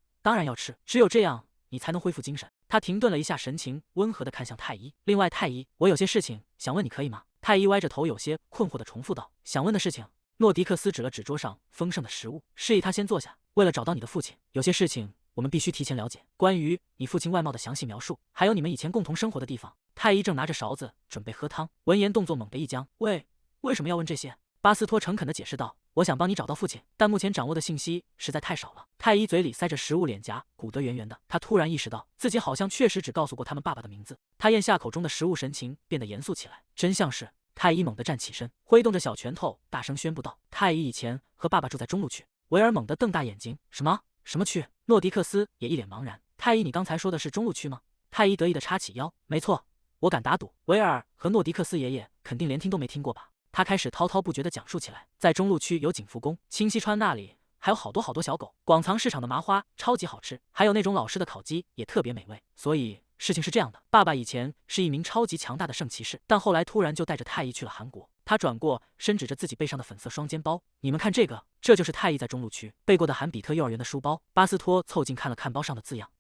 [SPEAKER 5] 要吃，只有这样你才能恢复精神。他停顿了一下，神情温和地看向太医。另外，太医，我有些事情想问你，可以吗？太医歪着头，有些困惑地重复道：想问的事情。诺迪克斯指了指桌上丰盛的食物，示意他先坐下。为了找到你的父亲，有些事情我们必须提前了解，关于你父亲外貌的详细描述，还有你们以前共同生活的地方。太医正拿着勺子准备喝汤，闻言动作猛地一僵。为什么要问这些？巴斯托诚恳地解释道：我想帮你找到父亲，但目前掌握的信息实在太少了。太医嘴里塞着食物，脸颊鼓得圆圆的。他突然意识到自己好像确实只告诉过他们爸爸的名字。他咽下口中的食物，神情变得严肃起来。真相是……太医猛地站起身，挥动着小拳头，大声宣布道：太医以前和爸爸住在中路区。维尔猛地瞪大眼睛：什么区？诺迪克斯也一脸茫然。太医，你刚才说的是中路区吗？太医得意地叉起腰：没错，我敢打赌，维尔和诺迪克斯爷爷肯定连听都没听过吧。他开始滔滔不绝地讲述起来。在中路区有景福宫、清溪川那里还有好多小狗，广藏市场的麻花超级好吃，还有那种老式的烤鸡也特别美味。所以事情是这样的，爸爸以前是一名超级强大的圣骑士，但后来突然就带着太医去了韩国。他转过身指着自己背上的粉色双肩包，你们看这个，这就是太医在中路区背过的韩比特幼儿园的书包。巴斯托凑近看了看包上的字样，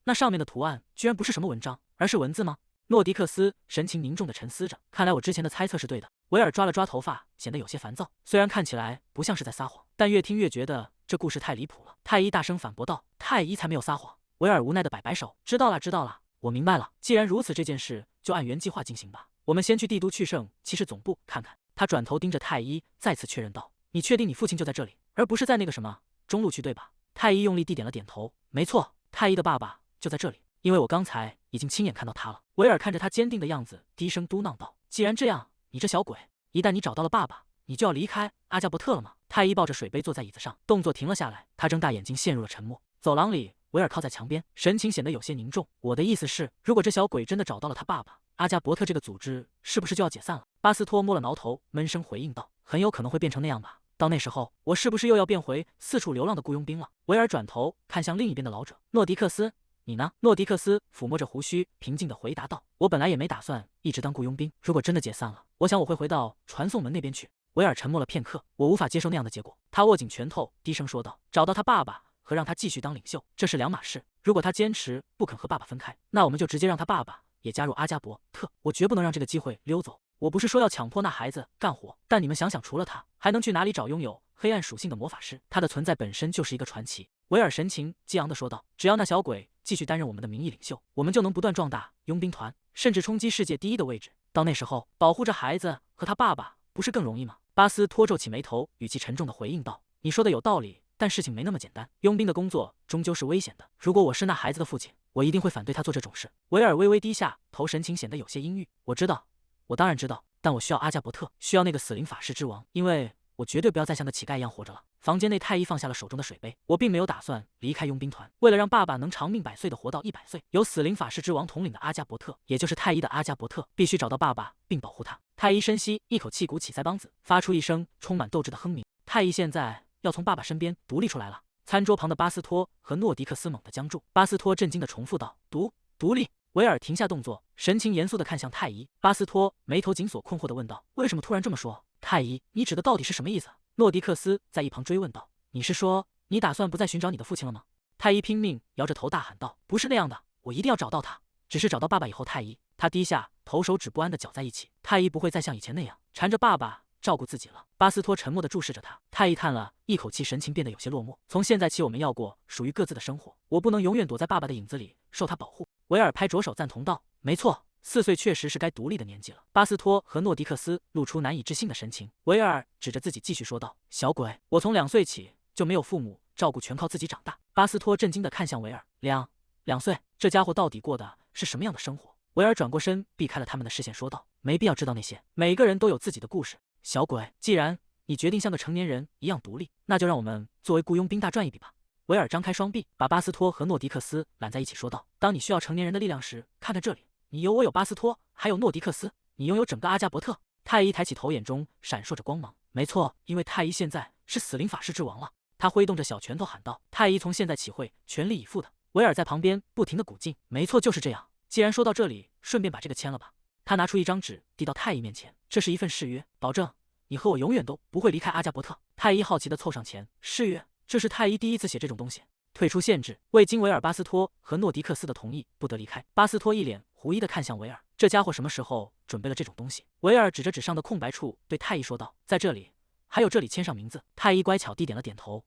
[SPEAKER 5] 那上面的图案居然不是什么文章，而是文字吗？诺迪克斯神情凝重地沉思着，看来我之前的猜测是对的。维尔抓了抓头发，显得有些烦躁，虽然看起来不像是在撒谎，但越听越觉得这故事太离谱了。太医大声反驳道：“太医才没有撒谎。”维尔无奈地摆摆手：“知道了，知道了，我明白了。既然如此，这件事就按原计划进行吧。我们先去帝都去圣骑士总部看看。”他转头盯着太医，再次确认道：“你确定你父亲就在这里，而不是在那个什么中路区，对吧？”太医用力地点了点头：“没错，太医的爸爸就在这里，因为我刚才已经亲眼看到他了。”维尔看着他坚定的样子，低声嘟囔道：“既然这样，你这小鬼，一旦你找到了爸爸，你就要离开阿加伯特了吗？”太医抱着水杯坐在椅子上，动作停了下来，他睁大眼睛，陷入了沉默。走廊里，维尔靠在墙边，神情显得有些凝重。“我的意思是，如果这小鬼真的找到了他爸爸，阿加伯特这个组织是不是就要解散了？”巴斯托摸了挠头，闷声回应道：“很有可能会变成那样吧。到那时候，我是不是又要变回四处流浪的雇佣兵了？”维尔转头看向另一边的老者诺迪克斯：“你呢？”诺迪克斯抚摸着胡须，平静地回答道：“我本来也没打算一直当雇佣兵，如果真的解散了，我想我会回到传送门那边去。”维尔沉默了片刻：“我无法接受那样的结果。”他握紧拳头，低声说道：“找到他爸爸和让他继续当领袖，这是两码事。如果他坚持不肯和爸爸分开，那我们就直接让他爸爸也加入阿加伯特。我绝不能让这个机会溜走。我不是说要强迫那孩子干活，但你们想想，除了他，还能去哪里找拥有黑暗属性的魔法师？他的存在本身就是一个传奇。”维尔神情激昂地说道：“只要那小鬼继续担任我们的名义领袖，我们就能不断壮大佣兵团，甚至冲击世界第一的位置。到那时候，保护着孩子和他爸爸，不是更容易吗？”巴斯托皱起眉头，语气沉重地回应道：“你说的有道理，但事情没那么简单。佣兵的工作终究是危险的。如果我是那孩子的父亲，我一定会反对他做这种事。”维尔微微低下头，神情显得有些阴郁：“我知道，我当然知道，但我需要阿加伯特，需要那个死灵法师之王，因为我绝对不要再像个乞丐一样活着了。”房间内，太医放下了手中的水杯：“我并没有打算离开佣兵团，为了让爸爸能长命百岁的活到100岁，由死灵法师之王统领的阿加伯特，也就是太医的阿加伯特，必须找到爸爸并保护他。”太医深吸一口气，鼓起腮帮子，发出一声充满斗志的哼鸣。太医现在要从爸爸身边独立出来了。餐桌旁的巴斯托和诺迪克斯猛地僵住。巴斯托震惊地重复道：“独立。”维尔停下动作，神情严肃地看向太医。巴斯托眉头紧锁，困惑地问道：“为什么突然这么说？太医，你指的到底是什么意思？”诺迪克斯在一旁追问道：“你是说你打算不再寻找你的父亲了吗？”太医拼命摇着头大喊道：“不是那样的，我一定要找到他。只是找到爸爸以后，太医……”他低下头，手指不安地搅在一起。太医不会再像以前那样缠着爸爸照顾自己了。巴斯托沉默地注视着他。太医叹了一口气，神情变得有些落寞。“从现在起，我们要过属于各自的生活。我不能永远躲在爸爸的影子里，受他保护。”维尔拍着手赞同道：“没错。4岁确实是该独立的年纪了。”巴斯托和诺迪克斯露出难以置信的神情。维尔指着自己继续说道：“小鬼，我从2岁起就没有父母照顾，全靠自己长大。”巴斯托震惊地看向维尔：“两岁，这家伙到底过的是什么样的生活？”维尔转过身，避开了他们的视线，说道：“没必要知道那些，每个人都有自己的故事。小鬼，既然你决定像个成年人一样独立，那就让我们作为雇佣兵大赚一笔吧。”维尔张开双臂，把巴斯托和诺迪克斯揽在一起，说道：“当你需要成年人的力量时，看看这里。你有我有巴斯托，还有诺迪克斯，你拥有整个阿加伯特。”太医抬起头，眼中闪烁着光芒。“没错，因为太医现在是死灵法师之王了。”他挥动着小拳头喊道：“太医从现在起会全力以赴的。”维尔在旁边不停地鼓劲：“没错，就是这样。既然说到这里，顺便把这个签了吧。”他拿出一张纸递到太医面前：“这是一份誓约，保证你和我永远都不会离开阿加伯特。”太医好奇地凑上前：“誓约？这是太医第一次写这种东西。退出限制，未经维尔、巴斯托和诺迪克斯的同意，不得离开。”巴斯托一脸狐疑地看向维尔：“这家伙什么时候准备了这种东西？”维尔指着纸上的空白处对太医说道：“在这里，还有这里，签上名字。”太医乖巧地点了点头：“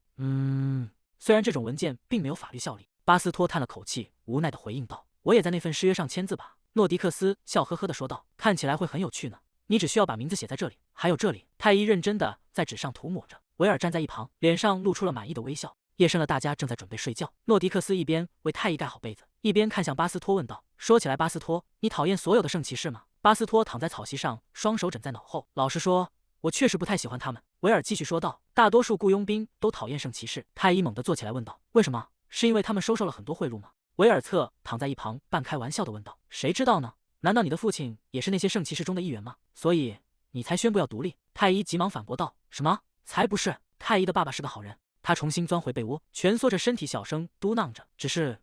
[SPEAKER 5] 虽然这种文件并没有法律效力。”巴斯托叹了口气，无奈地回应道：“我也在那份誓约上签字吧。”诺迪克斯笑呵呵地说道：“看起来会很有趣呢。你只需要把名字写在这里，还有这里。”太医认真地在纸上涂抹着。维尔站在一旁，脸上露出了满意的微笑。夜深了，大家正在准备睡觉。诺迪克斯一边为太医盖好被子，一边看向巴斯托问道：“说起来，巴斯托，你讨厌所有的圣骑士吗？”巴斯托躺在草席上，双手枕在脑后。“老实说，我确实不太喜欢他们。”维尔继续说道：“大多数雇佣兵都讨厌圣骑士。”太医猛地坐起来问道：“为什么？是因为他们收受了很多贿赂吗？”维尔侧躺在一旁，半开玩笑地问道：“谁知道呢？难道你的父亲也是那些圣骑士中的一员吗？所以你才宣布要独立？”太医急忙反驳道：“什么？才不是！太医的爸爸是个好人。”他重新钻回被窝，蜷缩着身体，小声嘟囔着：“只是……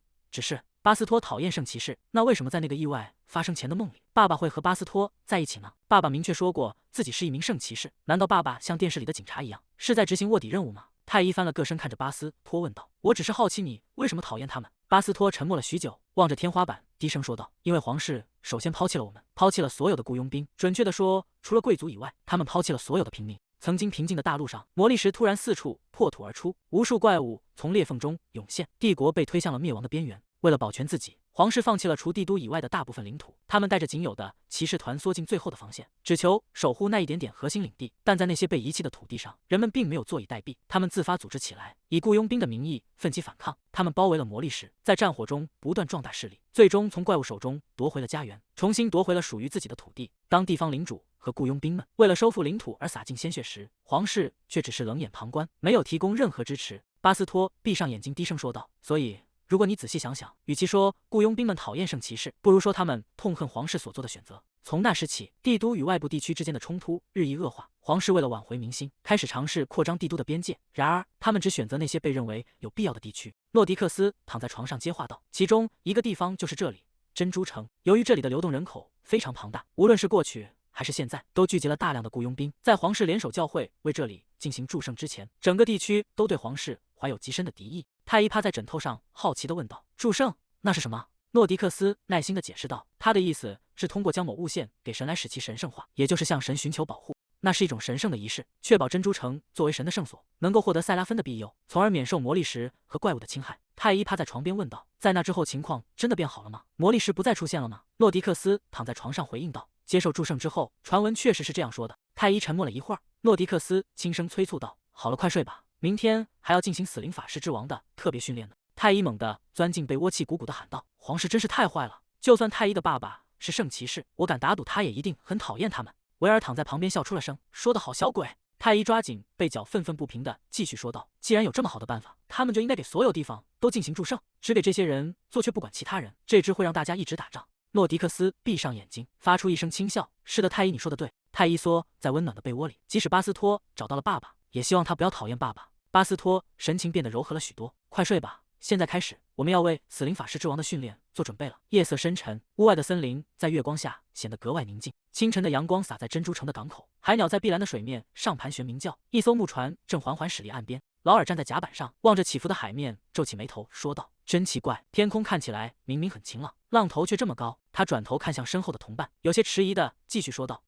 [SPEAKER 5] 巴斯托讨厌圣骑士，那为什么在那个意外发生前的梦里，爸爸会和巴斯托在一起呢？爸爸明确说过自己是一名圣骑士，难道爸爸像电视里的警察一样，是在执行卧底任务吗？太医翻了个身，看着巴斯托问道：“我只是好奇你为什么讨厌他们。”巴斯托沉默了许久，望着天花板，低声说道：“因为皇室首先抛弃了我们，抛弃了所有的雇佣兵，准确地说，除了贵族以外，他们抛弃了所有的平民。”曾经平静的大陆上，魔力石突然四处破土而出，无数怪物从裂缝中涌现，帝国被推向了灭亡的边缘。为了保全自己，皇室放弃了除帝都以外的大部分领土，他们带着仅有的骑士团缩进最后的防线，只求守护那一点点核心领地。但在那些被遗弃的土地上，人们并没有坐以待毙，他们自发组织起来，以雇佣兵的名义奋起反抗。他们包围了魔力石，在战火中不断壮大势力，最终从怪物手中夺回了家园，重新夺回了属于自己的土地。当地方领主和雇佣兵们为了收复领土而洒尽鲜血时，皇室却只是冷眼旁观，没有提供任何支持。巴斯托闭上眼睛，低声说道：“所以，如果你仔细想想，与其说雇佣兵们讨厌圣骑士，不如说他们痛恨皇室所做的选择。”从那时起，帝都与外部地区之间的冲突日益恶化。皇室为了挽回民心，开始尝试扩张帝都的边界。然而，他们只选择那些被认为有必要的地区。诺迪克斯躺在床上接话道：“其中一个地方就是这里，珍珠城。由于这里的流动人口非常庞大，无论是过去还是现在，都聚集了大量的雇佣兵。在皇室联手教会为这里进行祝圣之前，整个地区都对皇室怀有极深的敌意。”太医趴在枕头上，好奇地问道：“祝圣，那是什么？”诺迪克斯耐心地解释道：“他的意思是通过将某物献给神来使其神圣化，也就是向神寻求保护。那是一种神圣的仪式，确保珍珠城作为神的圣所，能够获得塞拉芬的庇佑，从而免受魔力石和怪物的侵害。”太医趴在床边问道：“在那之后，情况真的变好了吗？魔力石不再出现了吗？”诺迪克斯躺在床上回应道：“接受祝圣之后，传闻确实是这样说的。”太医沉默了一会儿，诺迪克斯轻声催促道：“好了，快睡吧，明天还要进行死灵法师之王的特别训练呢。”太医猛地钻进被窝，气鼓鼓地喊道：“皇室真是太坏了！就算太医的爸爸是圣骑士，我敢打赌他也一定很讨厌他们。”维尔躺在旁边笑出了声，说得好，小鬼！太医抓紧被角，愤愤不平地继续说道：“既然有这么好的办法，他们就应该给所有地方都进行祝圣，只给这些人做，却不管其他人，这只会让大家一直打仗。”诺迪克斯闭上眼睛，发出一声轻笑：“是的，太医，你说的对。”太医缩在温暖的被窝里，即使巴斯托找到了爸爸，也希望他不要讨厌爸爸。巴斯托神情变得柔和了许多，快睡吧，现在开始，我们要为死灵法师之王的训练做准备了。夜色深沉，屋外的森林在月光下显得格外宁静。清晨的阳光洒在珍珠城的港口，海鸟在碧蓝的水面上盘旋鸣叫。一艘木船正缓缓驶离岸边，劳尔站在甲板上，望着起伏的海面，皱起眉头说道：“真奇怪，天空看起来明明很晴朗，浪头却这么高。”他转头看向身后的同伴，有些迟疑的继续说道：“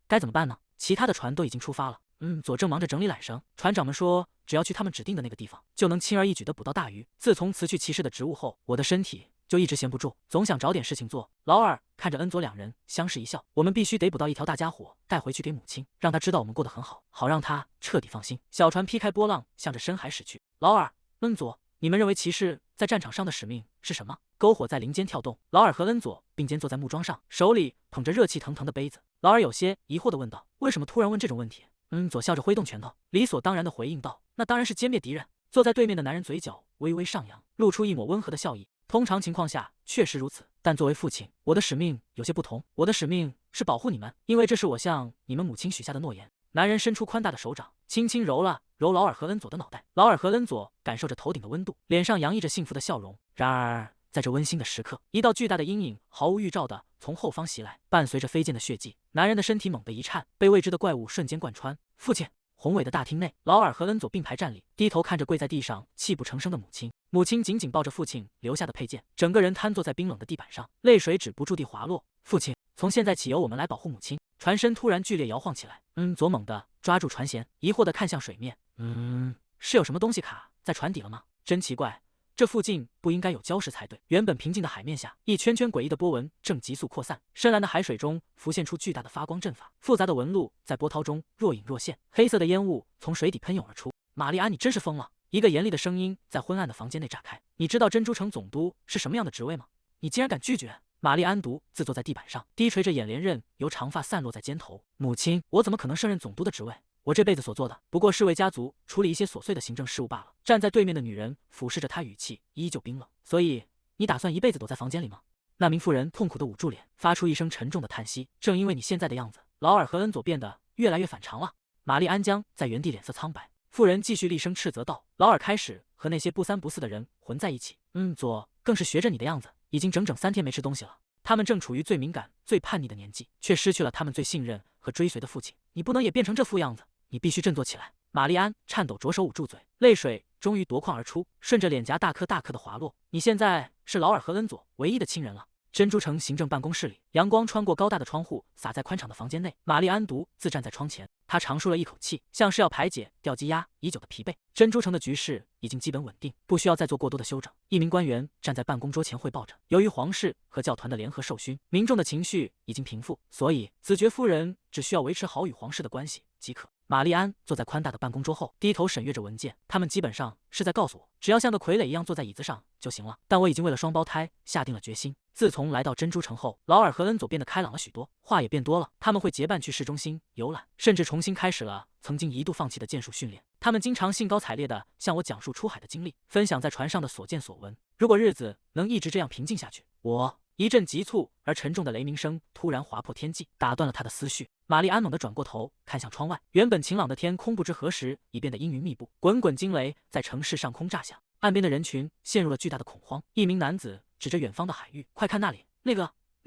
[SPEAKER 5] 该怎么办呢？其他的船都已经出发了。佐正忙着整理缆绳，船长们说，只要去他们指定的那个地方，就能轻而易举地捕到大鱼。自从辞去骑士的职务后，我的身体就一直闲不住，总想找点事情做。”劳尔看着恩佐两人，相视一笑：“我们必须得捕到一条大家伙，带回去给母亲，让她知道我们过得很好，好让她彻底放心。”小船劈开波浪，向着深海驶去。劳尔、恩佐，你们认为骑士在战场上的使命是什么？篝火在林间跳动，劳尔和恩佐并肩坐在木桩上，手里捧着热气腾腾的杯子。劳尔有些疑惑地问道：“为什么突然问这种问题？”恩佐笑着挥动拳头，理所当然地回应道：“那当然是歼灭敌人。”坐在对面的男人嘴角微微上扬，露出一抹温和的笑意。通常情况下确实如此，但作为父亲，我的使命有些不同。我的使命是保护你们，因为这是我向你们母亲许下的诺言。男人伸出宽大的手掌，轻轻揉了揉劳尔和恩佐的脑袋。劳尔和恩佐感受着头顶的温度，脸上洋溢着幸福的笑容。然而，在这温馨的时刻，一道巨大的阴影毫无预兆地从后方袭来，伴随着飞溅的血迹，男人的身体猛地一颤，被未知的怪物瞬间贯穿。父亲！宏伟的大厅内，劳尔和恩佐并排站立，低头看着跪在地上泣不成声的母亲。母亲紧紧抱着父亲留下的佩剑，整个人瘫坐在冰冷的地板上，泪水止不住地滑落。父亲，从现在起由我们来保护母亲。船身突然剧烈摇晃起来，佐猛地抓住船舷，疑惑地看向水面。是有什么东西卡在船底了吗？真奇怪。这附近不应该有礁石才对。原本平静的海面下，一圈圈诡异的波纹正急速扩散，深蓝的海水中浮现出巨大的发光阵法，复杂的纹路在波涛中若隐若现，黑色的烟雾从水底喷涌而出。玛丽安，你真是疯了！一个严厉的声音在昏暗的房间内炸开。你知道珍珠城总督是什么样的职位吗？你竟然敢拒绝！玛丽安独自坐在地板上，低垂着眼帘刃由长发散落在肩头。母亲，我怎么可能胜任总督的职位？我这辈子所做的，不过是为家族处理一些琐碎的行政事务罢了。站在对面的女人俯视着他，语气依旧冰冷。所以，你打算一辈子躲在房间里吗？那名妇人痛苦地捂住脸，发出一声沉重的叹息。正因为你现在的样子，劳尔和恩佐变得越来越反常了。玛丽安僵在原地，脸色苍白。妇人继续厉声斥责道：“劳尔开始和那些不三不四的人混在一起。佐更是学着你的样子，已经整整3天没吃东西了。他们正处于最敏感、最叛逆的年纪，却失去了他们最信任和追随的父亲。你不能也变成这副样子，你必须振作起来。玛丽安颤抖着手捂住嘴，泪水终于夺眶而出，顺着脸颊大颗大颗的滑落。你现在是劳尔和恩佐唯一的亲人了。珍珠城行政办公室里，阳光穿过高大的窗户，洒在宽敞的房间内。玛丽安独自站在窗前，她长舒了一口气，像是要排解掉积压已久的疲惫。珍珠城的局势已经基本稳定，不需要再做过多的休整。一名官员站在办公桌前汇报着，由于皇室和教团的联合授勋，民众的情绪已经平复，所以子爵夫人只需要维持好与皇室的关系即可。玛丽安坐在宽大的办公桌后，低头审阅着文件。他们基本上是在告诉我，只要像个傀儡一样坐在椅子上就行了。但我已经为了双胞胎下定了决心。自从来到珍珠城后，劳尔和恩佐变得开朗了许多，话也变多了。他们会结伴去市中心游览，甚至重新开始了曾经一度放弃的剑术训练。他们经常兴高采烈地向我讲述出海的经历，分享在船上的所见所闻。如果日子能一直这样平静下去，一阵急促而沉重的雷鸣声突然划破天际，打断了他的思绪。玛丽安猛地转过头，看向窗外，原本晴朗的天空不知何时已变得阴云密布，滚滚惊雷在城市上空炸响。岸边的人群陷入了巨大的恐慌。一名男子指着远方的海域：“快看那里，那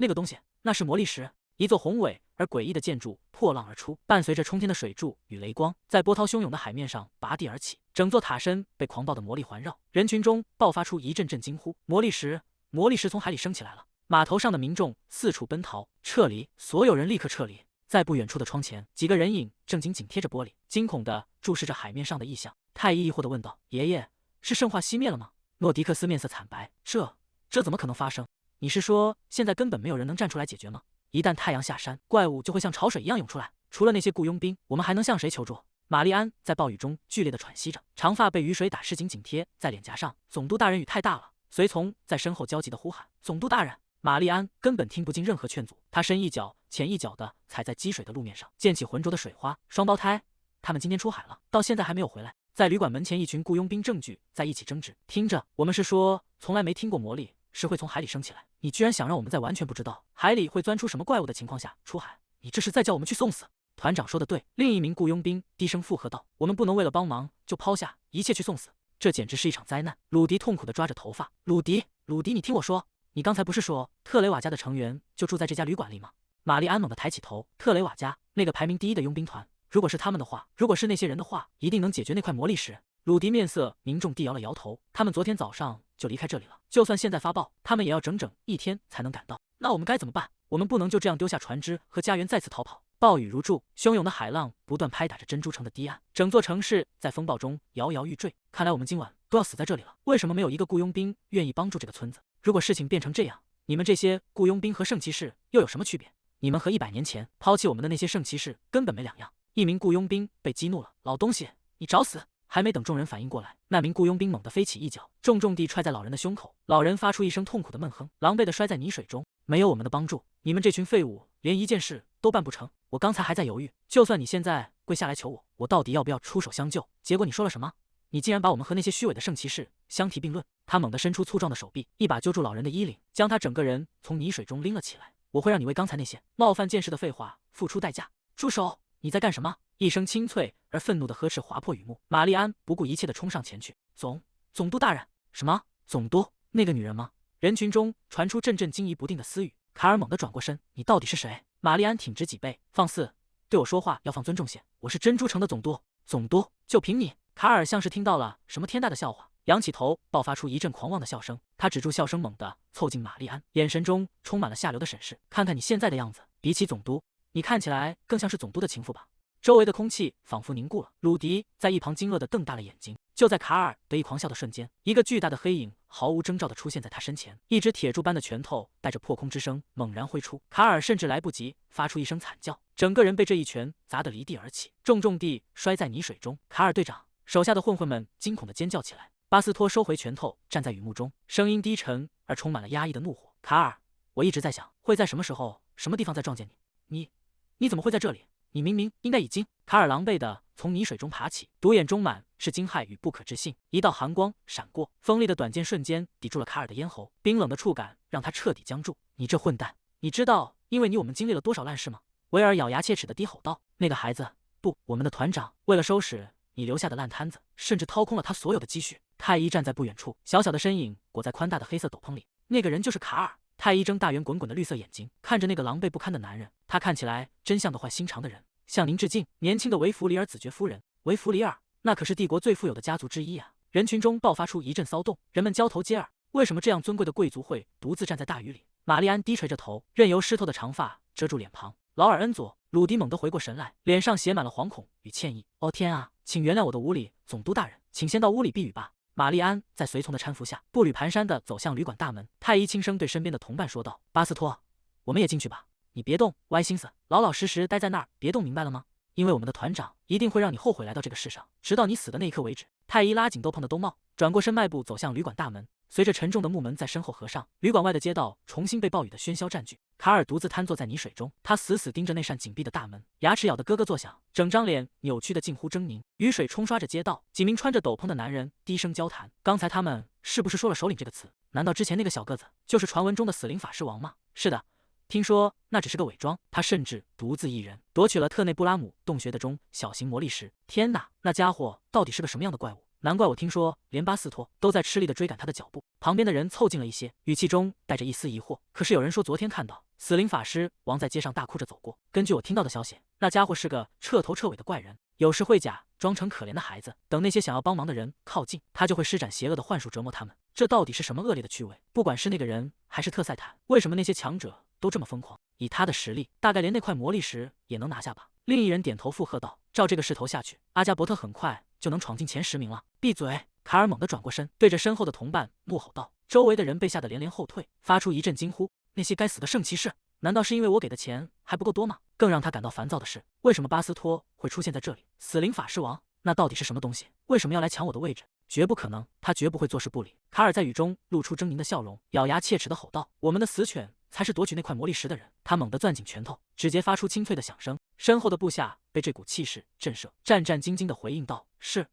[SPEAKER 5] 个东西，那是魔力石！”一座宏伟而诡异的建筑破浪而出，伴随着冲天的水柱与雷光，在波涛汹涌的海面上拔地而起。整座塔身被狂暴的魔力环绕，人群中爆发出一阵阵惊呼：“魔力石！魔力石从海里升起来了！”码头上的民众四处奔逃，撤离！所有人立刻撤离！在不远处的窗前，几个人影正紧贴着玻璃，惊恐地注视着海面上的异象。太医疑惑地问道：“爷爷，是圣化熄灭了吗？”诺迪克斯面色惨白：“这怎么可能发生？你是说现在根本没有人能站出来解决吗？一旦太阳下山，怪物就会像潮水一样涌出来。除了那些雇佣兵，我们还能向谁求助？”玛丽安在暴雨中剧烈地喘息着，长发被雨水打湿，紧贴在脸颊上。总督大人，雨太大了！随从在身后焦急地呼喊：“总督大人！”玛丽安根本听不进任何劝阻，她深一脚浅一脚地踩在积水的路面上，溅起浑浊的水花。双胞胎，他们今天出海了，到现在还没有回来。在旅馆门前，一群雇佣兵正聚在一起争执。听着，我们是说从来没听过魔力是会从海里升起来，你居然想让我们在完全不知道海里会钻出什么怪物的情况下出海？你这是在叫我们去送死！团长说的对，另一名雇佣兵低声附和道：“我们不能为了帮忙就抛下一切去送死，这简直是一场灾难。”鲁迪痛苦地抓着头发：“鲁迪，你听我说。你刚才不是说特雷瓦家的成员就住在这家旅馆里吗？”玛丽安猛地抬起头，特雷瓦家那个排名第1的佣兵团，如果是他们的话，如果是那些人的话，一定能解决那块魔力石。鲁迪面色凝重地摇了摇头，他们昨天早上就离开这里了，就算现在发报，他们也要整整1天才能赶到。那我们该怎么办？我们不能就这样丢下船只和家园再次逃跑。暴雨如注，汹涌的海浪不断拍打着珍珠城的堤岸，整座城市在风暴中摇摇欲坠。看来我们今晚都要死在这里了。为什么没有一个雇佣兵愿意帮助这个村子？如果事情变成这样，你们这些雇佣兵和圣骑士又有什么区别？你们和100年前抛弃我们的那些圣骑士根本没两样。一名雇佣兵被激怒了：“老东西，你找死！”还没等众人反应过来，那名雇佣兵猛地飞起一脚，重重地踹在老人的胸口。老人发出一声痛苦的闷哼，狼狈地摔在泥水中。没有我们的帮助，你们这群废物连一件事都办不成。我刚才还在犹豫，就算你现在跪下来求我，我到底要不要出手相救？结果你说了什么？你竟然把我们和那些虚伪的圣骑士相提并论！他猛地伸出粗壮的手臂，一把揪住老人的衣领，将他整个人从泥水中拎了起来。我会让你为刚才那些冒犯剑士的废话付出代价！住手！你在干什么？一声清脆而愤怒的呵斥划破雨幕。玛丽安不顾一切地冲上前去：“总督大人！”“什么？总督？那个女人吗？”人群中传出阵阵惊疑不定的私语。卡尔猛地转过身：“你到底是谁？”玛丽安挺直脊背：“放肆！对我说话要放尊重些。我是珍珠城的总督。”“总督？就凭你？”卡尔像是听到了什么天大的笑话，仰起头，爆发出一阵狂妄的笑声。他止住笑声，猛地凑近玛丽安，眼神中充满了下流的审视。“看看你现在的样子，比起总督，你看起来更像是总督的情妇吧？”周围的空气仿佛凝固了。鲁迪在一旁惊愕地瞪大了眼睛。就在卡尔得意狂笑的瞬间，一个巨大的黑影毫无征兆地出现在他身前，一只铁柱般的拳头带着破空之声猛然挥出。卡尔甚至来不及发出一声惨叫，整个人被这一拳砸得离地而起，重重地摔在泥水中。“卡尔队长！”手下的混混们惊恐地尖叫起来。巴斯托收回拳头，站在雨幕中，声音低沉而充满了压抑的怒火：“卡尔，我一直在想，会在什么时候、什么地方再撞见你。你怎么会在这里？你明明应该已经……”卡尔狼狈地从泥水中爬起，独眼中满是惊骇与不可置信。一道寒光闪过，锋利的短剑瞬间抵住了卡尔的咽喉，冰冷的触感让他彻底僵住。“你这混蛋，你知道因为你我们经历了多少烂事吗？”维尔咬牙切齿地低吼道：“那个孩子，不，我们的团长，为了收拾你留下的烂摊子，甚至掏空了他所有的积蓄。太医站在不远处，小小的身影裹在宽大的黑色斗篷里，那个人就是卡尔。太医睁大圆滚滚的绿色眼睛，看着那个狼狈不堪的男人，他看起来真像个坏心肠的人。向您致敬，年轻的维弗里尔子爵夫人。维弗里尔，那可是帝国最富有的家族之一啊！人群中爆发出一阵骚动，人们交头接耳。为什么这样尊贵的贵族会独自站在大雨里？玛丽安低垂着头，任由湿透的长发遮住脸庞。劳尔恩佐，鲁迪猛地回过神来，脸上写满了惶恐与歉意。哦天啊，请原谅我的无礼，总督大人，请先到屋里避雨吧。玛丽安在随从的搀扶下，步履蹒跚地走向旅馆大门。太医轻声对身边的同伴说道：“巴斯托，我们也进去吧。你别动，歪心思，老老实实待在那儿，别动，明白了吗？因为我们的团长一定会让你后悔来到这个世上，直到你死的那一刻为止。”太医拉紧兜篷的兜帽，转过身，迈步走向旅馆大门。随着沉重的木门在身后合上，旅馆外的街道重新被暴雨的喧嚣占据。卡尔独自瘫坐在泥水中，他死死盯着那扇紧闭的大门，牙齿咬得咯咯作响，整张脸扭曲的近乎狰狞。雨水冲刷着街道，几名穿着斗篷的男人低声交谈。刚才他们是不是说了首领这个词？难道之前那个小个子就是传闻中的死灵法师王吗？是的，听说那只是个伪装，他甚至独自一人夺取了特内布拉姆洞穴的中小型魔力石。天哪，那家伙到底是个什么样的怪物？难怪我听说连巴斯托都在吃力地追赶他的脚步。旁边的人凑近了一些，语气中带着一丝疑惑。可是有人说昨天看到死灵法师王在街上大哭着走过。根据我听到的消息，那家伙是个彻头彻尾的怪人，有时会假装成可怜的孩子，等那些想要帮忙的人靠近，他就会施展邪恶的幻术折磨他们。这到底是什么恶劣的趣味？不管是那个人还是特赛坦，为什么那些强者都这么疯狂？以他的实力，大概连那块魔力石也能拿下吧。另一人点头附和道：“照这个势头下去，阿加伯特很快就能闯进前10名了。”闭嘴！卡尔猛地转过身，对着身后的同伴怒吼道。周围的人被吓得连连后退，发出一阵惊呼。那些该死的圣骑士，难道是因为我给的钱还不够多吗？更让他感到烦躁的是，为什么巴斯托会出现在这里？死灵法师王，那到底是什么东西？为什么要来抢我的位置？绝不可能，他绝不会坐视不理。卡尔在雨中露出狰狞的笑容，咬牙切齿地吼道：“我们的死犬才是夺取那块魔力石的人！”他猛地攥紧拳头，指节发出清脆的响声，身后的部下被这股气势震慑，战战兢兢地回应道：“是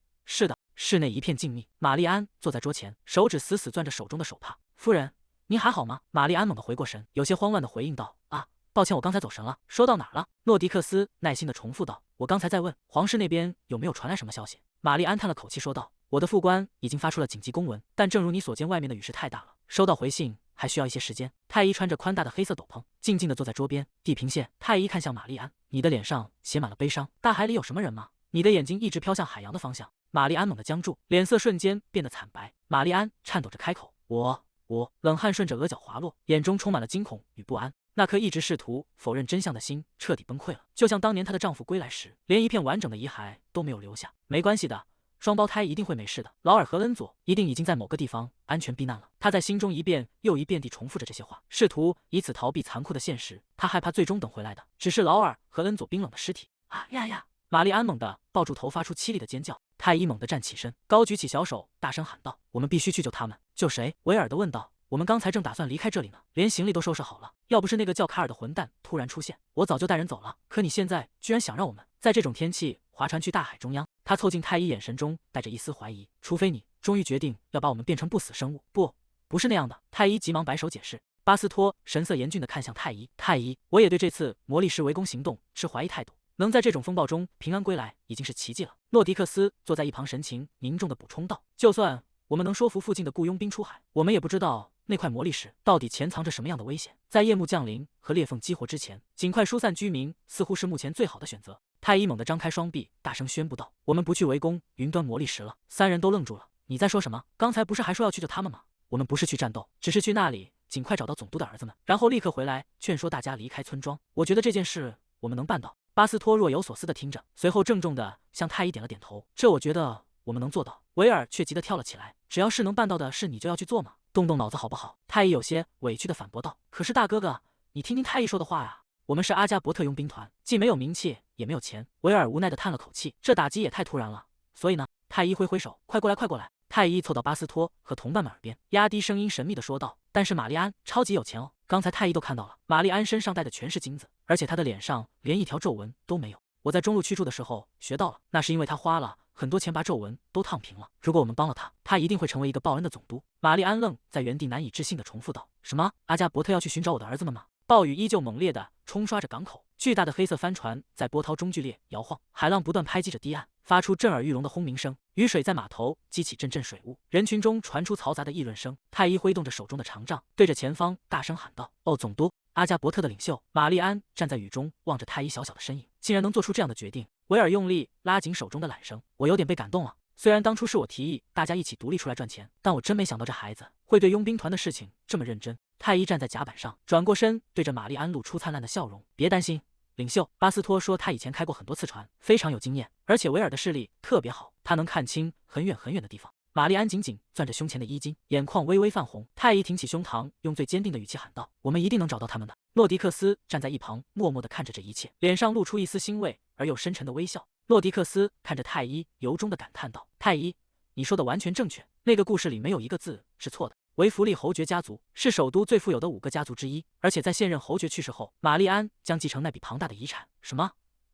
[SPEAKER 5] 的。”室内一片静谧。玛丽安坐在桌前，手指死死攥着手中的手帕。“夫人，您还好吗？”玛丽安猛地回过神，有些慌乱地回应道：“啊，抱歉，我刚才走神了。”说到哪儿了？诺迪克斯耐心地重复道：“我刚才在问皇室那边有没有传来什么消息。”玛丽安叹了口气说道：“我的副官已经发出了紧急公文，但正如你所见，外面的雨势太大了，收到回信还需要一些时间。”太医穿着宽大的黑色斗篷，静静地坐在桌边。地平线。太医看向玛丽安：“你的脸上写满了悲伤，大海里有什么人吗？”你的眼睛一直飘向海洋的方向。玛丽安猛地僵住，脸色瞬间变得惨白。玛丽安颤抖着开口：“我……”冷汗顺着额角滑落，眼中充满了惊恐与不安。那颗一直试图否认真相的心彻底崩溃了，就像当年她的丈夫归来时，连一片完整的遗骸都没有留下。没关系的，双胞胎一定会没事的。劳尔和恩佐一定已经在某个地方安全避难了。他在心中一遍又一遍地重复着这些话，试图以此逃避残酷的现实。他害怕最终等回来的只是劳尔和恩佐冰冷的尸体。啊呀呀！玛丽安猛地抱住头，发出凄厉的尖叫。太医猛地站起身，高举起小手，大声喊道：“我们必须去救他们！”“救谁？”维尔德问道。“我们刚才正打算离开这里呢，连行李都收拾好了。要不是那个叫卡尔的混蛋突然出现，我早就带人走了。可你现在居然想让我们在这种天气划船去大海中央？”他凑近太医，眼神中带着一丝怀疑。“除非你终于决定要把我们变成不死生物。”“不是那样的。”太医急忙摆手解释。巴斯托神色严峻地看向太医：“太医，我也对这次魔力石围攻行动持怀疑态度。能在这种风暴中平安归来已经是奇迹了。”诺迪克斯坐在一旁，神情凝重地补充道：“就算我们能说服附近的雇佣兵出海，我们也不知道那块魔力石到底潜藏着什么样的危险。在夜幕降临和裂缝激活之前，尽快疏散居民似乎是目前最好的选择。”太医猛地张开双臂，大声宣布道：“我们不去围攻云端魔力石了。”三人都愣住了。“你在说什么？刚才不是还说要去救他们吗？”“我们不是去战斗，只是去那里尽快找到总督的儿子们，然后立刻回来劝说大家离开村庄。我觉得这件事我们能办到。”巴斯托若有所思地听着，随后郑重地向太医点了点头。“这我觉得我们能做到。”维尔却急得跳了起来：“只要是能办到的事，你就要去做吗？动动脑子好不好？”太医有些委屈地反驳道：“可是大哥哥，你听听太医说的话呀，我们是阿加伯特佣兵团，既没有名气，也没有钱。”维尔无奈地叹了口气：“这打击也太突然了。所以呢？”太医挥挥手：“快过来，快过来！”太医凑到巴斯托和同伴们耳边，压低声音神秘地说道：“但是玛丽安超级有钱哦，刚才太医都看到了，玛丽安身上戴的全是金子，而且她的脸上连一条皱纹都没有。我在中路驱逐的时候学到了，那是因为她花了很多钱把皱纹都烫平了。如果我们帮了她，她一定会成为一个报恩的总督。”玛丽安愣在原地，难以置信地重复道：“什么？阿加伯特要去寻找我的儿子们吗？暴雨依旧猛烈地冲刷着港口，巨大的黑色帆船在波涛中剧烈摇晃，海浪不断拍击着堤岸，发出震耳欲聋的轰鸣声。雨水在码头激起阵阵水雾，人群中传出嘈杂的议论声。太医挥动着手中的长杖，对着前方大声喊道：“哦，总督！”阿加伯特的领袖玛丽安站在雨中，望着太医小小的身影，竟然能做出这样的决定。维尔用力拉紧手中的缆绳，我有点被感动了。虽然当初是我提议大家一起独立出来赚钱，但我真没想到这孩子会对佣兵团的事情这么认真。太医站在甲板上，转过身对着玛丽安露出灿烂的笑容。别担心，领袖。巴斯托说他以前开过很多次船，非常有经验，而且维尔的视力特别好，他能看清很远很远的地方。玛丽安紧紧攥着胸前的衣襟，眼眶微微泛红。太医挺起胸膛，用最坚定的语气喊道：“我们一定能找到他们的。”洛迪克斯站在一旁，默默地看着这一切，脸上露出一丝欣慰而又深沉的微笑。洛迪克斯看着太医，由衷地感叹道：“太医，你说的完全正确，那个故事里没有一个字是错的。维弗利侯爵家族是首都最富有的5个家族之一，而且在现任侯爵去世后，玛丽安将继承那笔庞大的遗产。什么？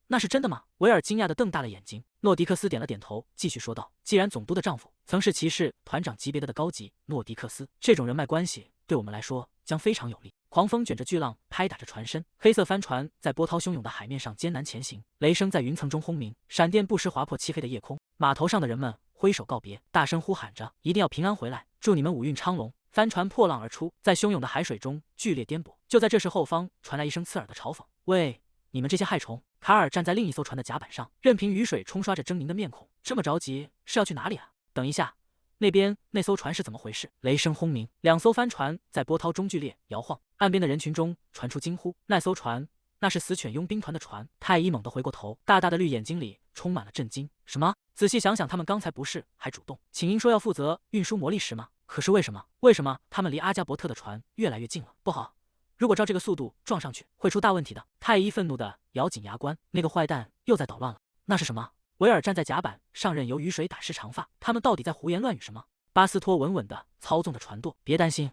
[SPEAKER 5] 那是真的吗？”维尔惊讶地瞪大了眼睛。诺迪克斯点了点头，继续说道：“既然总督的丈夫曾是骑士团长级别的高级，诺迪克斯这种人脉关系对我们来说将非常有利。”狂风卷着巨浪，拍打着船身，黑色帆船在波涛汹涌的海面上艰难前行，雷声在云层中轰鸣，闪电不时划破漆黑的夜空。码头上的人们挥手告别，大声呼喊着：“一定要平安回来，祝你们5运昌隆！”帆船破浪而出，在汹涌的海水中剧烈颠簸。就在这时，后方传来一声刺耳的嘲讽：“喂，你们这些害虫！”卡尔站在另一艘船的甲板上，任凭雨水冲刷着狰狞的面孔。这么着急是要去哪里啊？等一下，那边那艘船是怎么回事？雷声轰鸣，2艘帆船在波涛中剧烈摇晃，岸边的人群中传出惊呼：“那艘船，那是死犬佣兵团的船！”太医猛地回过头，大大的绿眼睛里充满了震惊。什么？仔细想想，他们刚才不是还主动请缨说要负责运输魔力石吗？可是为什么他们离阿加伯特的船越来越近了？不好！如果照这个速度撞上去，会出大问题的。太医愤怒地咬紧牙关，那个坏蛋又在捣乱了。那是什么？维尔站在甲板上，任由雨水打湿长发。他们到底在胡言乱语什么？巴斯托稳稳地操纵着船舵。别担心，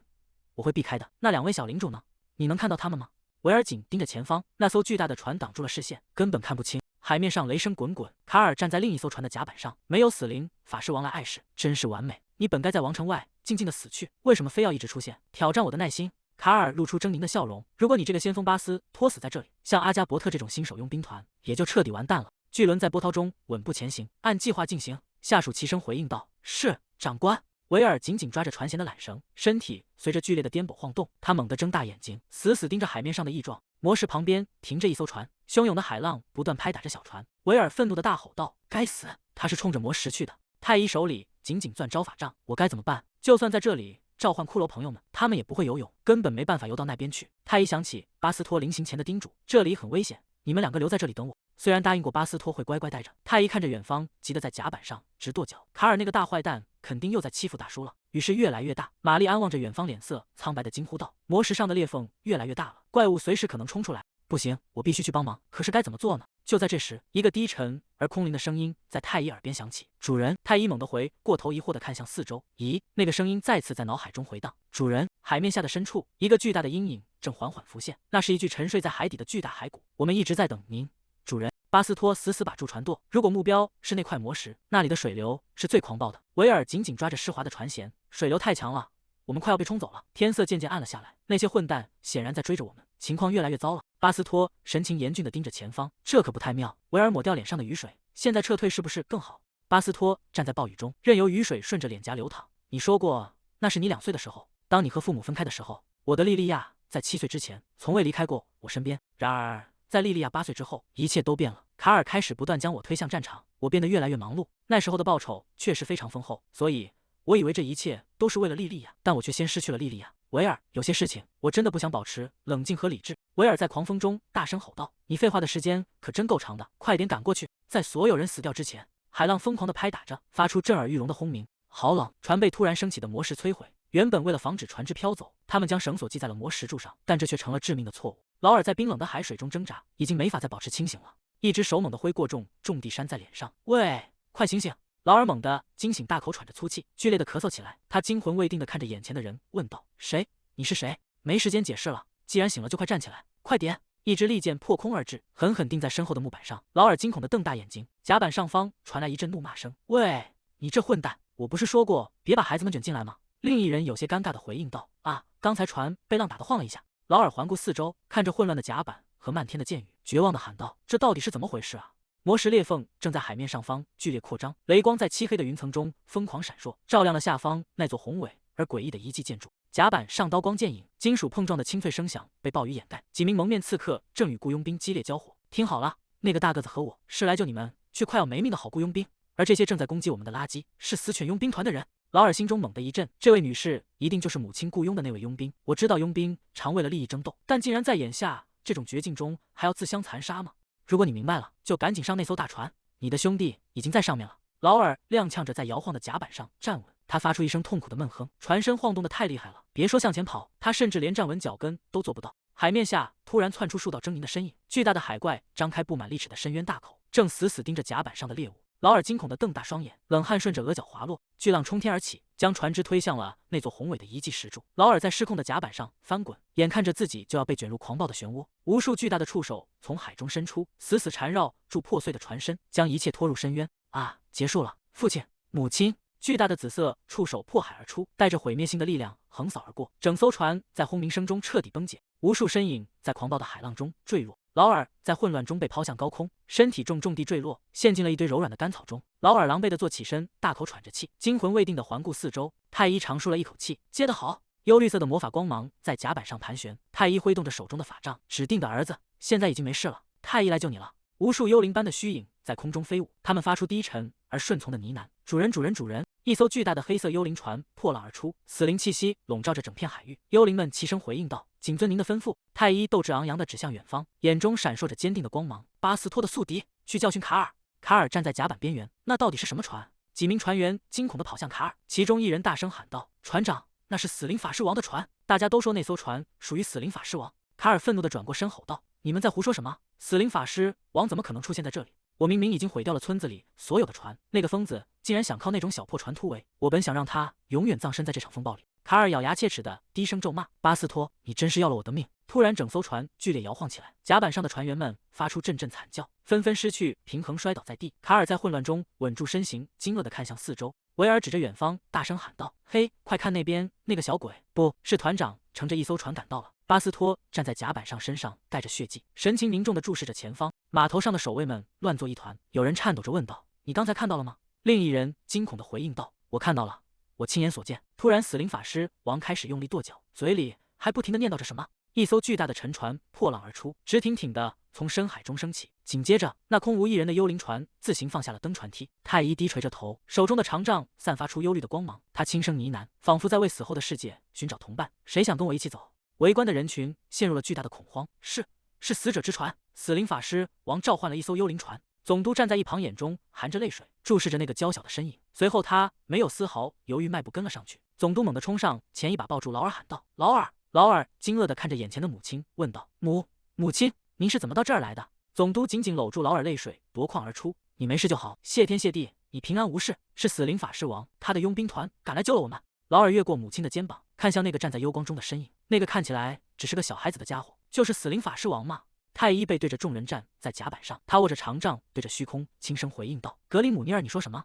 [SPEAKER 5] 我会避开的。那2位小领主呢？你能看到他们吗？维尔紧盯着前方，那艘巨大的船挡住了视线，根本看不清。海面上雷声滚滚。卡尔站在另一艘船的甲板上，没有死灵法师王来碍事，真是完美。你本该在王城外静静的死去，为什么非要一直出现，挑战我的耐心？卡尔露出狰狞的笑容。如果你这个先锋巴斯托死在这里，像阿加伯特这种新手佣兵团也就彻底完蛋了。巨轮在波涛中稳步前行，按计划进行。下属齐声回应道：“是，长官。”维尔紧紧抓着船舷的缆绳，身体随着剧烈的颠簸晃动。他猛地睁大眼睛，死死盯着海面上的异状。魔石旁边停着一艘船，汹涌的海浪不断拍打着小船。维尔愤怒地大吼道：“该死！他是冲着魔石去的！”太医手里紧紧攥招法杖，我该怎么办？就算在这里召唤骷髅朋友们，他们也不会游泳，根本没办法游到那边去。太医想起巴斯托临行前的叮嘱，这里很危险，你们2个留在这里等我。虽然答应过巴斯托会乖乖待着，太医看着远方，急得在甲板上直跺脚。卡尔那个大坏蛋肯定又在欺负大叔了。雨势越来越大，玛丽安望着远方，脸色苍白的惊呼道：“魔石上的裂缝越来越大了，怪物随时可能冲出来。不行，我必须去帮忙。可是该怎么做呢？”就在这时，一个低沉而空灵的声音在太医耳边响起：“主人！”太医猛地回过头，疑惑地看向四周。咦，那个声音再次在脑海中回荡：“主人！”海面下的深处，一个巨大的阴影正缓缓浮现，那是一具沉睡在海底的巨大骸骨。我们一直在等您，主人。巴斯托死死把住船舵，如果目标是那块魔石，那里的水流是最狂暴的。维尔紧紧抓着湿滑的船舷，水流太强了，我们快要被冲走了。天色渐渐暗了下来，那些混蛋显然在追着我们，情况越来越糟了。巴斯托神情严峻地盯着前方，这可不太妙。维尔抹掉脸上的雨水，现在撤退是不是更好？巴斯托站在暴雨中，任由雨水顺着脸颊流淌。你说过，那是你2岁的时候，当你和父母分开的时候，我的莉莉亚在7岁之前从未离开过我身边。然而在莉莉亚8岁之后，一切都变了。卡尔开始不断将我推向战场，我变得越来越忙碌。那时候的报酬确实非常丰厚，所以我以为这一切都是为了莉莉亚，但我却先失去了莉莉亚。维尔，有些事情我真的不想保持冷静和理智。维尔在狂风中大声吼道：“你废话的时间可真够长的，快点赶过去！”在所有人死掉之前，海浪疯狂地拍打着，发出震耳欲聋的轰鸣。好冷！船被突然升起的魔石摧毁。原本为了防止船只飘走，他们将绳索系在了魔石柱上，但这却成了致命的错误。劳尔在冰冷的海水中挣扎，已经没法再保持清醒了。一只手猛地挥过重地扇在脸上。喂，快醒醒！劳尔猛地惊醒，大口喘着粗气，剧烈的咳嗽起来。他惊魂未定地看着眼前的人，问道：“谁？你是谁？”没时间解释了，既然醒了就快站起来，快点！一支利箭破空而至，狠狠钉在身后的木板上。劳尔惊恐地瞪大眼睛，甲板上方传来一阵怒骂声：“喂，你这混蛋！我不是说过别把孩子们卷进来吗？”另一人有些尴尬地回应道：“啊，刚才船被浪打得晃了一下。”劳尔环顾四周，看着混乱的甲板和漫天的箭雨，绝望地喊道：“这到底是怎么回事啊？”魔石裂缝正在海面上方剧烈扩张，雷光在漆黑的云层中疯狂闪烁，照亮了下方那座宏伟而诡异的遗迹建筑。甲板上刀光剑影，金属碰撞的清脆声响被暴雨掩盖。几名蒙面刺客正与雇佣兵激烈交火。听好了，那个大个子和我是来救你们却快要没命的好雇佣兵，而这些正在攻击我们的垃圾是死犬佣兵团的人。劳尔心中猛地一震，这位女士一定就是母亲雇佣的那位佣兵。我知道佣兵常为了利益争斗，但竟然在眼下这种绝境中还要自相残杀吗？如果你明白了，就赶紧上那艘大船，你的兄弟已经在上面了。劳尔踉跄着在摇晃的甲板上站稳，他发出一声痛苦的闷哼，船身晃动的太厉害了，别说向前跑，他甚至连站稳脚跟都做不到。海面下突然窜出数道狰狞的身影，巨大的海怪张开布满利齿的深渊大口，正死死盯着甲板上的猎物。劳尔惊恐地瞪大双眼，冷汗顺着额角滑落，巨浪冲天而起，将船只推向了那座宏伟的遗迹石柱。劳尔在失控的甲板上翻滚，眼看着自己就要被卷入狂暴的漩涡，无数巨大的触手从海中伸出，死死缠绕住破碎的船身，将一切拖入深渊。啊，结束了，父亲，母亲！巨大的紫色触手破海而出，带着毁灭性的力量横扫而过，整艘船在轰鸣声中彻底崩解，无数身影在狂暴的海浪中坠落。劳尔在混乱中被抛向高空，身体重重地坠落，陷进了一堆柔软的干草中。劳尔狼狈地坐起身，大口喘着气，惊魂未定地环顾四周。太医长舒了一口气，接得好！幽绿色的魔法光芒在甲板上盘旋，太医挥动着手中的法杖，指定的儿子现在已经没事了，太医来救你了。无数幽灵般的虚影在空中飞舞，他们发出低沉而顺从的呢喃：“主人，主人，主人！”一艘巨大的黑色幽灵船破浪而出，死灵气息笼罩着整片海域。幽灵们齐声回应道：“谨遵您的吩咐。”太医斗志昂扬地指向远方，眼中闪烁着坚定的光芒。巴斯托的宿敌，去教训卡尔！卡尔站在甲板边缘，那到底是什么船？几名船员惊恐地跑向卡尔，其中一人大声喊道：“船长，那是死灵法师王的船！”大家都说那艘船属于死灵法师王。卡尔愤怒地转过身吼道：“你们在胡说什么？死灵法师王怎么可能出现在这里？我明明已经毁掉了村子里所有的船，那个疯子竟然想靠那种小破船突围，我本想让他永远葬身在这场风暴里。”卡尔咬牙切齿的低声咒骂：“巴斯托，你真是要了我的命！”突然，整艘船剧烈摇晃起来，甲板上的船员们发出阵阵惨叫，纷纷失去平衡，摔倒在地。卡尔在混乱中稳住身形，惊愕地看向四周。维尔指着远方，大声喊道：“嘿，快看那边，那个小鬼！不是团长乘着一艘船赶到了。”巴斯托站在甲板上，身上带着血迹，神情凝重地注视着前方。码头上的守卫们乱作一团，有人颤抖着问道：“你刚才看到了吗？”另一人惊恐地回应道：“我看到了，我亲眼所见。”突然，死灵法师王开始用力跺脚，嘴里还不停地念叨着什么。一艘巨大的沉船破浪而出，直挺挺地从深海中升起。紧接着，那空无一人的幽灵船自行放下了登船梯。太医低垂着头，手中的长杖散发出幽绿的光芒。他轻声呢喃，仿佛在为死后的世界寻找同伴。谁想跟我一起走？围观的人群陷入了巨大的恐慌。是死者之船！死灵法师王召唤了一艘幽灵船。总督站在一旁，眼中含着泪水，注视着那个娇小的身影。随后，他没有丝毫犹豫，迈步跟了上去。总督猛地冲上前，一把抱住劳尔，喊道：“劳尔！”劳尔惊愕地看着眼前的母亲，问道：“母亲，您是怎么到这儿来的？”总督紧紧搂住劳尔，泪水夺眶而出：“你没事就好，谢天谢地，你平安无事。是死灵法师王，他的佣兵团赶来救了我们。”劳尔越过母亲的肩膀，看向那个站在幽光中的身影，那个看起来只是个小孩子的家伙，就是死灵法师王吗？太医背对着众人站在甲板上，他握着长杖，对着虚空轻声回应道：“格里姆尼尔，你说什么？”“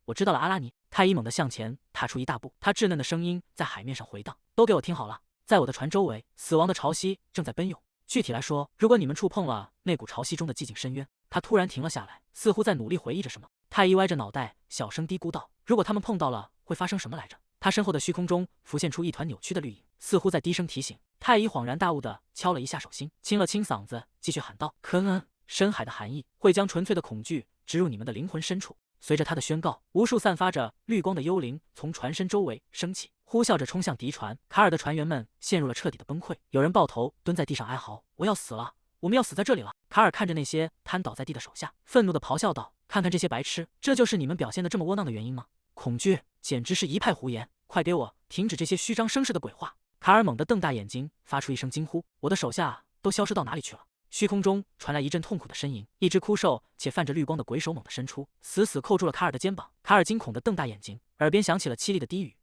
[SPEAKER 5] 我知道了，阿拉尼。”太医猛地向前踏出一大步，他稚嫩的声音在海面上回荡：“都给我听好了，在我的船周围，死亡的潮汐正在奔涌。具体来说，如果你们触碰了那股潮汐中的寂静深渊……”他突然停了下来，似乎在努力回忆着什么。太医歪着脑袋，小声嘀咕道：“如果他们碰到了，会发生什么来着？”他身后的虚空中浮现出一团扭曲的绿影，似乎在低声提醒。太医恍然大悟地敲了一下手心，清了清嗓子，继续喊道：“科恩，深海的寒意会将纯粹的恐惧植入你们的灵魂深处。”随着他的宣告，无数散发着绿光的幽灵从船身周围升起，呼啸着冲向敌船。卡尔的船员们陷入了彻底的崩溃，有人抱头蹲在地上哀嚎：“我要死了，我们要死在这里了！”卡尔看着那些瘫倒在地的手下，愤怒地咆哮道：“看看这些白痴，这就是你们表现得这么窝囊的原因吗？恐惧简直是一派胡言！快给我停止这些虚张声势的鬼话！”卡尔猛地瞪大眼睛，发出一声惊呼：“我的手下都消失到哪里去了？”虚空中传来一阵痛苦的呻吟，一只枯瘦且泛着绿光的鬼手猛地伸出，死死扣住了卡尔的肩膀。卡尔惊恐地瞪大眼睛，耳边响起了凄厉的低语：“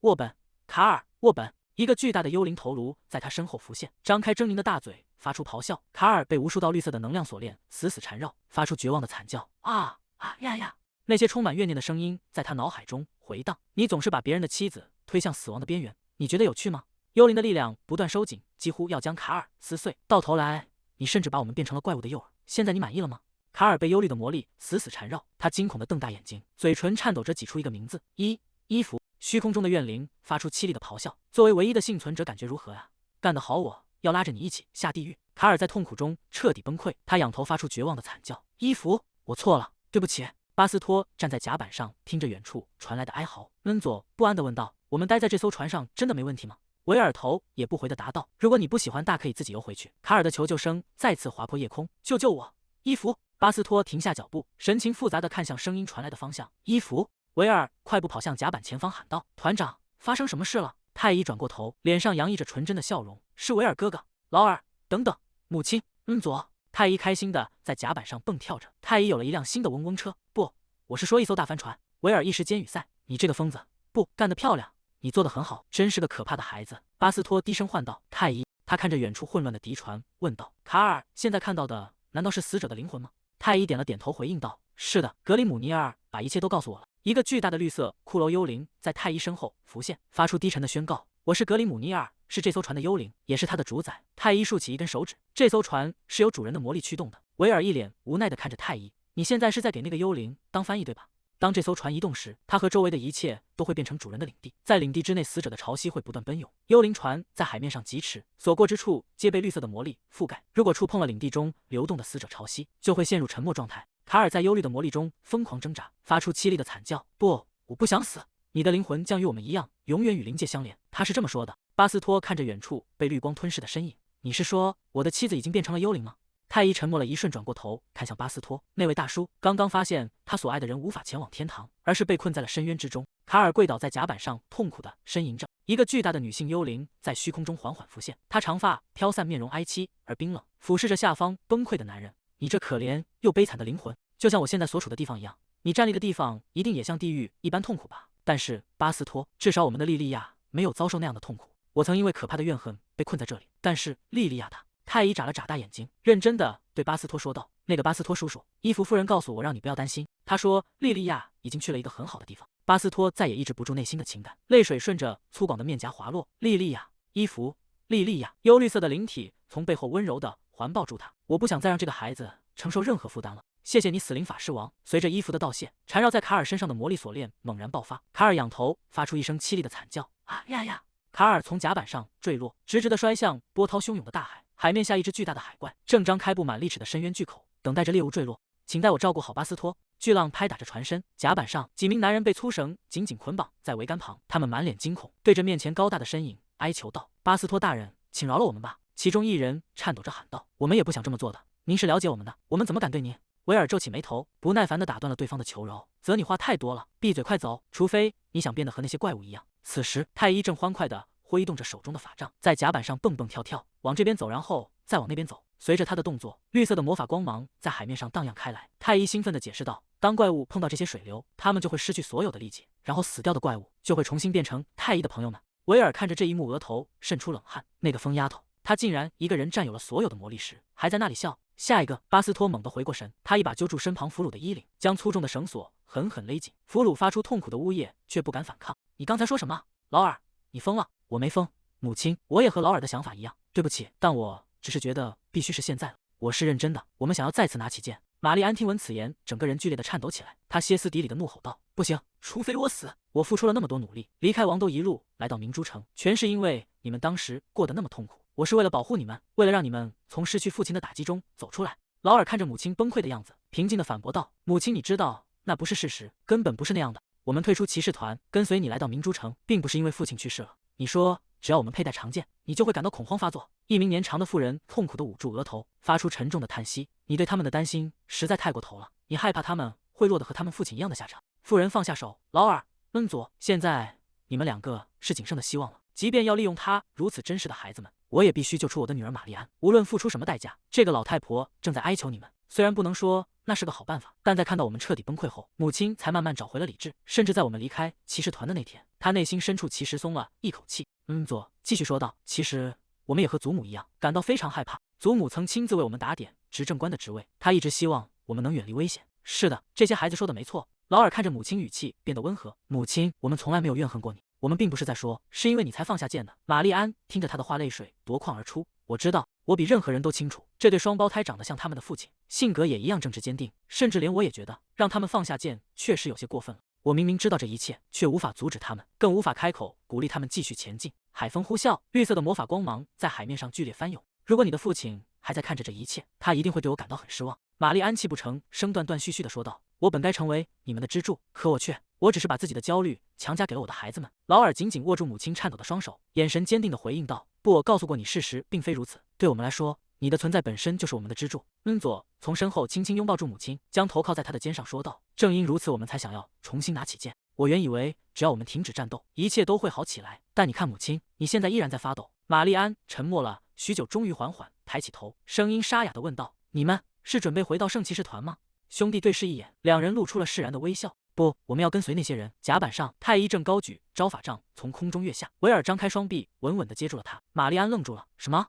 [SPEAKER 5] 沃本，卡尔，沃本！”一个巨大的幽灵头颅在他身后浮现，张开狰狞的大嘴，发出咆哮。卡尔被无数道绿色的能量锁链死死缠绕，发出绝望的惨叫：“啊呀！”那些充满怨念的声音在他脑海中回荡：“你总是把别人的妻子推向死亡的边缘，你觉得有趣吗？幽灵的力量不断收紧，几乎要将卡尔撕碎。到头来，你甚至把我们变成了怪物的诱饵。现在你满意了吗？卡尔被幽绿的魔力死死缠绕，他惊恐地瞪大眼睛，嘴唇颤抖着挤出一个名字：伊芙。虚空中的怨灵发出凄厉的咆哮。作为唯一的幸存者，感觉如何呀？干得好！我要拉着你一起下地狱。卡尔在痛苦中彻底崩溃，他仰头发出绝望的惨叫。伊芙，我错了，对不起。巴斯托站在甲板上，听着远处传来的哀嚎。恩佐不安地问道：“我们待在这艘船上真的没问题吗？”维尔头也不回地答道：“如果你不喜欢，大可以自己游回去。”卡尔的求救声再次划破夜空：“救救我，伊芙！”巴斯托停下脚步，神情复杂地看向声音传来的方向。伊芙，维尔快步跑向甲板前方，喊道：“团长，发生什么事了？”太医转过头，脸上洋溢着纯真的笑容：“是维尔哥哥，劳尔，等等，母亲，恩佐。”太医开心地在甲板上蹦跳着。太医有了一辆新的嗡嗡车，不，我是说一艘大帆船。维尔一时间语塞：“你这个疯子，不干得漂亮，你做得很好，真是个可怕的孩子。”巴斯托低声唤道：“太医。”他看着远处混乱的敌船，问道：“卡尔，现在看到的难道是死者的灵魂吗？”太医点了点头，回应道：“是的，格里姆尼尔把一切都告诉我了。”一个巨大的绿色骷髅幽灵在太医身后浮现，发出低沉的宣告：“我是格里姆尼尔，是这艘船的幽灵，也是它的主宰。”太医竖起一根手指：“这艘船是由主人的魔力驱动的。”维尔一脸无奈地看着太医：“你现在是在给那个幽灵当翻译，对吧？当这艘船移动时，它和周围的一切都会变成主人的领地，在领地之内，死者的潮汐会不断奔涌。幽灵船在海面上疾驰，所过之处皆被绿色的魔力覆盖。如果触碰了领地中流动的死者潮汐，就会陷入沉默状态。”卡尔在幽绿的魔力中疯狂挣扎，发出凄厉的惨叫：“不，我不想死！你的灵魂将与我们一样，永远与灵界相连。”他是这么说的。巴斯托看着远处被绿光吞噬的身影：“你是说我的妻子已经变成了幽灵吗？”太医沉默了一瞬，转过头看向巴斯托：“那位大叔刚刚发现他所爱的人无法前往天堂，而是被困在了深渊之中。”卡尔跪倒在甲板上，痛苦地呻吟着。一个巨大的女性幽灵在虚空中缓缓浮现，她长发飘散，面容哀戚而冰冷，俯视着下方崩溃的男人：“你这可怜又悲惨的灵魂，就像我现在所处的地方一样，你站立的地方一定也像地狱一般痛苦吧？但是巴斯托，至少我们的莉莉亚没有遭受那样的痛苦。我曾因为可怕的怨恨被困在这里，但是莉莉亚她……”太医眨了眨大眼睛，认真地对巴斯托说道：“那个巴斯托叔叔，伊芙夫人告诉我让你不要担心，她说莉莉亚已经去了一个很好的地方。”巴斯托再也抑制不住内心的情感，泪水顺着粗犷的面颊滑落。莉莉亚，伊芙，莉莉亚，幽绿色的灵体从背后温柔地环抱住他：“我不想再让这个孩子承受任何负担了。谢谢你，死灵法师王。”随着伊芙的道谢，缠绕在卡尔身上的魔力锁链猛然爆发，卡尔仰头发出一声凄厉的惨叫：“啊呀呀！”卡尔从甲板上坠落，直直地摔向波涛汹涌的大海。海面下，一只巨大的海怪正张开布满利齿的深渊巨口，等待着猎物坠落。请带我照顾好巴斯托。巨浪拍打着船身，甲板上几名男人被粗绳紧紧捆绑在桅杆旁，他们满脸惊恐，对着面前高大的身影哀求道：“巴斯托大人，请饶了我们吧！”其中一人颤抖着喊道：“我们也不想这么做的，您是了解我们的，我们怎么敢对您？”维尔皱起眉头，不耐烦地打断了对方的求饶：“则你话太多了，闭嘴，快走！除非你想变得和那些怪物一样。”此时，太医正欢快地挥动着手中的法杖，在甲板上蹦蹦跳跳，往这边走，然后再往那边走。随着他的动作，绿色的魔法光芒在海面上荡漾开来。太医兴奋地解释道：“当怪物碰到这些水流，他们就会失去所有的力气，然后死掉的怪物就会重新变成太医的朋友们。”维尔看着这一幕，额头渗出冷汗。那个疯丫头，她竟然一个人占有了所有的魔力石，还在那里笑。下一个，巴斯托猛地回过神，他一把揪住身旁俘虏的衣领，将粗重的绳索狠狠勒紧。俘虏发出痛苦的呜咽，却不敢反抗。“你刚才说什么？劳尔，你疯了！”“我没疯，母亲，我也和劳尔的想法一样。对不起，但我只是觉得必须是现在了。我是认真的，我们想要再次拿起剑。”玛丽安听闻此言，整个人剧烈的颤抖起来。她歇斯底里的怒吼道：“不行，除非我死！我付出了那么多努力，离开王都一路来到明珠城，全是因为你们当时过得那么痛苦。我是为了保护你们，为了让你们从失去父亲的打击中走出来。”劳尔看着母亲崩溃的样子，平静的反驳道：“母亲，你知道那不是事实，根本不是那样的。我们退出骑士团，跟随你来到明珠城，并不是因为父亲去世了。你说只要我们佩戴长剑，你就会感到恐慌发作。”一名年长的妇人痛苦地捂住额头，发出沉重的叹息：“你对他们的担心实在太过头了，你害怕他们会落得和他们父亲一样的下场。”妇人放下手：“劳尔，恩佐，现在你们两个是仅剩的希望了。即便要利用他如此珍视的孩子们，我也必须救出我的女儿玛丽安，无论付出什么代价。这个老太婆正在哀求你们。”虽然不能说那是个好办法，但在看到我们彻底崩溃后，母亲才慢慢找回了理智。甚至在我们离开骑士团的那天，她内心深处其实松了一口气。恩佐继续说道：“其实我们也和祖母一样，感到非常害怕。祖母曾亲自为我们打点执政官的职位，她一直希望我们能远离危险。”是的，这些孩子说的没错。劳尔看着母亲，语气变得温和：“母亲，我们从来没有怨恨过你。我们并不是在说是因为你才放下剑的。玛丽安听着他的话，泪水夺眶而出。我知道，我比任何人都清楚，这对双胞胎长得像他们的父亲，性格也一样正直坚定，甚至连我也觉得让他们放下剑确实有些过分了。我明明知道这一切，却无法阻止他们，更无法开口鼓励他们继续前进。海风呼啸，绿色的魔法光芒在海面上剧烈翻涌。如果你的父亲还在看着这一切，他一定会对我感到很失望。玛丽安泣不成声，断断续续地说道：“我本该成为你们的支柱，可我只是把自己的焦虑强加给了我的孩子们。”劳尔紧紧握住母亲颤抖的双手，眼神坚定地回应道：“不，我告诉过你，事实并非如此。对我们来说，你的存在本身就是我们的支柱。”恩佐从身后轻轻拥抱住母亲，将头靠在她的肩上，说道：“正因如此，我们才想要重新拿起剑。我原以为只要我们停止战斗，一切都会好起来。但你看，母亲，你现在依然在发抖。”玛丽安沉默了许久，终于缓缓抬起头，声音沙哑地问道：“你们是准备回到圣骑士团吗？”兄弟对视一眼，两人露出了释然的微笑。不，我们要跟随那些人。甲板上，太医正高举招法杖从空中跃下，维尔张开双臂，稳稳地接住了他。玛丽安愣住了，什么？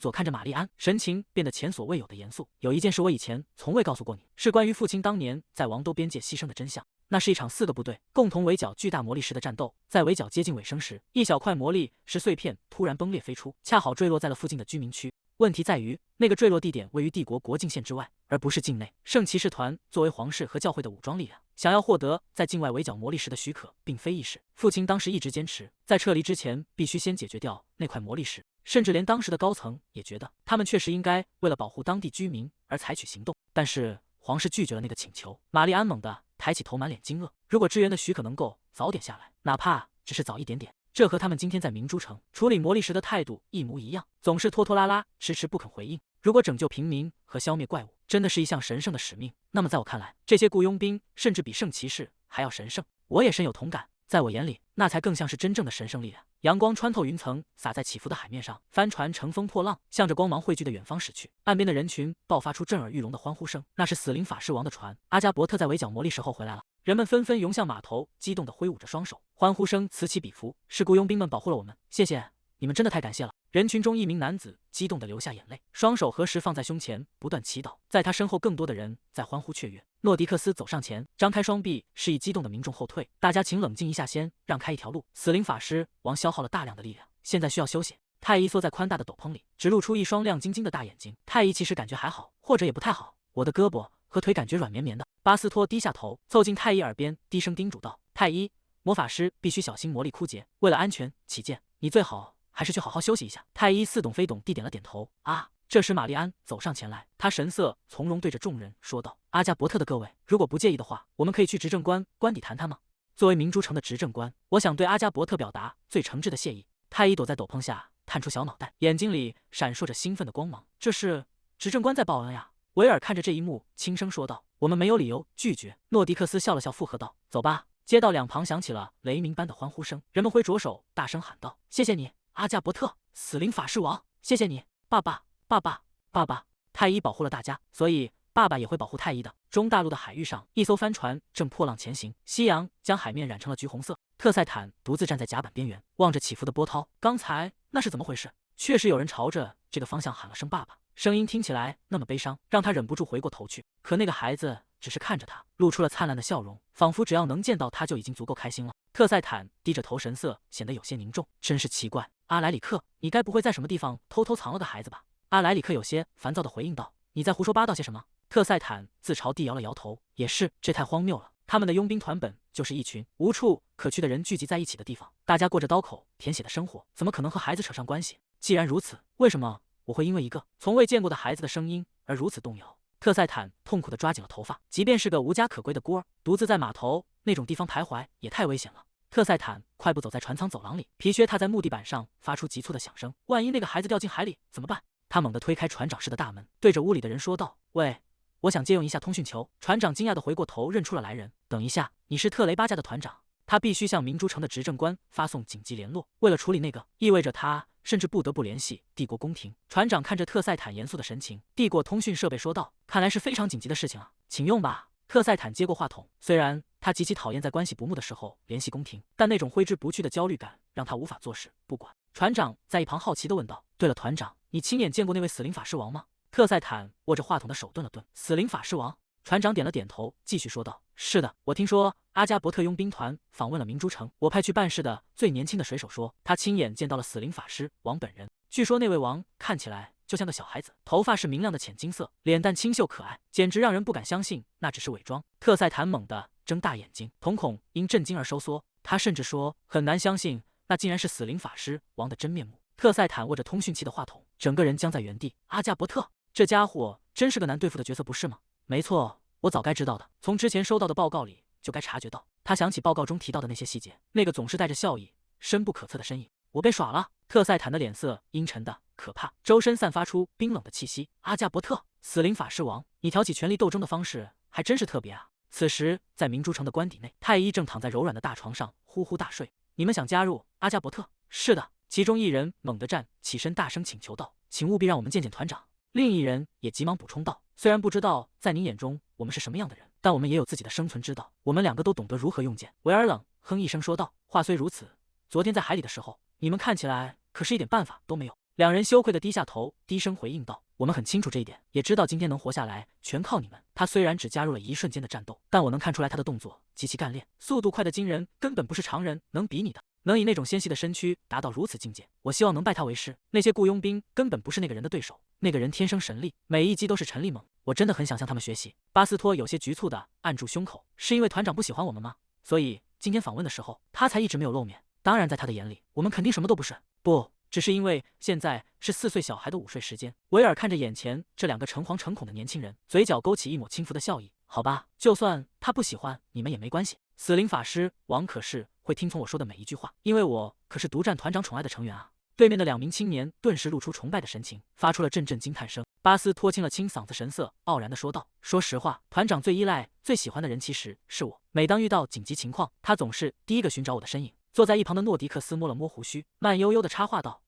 [SPEAKER 5] 佐看着玛丽安，神情变得前所未有的严肃。有一件事我以前从未告诉过你，是关于父亲当年在王都边界牺牲的真相。那是一场4个部队共同围剿巨大魔力石的战斗，在围剿接近尾声时，一小块魔力石碎片突然崩裂飞出，恰好坠落在了附近的居民区。问题在于，那个坠落地点位于帝国国境线之外，而不是境内。圣骑士团作为皇室和教会的武装力量，想要获得在境外围剿魔力石的许可，并非易事。父亲当时一直坚持，在撤离之前必须先解决掉那块魔力石，甚至连当时的高层也觉得，他们确实应该为了保护当地居民而采取行动。但是皇室拒绝了那个请求。玛丽安猛地抬起头，满脸惊愕。如果支援的许可能够早点下来，哪怕只是早一点点，这和他们今天在明珠城处理魔力石的态度一模一样，总是拖拖拉拉，迟迟不肯回应。如果拯救平民和消灭怪物真的是一项神圣的使命，那么在我看来，这些雇佣兵甚至比圣骑士还要神圣。我也深有同感，在我眼里，那才更像是真正的神圣力量。阳光穿透云层，洒在起伏的海面上，帆船乘风破浪，向着光芒汇聚的远方驶去。岸边的人群爆发出震耳欲聋的欢呼声，那是死灵法师王的船。阿加伯特在围剿魔力石后回来了。人们纷纷涌向码头，激动地挥舞着双手，欢呼声此起彼伏。是雇佣兵们保护了我们，谢谢你们，真的太感谢了。人群中一名男子激动地流下眼泪，双手合十放在胸前，不断祈祷。在他身后，更多的人在欢呼雀跃。诺迪克斯走上前，张开双臂，示意激动的民众后退。大家请冷静一下，先让开一条路。死灵法师王消耗了大量的力量，现在需要休息。太医缩在宽大的斗篷里，只露出一双亮晶晶的大眼睛。太医其实感觉还好，或者也不太好。我的胳膊和腿感觉软绵绵的。巴斯托低下头，凑近太医耳边，低声叮嘱道：“太医，魔法师必须小心魔力枯竭，为了安全起见，你最好还是去好好休息一下。”太医似懂非懂地点了点头。啊！这时玛丽安走上前来，她神色从容，对着众人说道：“阿加伯特的各位，如果不介意的话，我们可以去执政官邸谈谈吗？”作为明珠城的执政官，我想对阿加伯特表达最诚挚的谢意。太医躲在斗篷下，探出小脑袋，眼睛里闪烁着兴奋的光芒。这是执政官在报恩呀！维尔看着这一幕，轻声说道：“我们没有理由拒绝。”诺迪克斯笑了笑，附和道：“走吧。”街道两旁响起了雷鸣般的欢呼声，人们挥着手，大声喊道：“谢谢你，阿加伯特，死灵法师王！谢谢你，爸爸，爸爸，爸爸！”太医保护了大家，所以爸爸也会保护太医的。中大陆的海域上，一艘帆船正破浪前行，夕阳将海面染成了橘红色。特塞坦独自站在甲板边缘，望着起伏的波涛。刚才那是怎么回事？确实有人朝着这个方向喊了声爸爸，声音听起来那么悲伤，让他忍不住回过头去。可那个孩子只是看着他，露出了灿烂的笑容，仿佛只要能见到他就已经足够开心了。特塞坦低着头，神色显得有些凝重。真是奇怪，阿莱里克，你该不会在什么地方偷偷藏了个孩子吧？阿莱里克有些烦躁地回应道：“你在胡说八道些什么？”特塞坦自嘲地摇了摇头，也是，这太荒谬了。他们的佣兵团本就是一群无处可去的人聚集在一起的地方，大家过着刀口舔血的生活，怎么可能和孩子扯上关系？既然如此，为什么我会因为一个从未见过的孩子的声音而如此动摇？特塞坦痛苦地抓紧了头发，即便是个无家可归的孤儿，独自在码头那种地方徘徊也太危险了。特塞坦快步走在船舱走廊里，皮靴踏在木地板上，发出急促的响声。万一那个孩子掉进海里怎么办？他猛地推开船长室的大门，对着屋里的人说道：“喂，我想借用一下通讯球。”船长惊讶地回过头，认出了来人。等一下，你是特雷巴家的团长？他必须向明珠城的执政官发送紧急联络，为了处理那个，意味着他甚至不得不联系帝国宫廷。船长看着特塞坦严肃的神情，递过通讯设备说道：“看来是非常紧急的事情啊，请用吧。”特塞坦接过话筒，虽然他极其讨厌在关系不睦的时候联系宫廷，但那种挥之不去的焦虑感让他无法做事。不管。船长在一旁好奇地问道：“对了，团长，你亲眼见过那位死灵法师王吗？”特塞坦握着话筒的手顿了顿。死灵法师王？船长点了点头，继续说道：“是的，我听说阿加伯特佣兵团访问了明珠城，我派去办事的最年轻的水手说，他亲眼见到了死灵法师王本人。据说那位王看起来就像个小孩子，头发是明亮的浅金色，脸蛋清秀可爱，简直让人不敢相信那只是伪装。特赛坦猛地睁大眼睛，瞳孔因震惊而收缩，他甚至说很难相信那竟然是死灵法师王的真面目。特赛坦握着通讯器的话筒，整个人僵在原地。阿加伯特，这家伙真是个难对付的角色，不是吗？没错，我早该知道的，从之前收到的报告里就该察觉到。他想起报告中提到的那些细节，那个总是带着笑意、深不可测的身影。我被耍了。特赛坦的脸色阴沉的可怕，周身散发出冰冷的气息。阿加伯特，死灵法师王，你挑起权力斗争的方式还真是特别啊！此时，在明珠城的官邸内，太医正躺在柔软的大床上呼呼大睡。你们想加入？阿加伯特？是的。其中一人猛地站起身，大声请求道：“请务必让我们见见团长。”另一人也急忙补充道：“虽然不知道在您眼中我们是什么样的人，但我们也有自己的生存之道。我们两个都懂得如何用剑。”维尔冷哼一声说道：“话虽如此，昨天在海里的时候，你们看起来可是一点办法都没有。”两人羞愧地低下头，低声回应道：“我们很清楚这一点，也知道今天能活下来全靠你们。”他虽然只加入了一瞬间的战斗，但我能看出来他的动作极其干练，速度快得惊人，根本不是常人能比拟的。能以那种纤细的身躯达到如此境界，我希望能拜他为师。那些雇佣兵根本不是那个人的对手，那个人天生神力，每一击都是陈力猛，我真的很想向他们学习。巴斯托有些局促地按住胸口，是因为团长不喜欢我们吗？所以今天访问的时候，他才一直没有露面。当然，在他的眼里，我们肯定什么都不是。不，只是因为现在是4岁小孩的午睡时间。维尔看着眼前这两个诚惶诚恐的年轻人，嘴角勾起一抹轻浮的笑意。好吧，就算他不喜欢你们也没关系。死灵法师王可是会听从我说的每一句话，因为我可是独占团长宠爱的成员啊！对面的两名青年顿时露出崇拜的神情，发出了阵阵惊叹声。巴斯托清了清嗓子，神色傲然地说道：“说实话，团长最依赖、最喜欢的人其实是我。每当遇到紧急情况，他总是第一个寻找我的身影。”坐在一旁的诺迪克斯摸了摸胡须，慢悠悠地插话道：“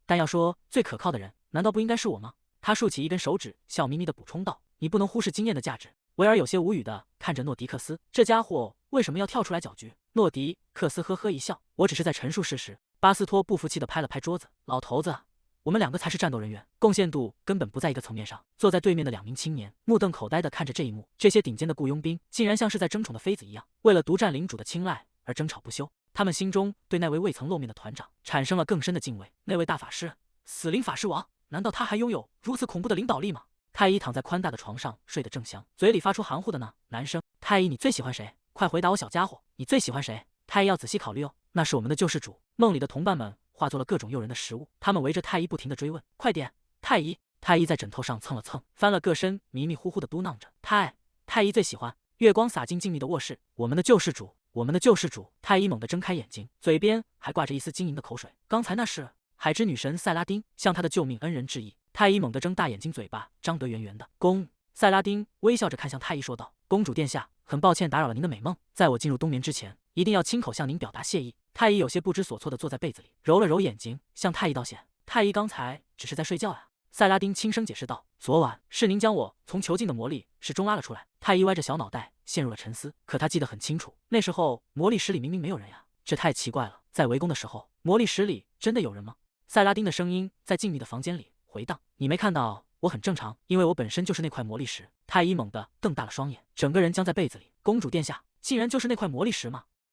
[SPEAKER 5] 但要说最可靠的人，难道不应该是我吗？”他竖起一根手指，笑眯眯地补充道：“你不能忽视经验的价值。”维尔有些无语地看着诺迪克斯，这家伙为什么要跳出来搅局？诺迪克斯呵呵一笑：“我只是在陈述事实。”巴斯托不服气地拍了拍桌子：“老头子，我们两个才是战斗人员，贡献度根本不在一个层面上。”坐在对面的两名青年目瞪口呆地看着这一幕，这些顶尖的雇佣兵竟然像是在争宠的妃子一样，为了独占领主的青睐而争吵不休。他们心中对那位未曾露面的团长产生了更深的敬畏。那位大法师，死灵法师王，难道他还拥有如此恐怖的领导力吗？太医躺在宽大的床上睡得正香，嘴里发出含糊的呢男声：“太医，你最喜欢谁？快回答我，小家伙，你最喜欢谁？”太医要仔细考虑哦，那是我们的救世主。梦里的同伴们化作了各种诱人的食物，他们围着太医不停地追问：“快点，太医！”太医在枕头上蹭了蹭，翻了个身，迷迷糊糊地嘟囔着：“太医最喜欢。”月光洒进静谧的卧室，我们的救世主，我们的救世主！太医猛地睁开眼睛，嘴边还挂着一丝晶莹的口水。刚才那是海之女神塞拉丁向他的救命恩人致意。太医猛地睁大眼睛，嘴巴张得圆圆的。塞拉丁微笑着看向太医说道：“公主殿下，很抱歉打扰了您的美梦，在我进入冬眠之前，一定要亲口向您表达谢意。”太医有些不知所措地坐在被子里，揉了揉眼睛，向太医道歉：“太医刚才只是在睡觉呀。”塞拉丁轻声解释道：“昨晚是您将我从囚禁的魔力室中拉了出来。”太医歪着小脑袋陷入了沉思，可他记得很清楚，那时候魔力室里明明没有人呀，这太奇怪了。在围攻的时候，魔力室里真的有人吗？塞拉丁的声音在静谧的房间里回荡：“你没看到我很正常，因为我本身就是那块魔力石。”太医猛地瞪大了双眼，整个人僵在被子里：“公主殿下，竟然就是那块魔力石吗？